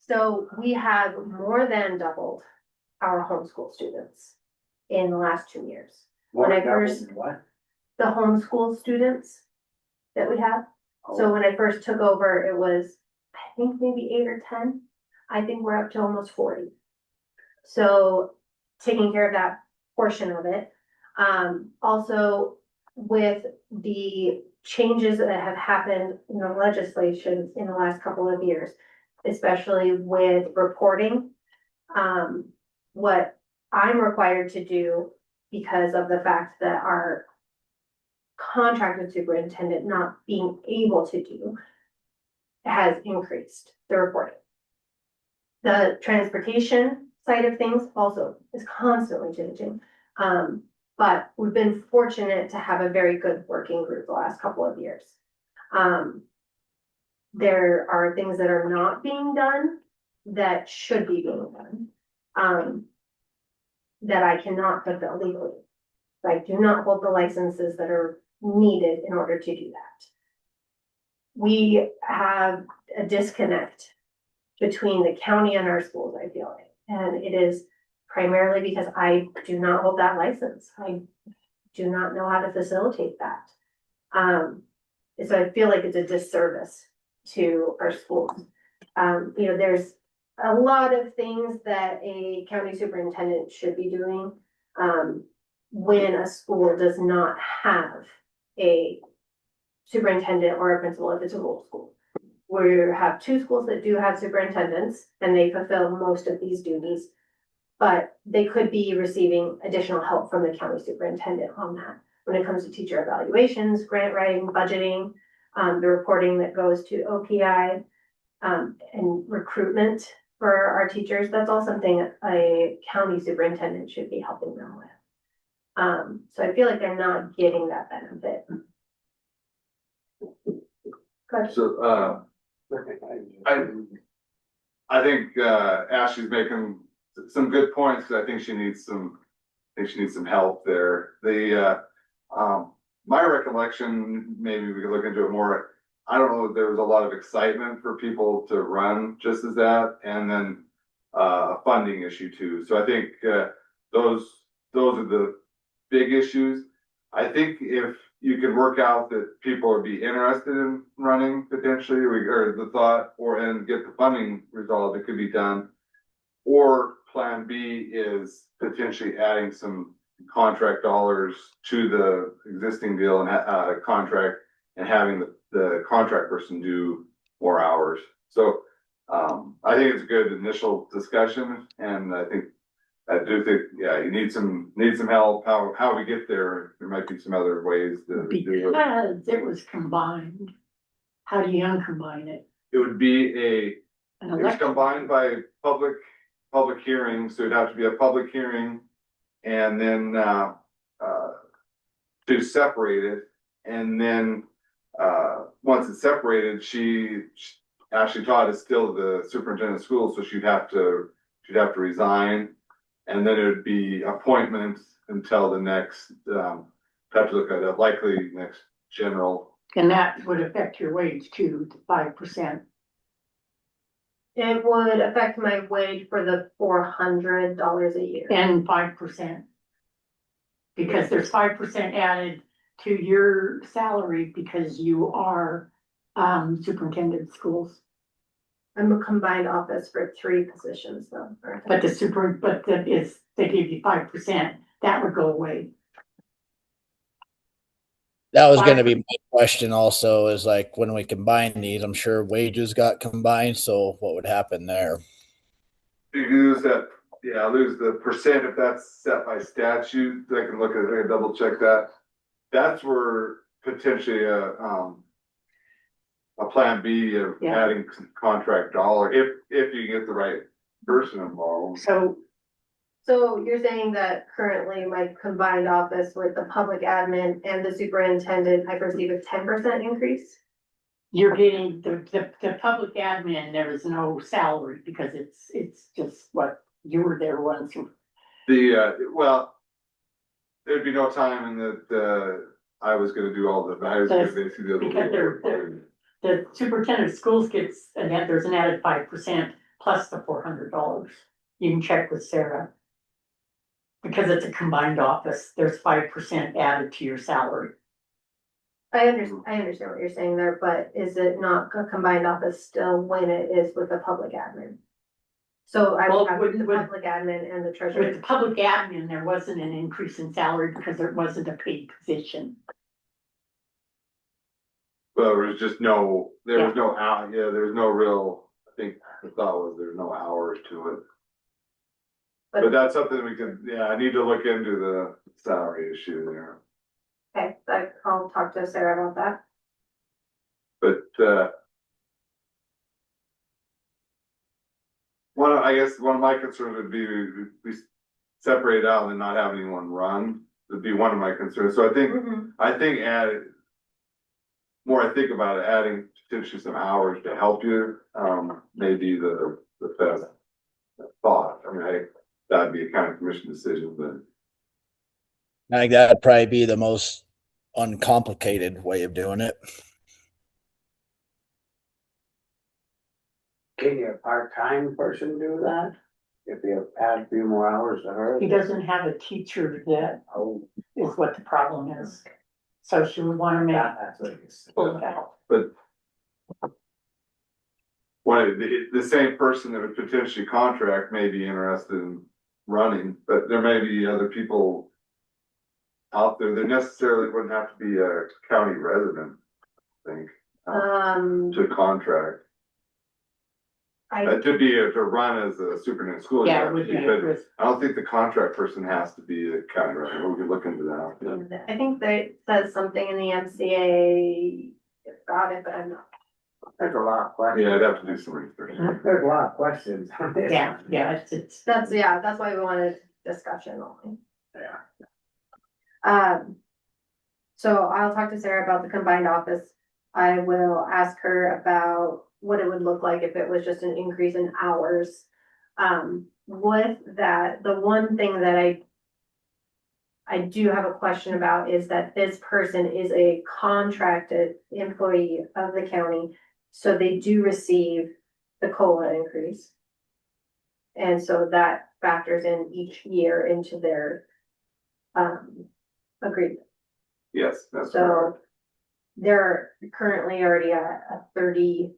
So we have more than doubled our homeschool students in the last 2 years. When I first, What? the homeschool students that we have. So when I first took over, it was, I think maybe 8 or 10. I think we're up to almost 40. So taking care of that portion of it. Also with the changes that have happened in the legislation in the last couple of years, especially with reporting. What I'm required to do because of the fact that our contracted superintendent not being able to do has increased the reporting. The transportation side of things also is constantly changing. But we've been fortunate to have a very good working group the last couple of years. There are things that are not being done that should be being done. That I cannot fulfill legally. I do not hold the licenses that are needed in order to do that. We have a disconnect between the county and our schools, I feel like, and it is primarily because I do not hold that license. I do not know how to facilitate that. So I feel like it's a disservice to our schools. There's a lot of things that a county superintendent should be doing, when a school does not have a superintendent or a principal if it's a rural school. We have 2 schools that do have superintendents and they fulfill most of these duties. But they could be receiving additional help from the county superintendent on that. When it comes to teacher evaluations, grant writing, budgeting, the reporting that goes to OPI, and recruitment for our teachers, that's all something a county superintendent should be helping them with. So I feel like they're not getting that benefit. So, I think, Ashley's making some good points. I think she needs some help there. My recollection, maybe we could look into it more. I don't know if there was a lot of excitement for people to run just as that, and then a funding issue too. So I think those are the big issues. I think if you could work out that people would be interested in running potentially, or the thought, and get the funding resolved, it could be done. Or plan B is potentially adding some contract dollars to the existing deal and contract, and having the contract person do more hours. So I think it's a good initial discussion, and I do think, yeah, you need some help. How we get there, there might be some other ways to do it. Because it was combined. How do you uncombine it? It would be An it's election. combined by public hearing, so it'd have to be a public hearing. And then, to separate it. And then, once it's separated, Ashley Todd is still the superintendent of schools, so she'd have to resign. And then it would be appointments until the next, have to look at it, likely next general. And that would affect your wage too, to 5%. It would affect my wage for the $400 a year. And 5%. Because there's 5% added to your salary because you are superintendent of schools. I'm a combined office for 3 positions though. But they give you 5%, that would go away. That was going to be my question also, is like when we combine these, I'm sure wages got combined. So what would happen there? You lose that, yeah, lose the percent if that's set by statute. I can look at it, I can double check that. That's where potentially a plan B of adding contract dollar, if you get the right person involved. So you're saying that currently my combined office with the public admin and the superintendent, I perceive a 10% increase? You're getting the public admin, there is no salary because it's just what you were there once. Well, there'd be no time in that, I was gonna do all the, I was gonna basically do Because the superintendent of schools gets, there's an added 5% plus the $400. You can check with Sarah. Because it's a combined office, there's 5% added to your salary. I understand what you're saying there, but is it not a combined office still when it is with the public admin? So I would have the public admin and the treasurer. With the public admin, there wasn't an increase in salary because there wasn't a paid position. Well, there was just no, there's no real, I think the thought was there's no hours to it. But that's something we can, I need to look into the salary issue there. Okay, I'll talk to Sarah about that. But, I guess one of my concerns would be we separate out and not have anyone run, would be one of my concerns. So I think more I think about it, adding potentially some hours to help you, may be the best thought. I mean, that'd be a county commission decision, but I think that'd probably be the most uncomplicated way of doing it. Can your part-time person do that? If you add a few more hours to her? He doesn't have a teacher that is what the problem is. So she would want to make but the same person that would potentially contract may be interested in running, but there may be other people out there that necessarily wouldn't have to be a county resident, I think, to contract. To run as a superintendent of schools. Yeah, it would be. But I don't think the contract person has to be a county resident. We could look into that. I think that says something in the MCA about it, but I'm not. There's a lot of questions. Yeah, I'd have to do some research. There's a lot of questions on this. Yeah, That's why we wanted discussion only. Yeah. So I'll talk to Sarah about the combined office. I will ask her about what it would look like if it was just an increase in hours. With that, the one thing that I do have a question about is that this person is a contracted employee of the county, so they do receive the COLA increase. And so that factors in each year into their agreement. Yes, that's so correct. They're currently already at a 30.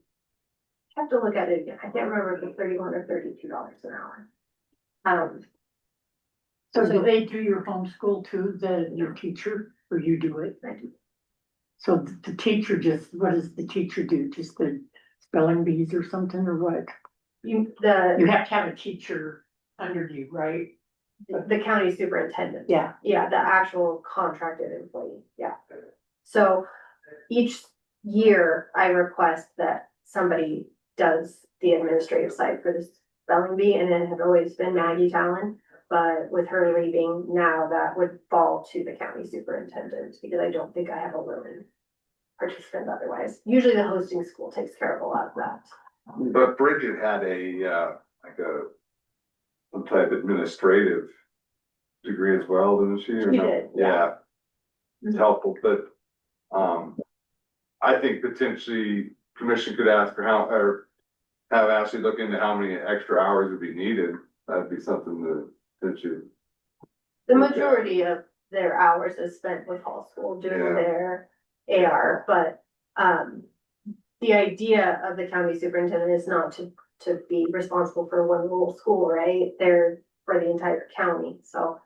I have to look at it again. I can't remember if it's $31 or $32 an hour. So do they do your homeschool too, your teacher, or you do it? I do. So the teacher what does the teacher do? Just the spelling bees or something, or what? You have to have a teacher under you, right? The county superintendent. Yeah. Yeah, the actual contracted employee. Yeah. So each year I request that somebody does the administrative side for the spelling bee, and it has always been Maggie Talon. but with her leaving now, that would fall to the county superintendent, because I don't think I have a willing participant otherwise. Usually the hosting school takes care of a lot of that. But Bridget had like some type of administrative degree as well, didn't she? Or She no? did, Yeah. It's helpful, but, I think potentially commission could ask for or have Ashley look into how many extra hours would be needed. That'd be something to potentially. The majority of their hours is spent with Hall School doing Yeah. their AR, but, the idea of the county superintendent is not to be responsible for one little school, right? They're for the entire county, so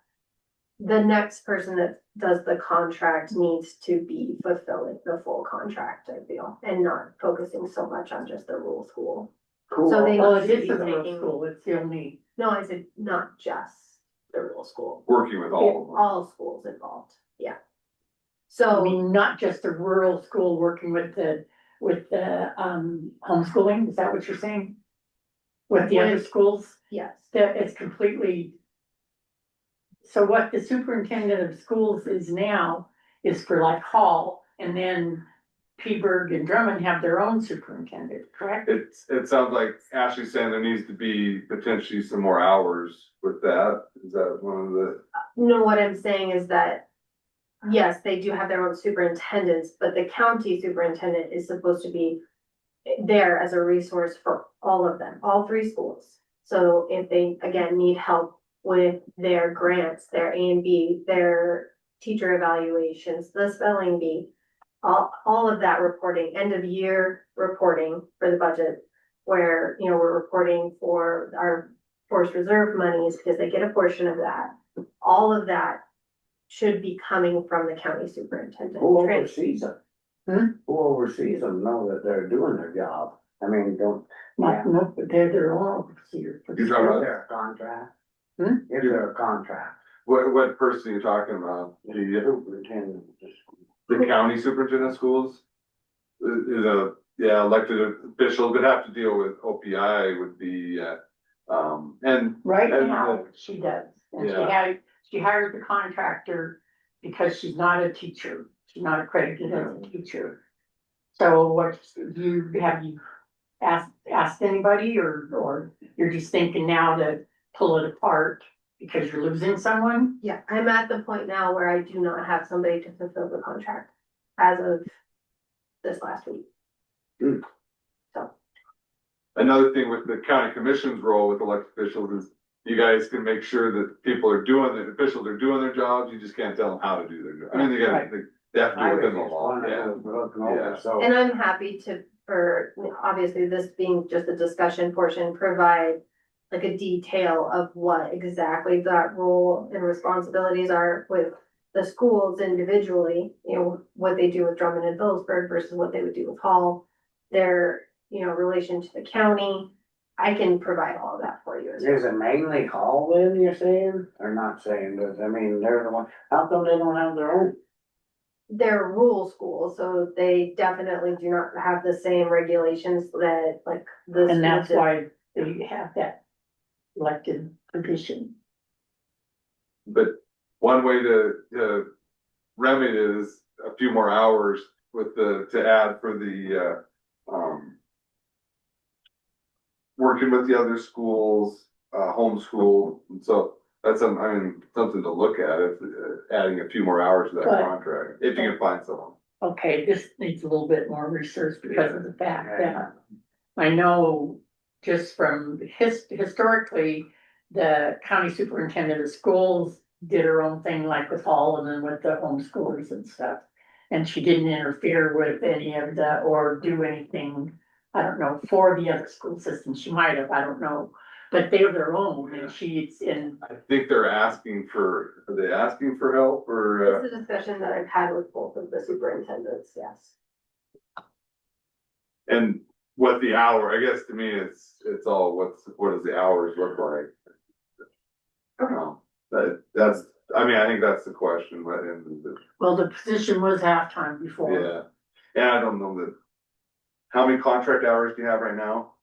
the next person that does the contract needs to be fulfilling the full contract, I feel, and not focusing so much on just the rural school. So they Well, need it to is be the rural taking, school, it's the only, no, I said not just the rural school. Working with all of them. All schools involved, yeah. I So, mean, not just the rural school working with the homeschooling, is that what you're saying? With the other With- schools, yes, that it's completely. So what the superintendent of schools is now is for like Hall, and then Peaburg and Drummond have their own superintendent, correct? It sounds like Ashley's saying there needs to be potentially some more hours with that. Is that one of the? no, what I'm saying is that, yes, they do have their own superintendents, but the county superintendent is supposed to be there as a resource for all of them, all three schools. So if they, again, need help with their grants, their A and B, their teacher evaluations, the spelling bee, all of that reporting, end of year reporting for the budget, where, you know, we're reporting for our forest reserve monies, because they get a portion of that. All of that should be coming from the county superintendent. Who oversees them? Who oversees them know that they're doing their job? I mean, don't. No, but they're their own overseer. You're talking Is about there a contract? Hmm? Is there a contract? what person are you talking about? Superintendent. The county superintendent of schools? Is elected official, would have to deal with OPI would be, and. Right and- now, she does, and Yeah. she hired the contractor because she's not a teacher, she's not accredited as a teacher. So have you asked anybody, or you're just thinking now to pull it apart because you're losing someone? Yeah, I'm at the point now where I do not have somebody to fulfill the contract as of this last week. So, Another thing with the county commission's role with elected officials is you guys can make sure that the officials are doing their jobs, you just can't tell them how to do their job. I mean, they have to I do was within the just law, wondering yeah. who's looking over, Yeah. so. and I'm happy to, for, obviously this being just a discussion portion, provide like a detail of what exactly that role and responsibilities are with the schools individually, you know, what they do with Drummond and Phillipsburg versus what they would do with Hall, their, you know, relation to the county. I can provide all of that for you as well. Is it mainly Hall then, you're saying, or not saying, but I mean, they're the one, how come they don't have their own? They're rural schools, so they definitely do not have the same regulations that like the. And that's school why they have that elected position. But one way to remedy it is a few more hours with to add for the, working with the other schools, homeschool, and so that's, something to look at, if, adding a few more hours to that But- contract, if you can find someone. Okay, this needs a little bit more research because of the fact that I know just from historically, the county superintendent of schools did her own thing like with Hall and then with the homeschoolers and stuff. And she didn't interfere with any of the, or do anything, I don't know, for the other school systems. She might have, I don't know. But they're their own and she's in, I think are they asking for help or, It's a discussion that I've had with both of the superintendents, yes. and what the hour, I guess to me, it's all, what does the hours look like? That's, I mean, I think that's the question, but, well, the position was halftime before. yeah. And I don't know that, how many contract hours do you have right now?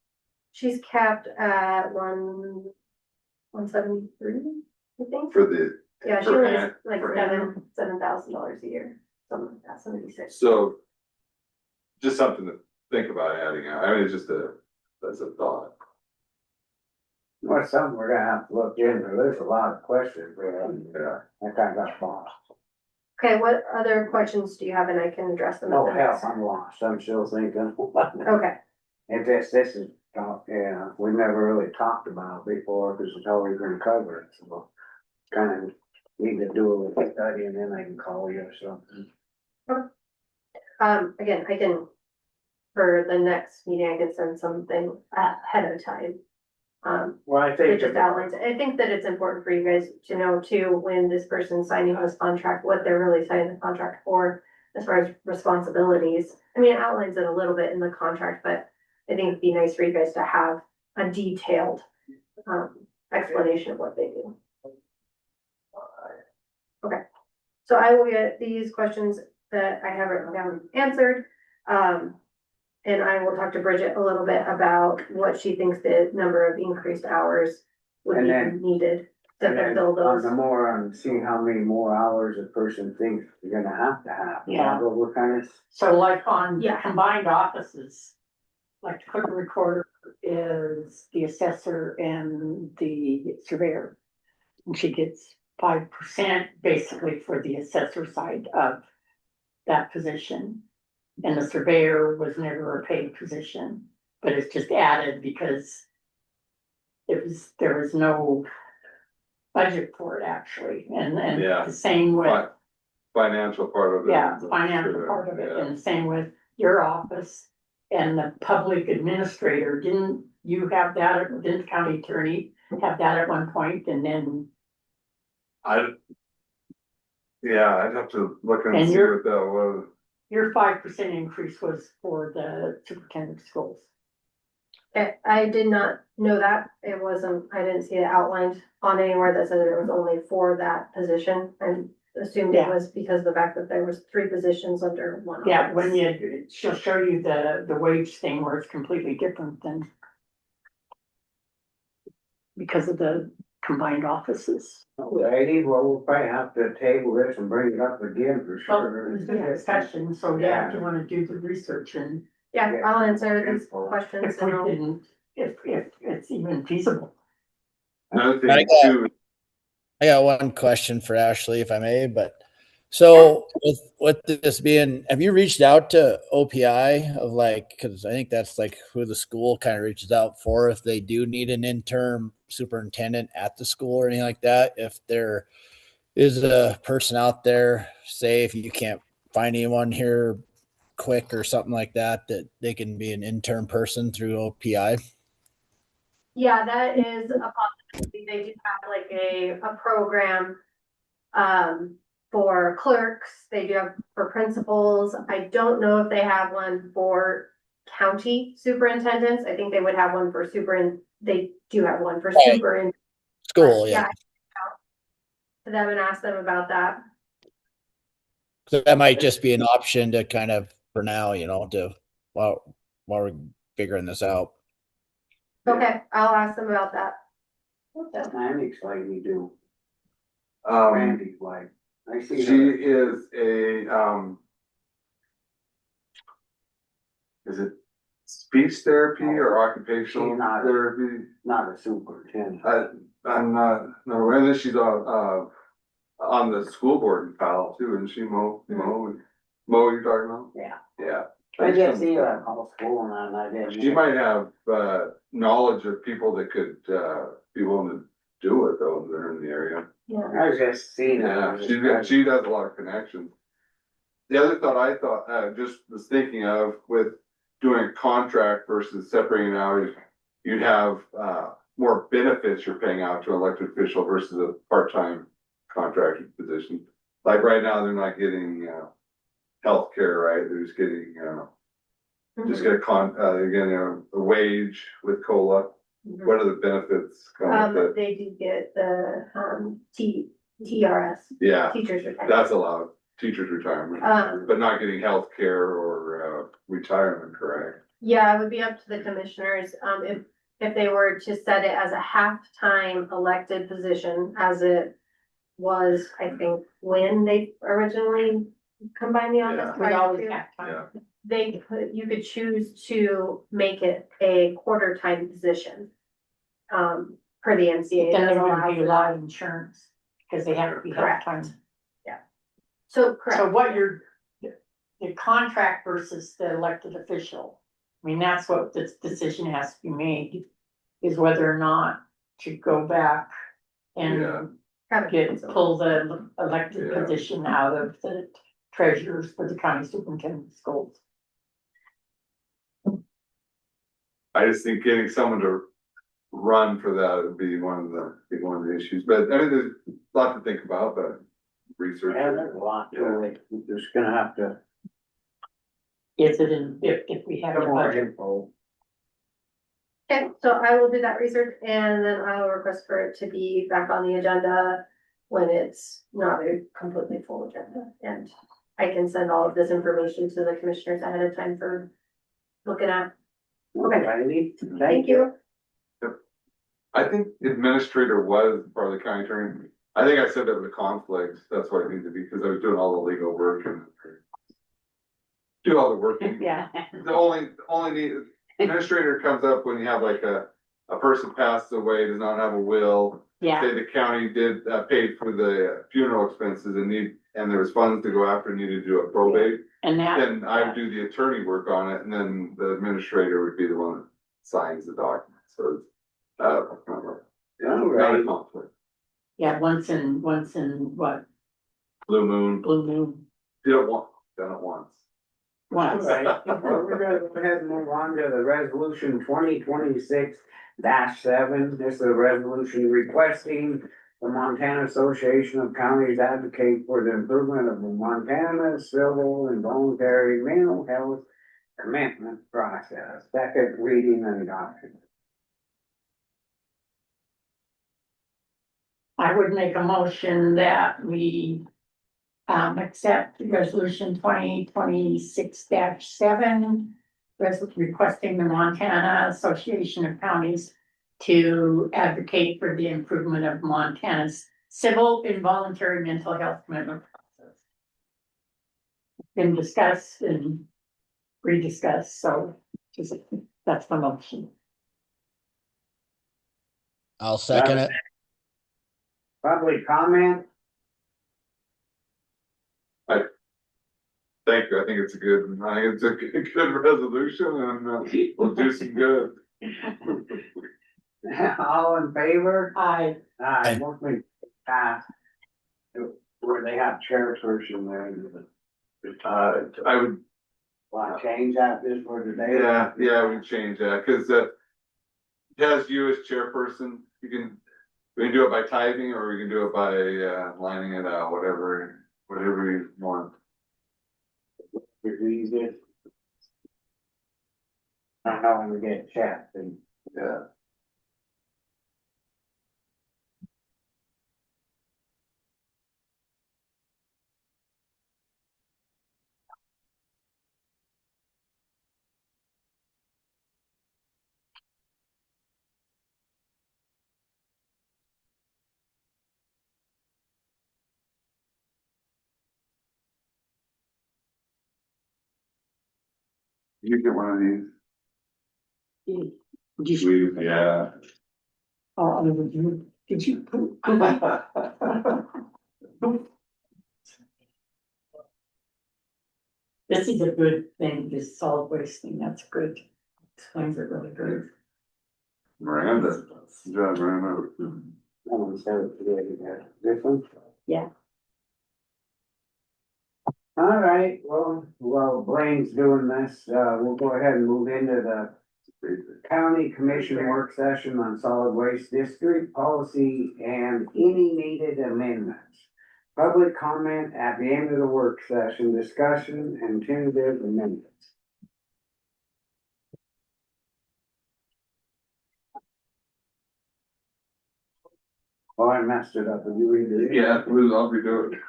She's capped at 173. I think. for the, Yeah, she for was Ann- like for Ann. $7,000 a year, something like that, 76. So just something to think about adding. I mean, it's just that's a thought. Well, it's something we're gonna have to look into. There's a lot of questions there. Yeah. I kinda got lost. Okay, what other questions do you have and I can address them? at Oh, the hell, next- I'm lost. I'm still thinking. Okay, If this is, yeah, we never really talked about it before, cause it's always been covered, so. Kinda need to do a little study and then I can call you or something. again, I can, for the next meeting, I can send something ahead of time. Well, I It think. just outlines, I think that it's important for you guys to know too, when this person's signing this contract, what they're really signing the contract for. As far as responsibilities, I mean, it outlines it a little bit in the contract, but I think it'd be nice for you guys to have a detailed. Explanation of what they do. Okay, so I will get these questions that I have written down answered. And I will talk to Bridget a little bit about what she thinks the number of increased hours would And be then- needed to And then fulfill on those. the more, see how many more hours a person thinks you're gonna have to have. Yeah. But we're kind of, So like on Yeah. combined offices, like the clerk recorder is the assessor and the surveyor. And she gets 5% basically for the assessor side of that position. And the surveyor was never a paid position, but it's just added because there was no budget for it actually, and Yeah. the same with. Financial part of it. Yeah, the financial part of it, Yeah. and same with your office and the public administrator, didn't you have that, didn't the county attorney have that at one point, and then, Yeah, I'd have to look and And see you're- what that was. your 5% increase was for the superintendent of schools? Okay, I did not know that. It wasn't, I didn't see it outlined on anywhere that said it was only for that position. I assumed it Yeah. was because of the fact that there was 3 positions under one. Yeah, office. when she'll show you the wage thing where it's completely different than because of the combined offices. lady, well, we'll probably have to table this and bring it up again for Well, sure. it's a discussion, so yeah, if you wanna do the research and Yeah, I'll answer these questions if we and I'll. didn't, if it's even feasible. Another I thing got- too, I got one question for Ashley, if I may, but so with this being, have you reached out to OPI of like, cause I think that's like who the school kind of reaches out for if they do need an interim superintendent at the school or anything like that. If there is a person out there, say if you can't find anyone here quick or something like that, that they can be an intern person through OPI. Yeah, that is a possibility. They do have like a program, for clerks. They do have for principals. I don't know if they have one for county superintendents. I think they would have one for they do have one for Right. super. School, yeah. To them and ask them about that. So that might just be an option to kind of, for now, while we're figuring this out. Okay, I'll ask them about that. What that Annie's lady do? um, Randy's like, I see she her. is is it speech therapy or occupational She's not- therapy? Not a superintendent. I'm not, no, and then she's on the school board in Powell too, and she Mo you're talking about? Yeah. Yeah. I just see her at all school and I didn't. She might have, knowledge of people that could, be willing to do it though, that are in the area. I was just seeing Yeah, her. she does a lot of connections. The other thought I thought, just was thinking of with doing a contract versus separating it out is you'd have, more benefits you're paying out to an elected official versus a part-time contracted position. Like right now, they're not getting, healthcare, right? They're just getting, just get they're getting a wage with COLA. What are the benefits come with it? They do get the, TRS. Yeah, Teachers retirement. that's allowed, teacher's retirement, but not getting healthcare or, retirement, correct? Yeah, it would be up to the commissioners. if they were to set it as a half-time elected position, as it was, I think, when they originally combined the office. We always have time. You could choose to make it a quarter-time position. Per the NCA. Then That's they're gonna allowed pay a for lot that. of insurance, because they have to be Correct. half-time. So, correct. So what the contract versus the elected official, I mean, that's what this decision has to be made, is whether or not to go back and pull the elected Yeah. position out of the treasurers for the county superintendent of schools. I just think getting someone to run for that would be one of the issues, but I mean, there's a lot to think about, but research. Yeah, there's a lot to it. We're just gonna have to. If we have a Some more budget. info. Okay, so I will do that research and then I will request for it to be back on the agenda when it's not a completely full agenda. And I can send all of this information to the commissioners ahead of time for looking at. Okay, Thank you. I think administrator was part of the county attorney. I think I said that with conflicts, that's what it needed to be, because I was doing all the legal work and do all the work. Yeah. The only need, administrator comes up when you have like a person passes away, does not have a will. Yeah. Say the county did, paid for the funeral expenses and there was funds to go after, needed to do a probate. And that. Then I would do the attorney work on it, and then the administrator would be the one that signs the document, so it's, not a conflict. Yeah, once in what, Blue moon, blue moon, you don't want, done it once. once. All right, well, we're gonna go ahead and move on to the resolution 2026-7. This is a resolution requesting the Montana Association of Counties advocate for the improvement of the Montana civil and voluntary mental health commitment process. Second reading and adoption. I would make a motion that we accept resolution 2026-7, requesting the Montana Association of Counties to advocate for the improvement of Montana's civil and voluntary mental health commitment process. Been discussed and rediscussed, so that's my motion. I'll second it. Public comment? Thank you, I think it's a good resolution, and we'll do some good. All in favor? Aye. Aye, motion passed. Where they have chairperson there. I would, Want to change that just for today? yeah, we change that, cause it has you as chairperson, we can do it by typing, or we can do it by, lining it out, whatever you want. Reviews it. I know when we get chat and. Yeah. You get one of these. Did you? Yeah. Oh, did you? This is a good thing, this solid waste thing, that's good. Explains it really good. Miranda, good job, Miranda. This one? Yeah. All right, well, Blaine's doing this, we'll go ahead and move into the county commission work session on solid waste district policy and any needed amendments. Public comment at the end of the work session, discussion and tentative amendments. Oh, I messed it up. Did you read it? Yeah, I'll be doing it.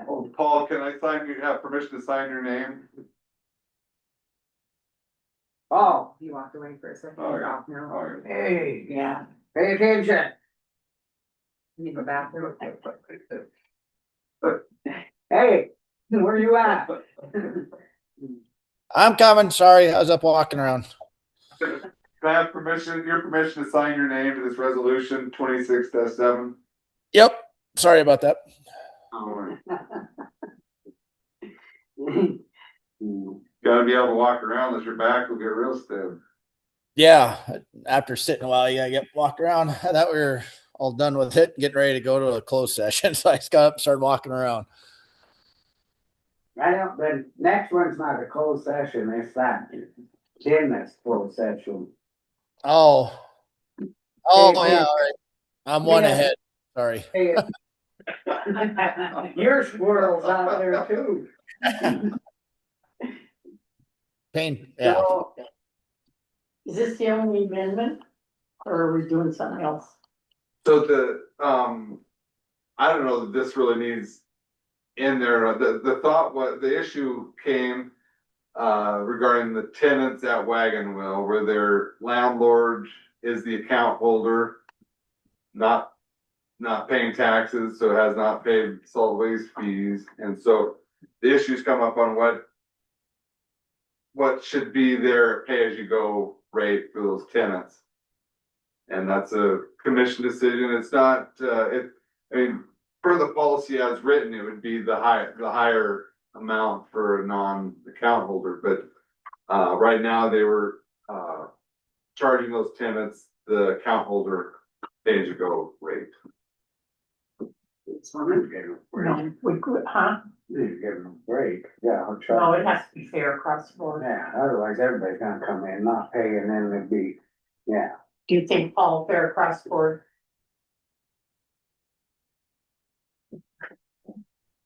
Oh, Paul, can I have permission to sign your name? Oh, You walked away for a second. Oh, He's yeah. off now. Oh, hey, Yeah. pay attention. Need the bathroom. Hey, where you at? I'm coming. Sorry, I was up walking around. Can I have permission, your permission to sign your name to this resolution 26-7? Yep. Sorry about that. Gotta be able to walk around, as your back will get real stiff. Yeah. After sitting a while, you gotta get walked around. I thought we were all done with it, getting ready to go to a closed session. So I just got up and started walking around. I don't, the next one's not a closed session, it's that, then that's closed session. Oh. Oh Hey, yeah. All right. I'm one Yeah. ahead. Sorry. Hey, your squirrel's out there too. Pain. Yeah. So, is this the only amendment, or are we doing something else? So I don't know that this really needs in there, the thought, what the issue came regarding the tenants at Wagon Wheel, where their landlord is the account holder, not paying taxes, so has not paid solid waste fees, and so the issues come up on what should be their pay-as-you-go rate for those tenants. And that's a commission decision. It's not, I mean, per the policy as written, it would be the higher amount for a non-account holder, but right now they were charging those tenants the account holder pay-as-you-go rate. It's fine, give them a break. No, we could, huh? You give them a break, yeah, I'll try. No, it has to be fair across the board. Yeah, otherwise everybody's gonna come in, not pay, and then they'd be, yeah. Do you think all fair across the board?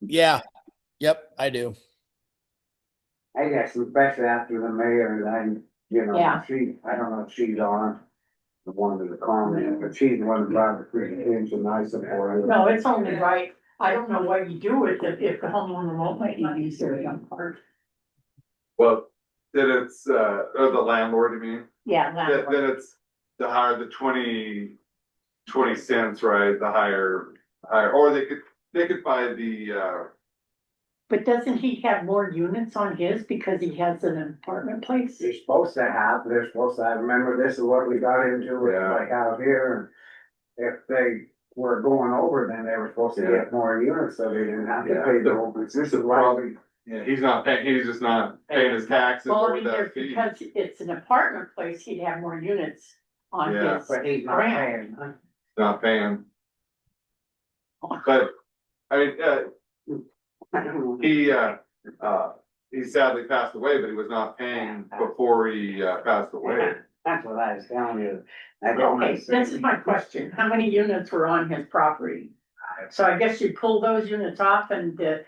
Yeah. Yep. I do. I guess especially after the mayor, then, you know, Yeah. I don't know if she's on. The one of the comment, but she's the one that brought the free things and I support her. No, it's only right. I don't know what you do with it if the homeowner won't make it easier on part. Well, then it's, or the landlord, you mean? Yeah, that one. Then it's the higher, the 20 cents, right, the higher, or they could buy the, But doesn't he have more units on his because he has an apartment place? They're supposed to have, remember, this is what we got into with Yeah. like out here. If they were going over, then they were supposed to get more units, so they didn't have to Yeah. pay the whole, this is why we. yeah, he's just not paying his taxes Well, I or mean, that fee. because it's an apartment place, he'd have more units on Yeah. his But he's not grant. paying, huh? Not paying. But, I mean, he sadly passed away, but he was not paying before he passed away. That's what I was telling you. I don't Okay, this is my question. How many units were on his property? So I guess you pull those units off and the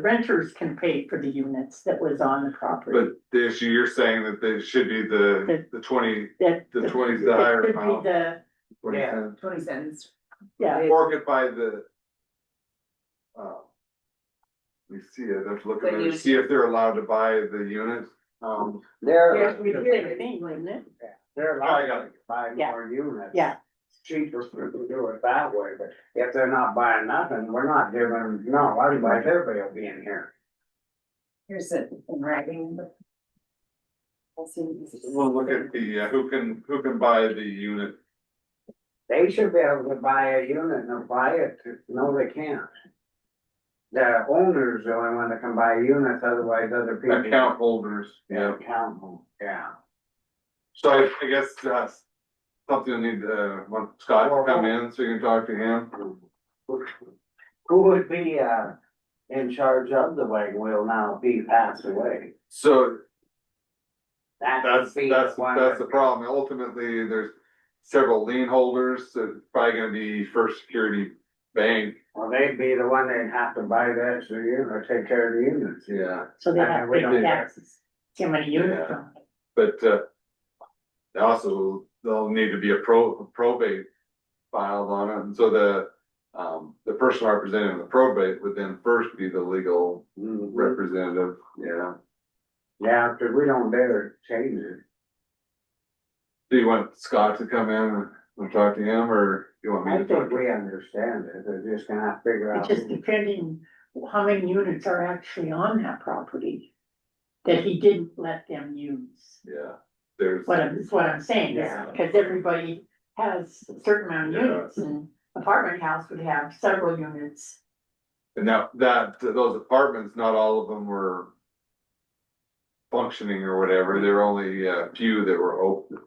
renters can pay for the units that was on the property. But the issue, you're saying that they should be the 20, That- the 20 is it the higher could be amount. the, 20 Yeah. cents. 20 cents. yeah, Or could buy the, let me see it, I'm looking The to unit. see if they're allowed to buy the unit. They're. yes, we did a thing, wouldn't it? They're I allowed got to buy Yeah. more units. Yeah. Cheaper for them to do it that way, but if they're not buying nothing, we're not giving, no, otherwise everybody will be in here. Here's it in writing. We'll see. We'll look at the, who can buy the unit. They should be able to buy a unit and buy it, no, they can't. The owner's the only one that can buy units, otherwise other people. Account holders, yeah. Account them, yeah. So I guess, something I need, want Scott to come in so you can talk to him. Who would be, in charge of the wagon wheel now if he passed away? So That that's would be one the that- problem. Ultimately, there's several lien holders, so it's probably gonna be First Security Bank. Well, they'd be the one that'd have to buy that extra unit or take care of the units. Yeah. So they have to We pay don't- taxes. See how many units Yeah. on it. But, also, there'll need to be a probate filed on it, and so the person representing the probate would then first be the legal representative, yeah. Yeah, cause we don't dare change it. Do you want Scott to come in and talk to him, or you want me I to talk think to him? we understand it, they're just gonna have to figure It's out. just depending how many units are actually on that property that he didn't let them use. Yeah, there's, That's what I'm saying, Yeah. because everybody has a certain amount of Yeah. units and apartment house would have several units. and now that, those apartments, not all of them were functioning or whatever, there were only a few that were open.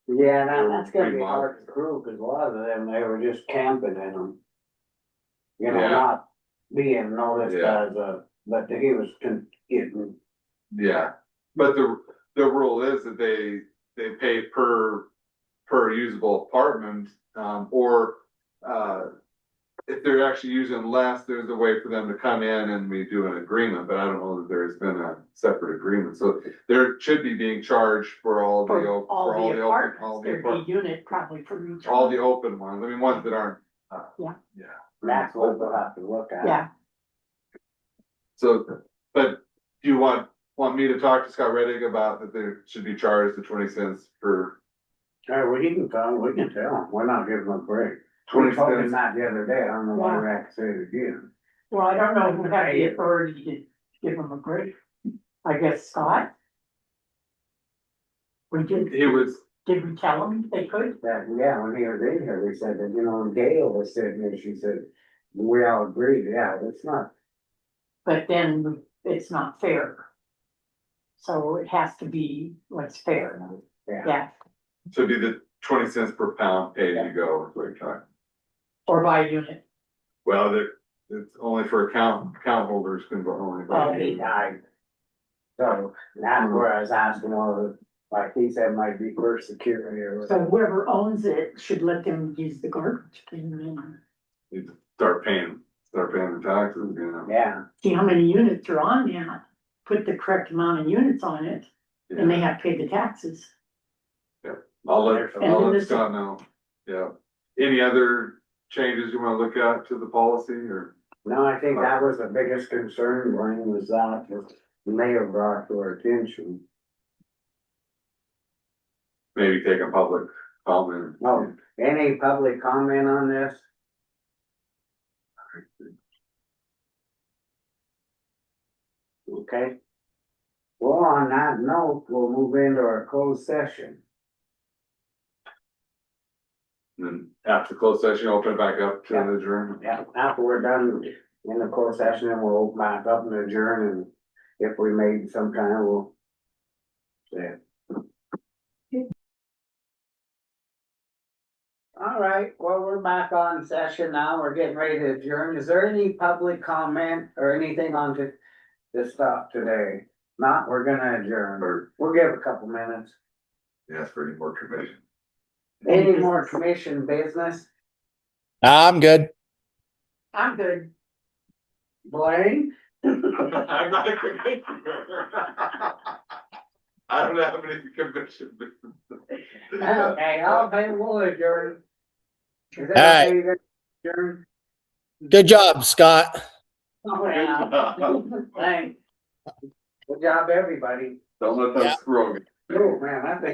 Yeah, They were that's gonna be remodeled. hard to prove, cause a lot of them, they were just camping in them. You know, Yeah. not being noticed Yeah. as a, but he was getting, Yeah, but the rule is that they pay per usable apartment, or, if they're actually using less, there's a way for them to come in and we do an agreement, but I don't know that there's been a separate agreement, so there should be being charged for all the, For for all all the the open, all apartments, the there'd be a apartments, unit probably for each. all one. the open ones, I mean, ones that aren't. Yeah. Yeah. that's what we'll have to look at. Yeah, So, but do you want me to talk to Scott Reddick about that there should be charged the 20 cents per? Hey, well, you can tell, we can tell them, we're not giving them a break. 20 We told him cents. that the other day, I don't know why we have to say it again. well, I don't know who had the authority to give them a break. I guess Scott. We did, It was, did we tell them they could? That, yeah, when he was in here, they said that, you know, Gail was sitting there, she said, we all agreed, yeah, it's not. But then it's not fair. So it has to be what's fair, yeah, so it'd be the 20 cents per pound pay as you go, is what you're talking. or by unit. Well, it's only for account holders can go only. Well, he died. So that's where I was asking all the, like he said, might be for security or So whatever. whoever owns it should let them use the garbage can. You start paying the taxes, you know. Yeah, See how many units are on that, put the correct amount of units on it, and they have to pay the taxes. I'll And then let this- Scott know, yeah. Any other changes you wanna look at to the policy, or? no, I think that was the biggest concern, Blaine, was that the mayor brought to our attention. Maybe take a public comment? Oh, any public comment on this? Okay. Well, on that note, we'll move into our closed session. And then after closed session, open it back up to the adjournment. Yeah, after we're done in the closed session, then we'll open back up and adjourn, and if we made some kind, we'll. Yeah. All right, well, we're back on session now, we're getting ready to adjourn, is there any public comment or anything on this stuff today? Not, we're gonna adjourn, we'll give a couple minutes. Yes, for any more commission. Any more commission business? I'm good. I'm good. Blaine? I'm not a commission. I don't have any commission. Okay, I'll pay, we'll adjourn. Is that All right. okay, you guys adjourn? Good job, Scott. Oh, yeah. Thanks. Good job, everybody. Don't let them Yeah. screw me. Oh, man, I think